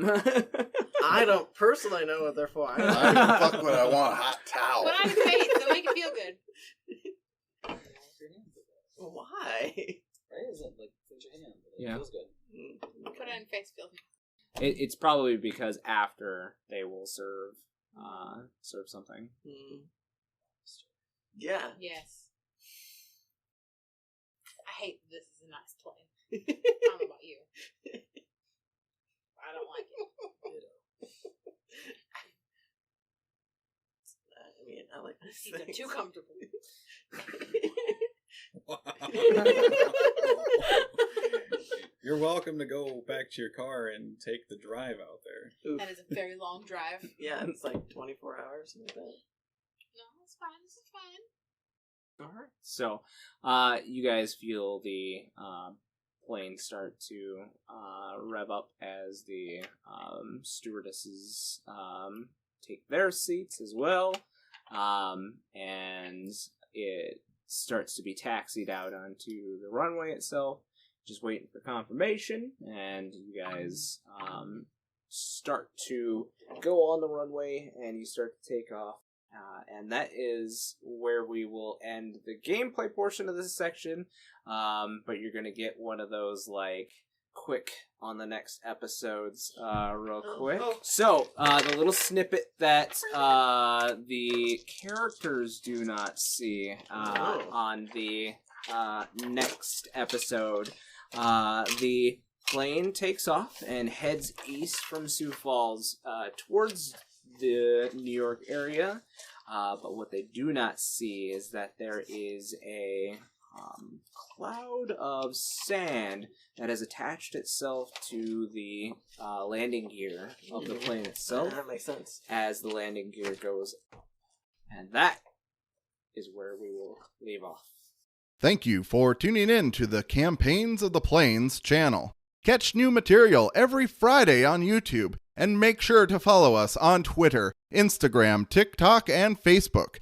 I don't personally know what they're for. Why the fuck would I want a hot towel? Put on your face, it'll make you feel good. Why? Right? Is it put your hand? It Yeah. feels good. Put it on your face, feels good. It's probably because after they will serve something. Yeah. Yes. I hate that this is a nice plane. I don't know about you. I don't like it. I mean, I like this. These are too comfortable. You're welcome to go back to your car and take the drive out there. Oof. That is a very long drive. Yeah, it's like 24 hours like that. No, it's fine. This is fine. Alright. So, you guys feel the plane start to rev up as the stewardesses take their seats as well. And it starts to be taxied out onto the runway itself. Just waiting for confirmation, and you guys start to go on the runway, and you start to take off. And that is where we will end the gameplay portion of this section. But you're going to get one of those, quick on the next episodes real quick. So, the little snippet that the characters do not see on the next episode, the plane takes off and heads east from Sioux Falls towards the New York area. But what they do not see is that there is a cloud of sand that has attached itself to the landing gear of the plane itself. That makes sense. As the landing gear goes up. And that is where we will leave off. Thank you for tuning in to the Campaigns of the Plains channel. Catch new material every Friday on YouTube, and make sure to follow us on Twitter, Instagram, TikTok, and Facebook.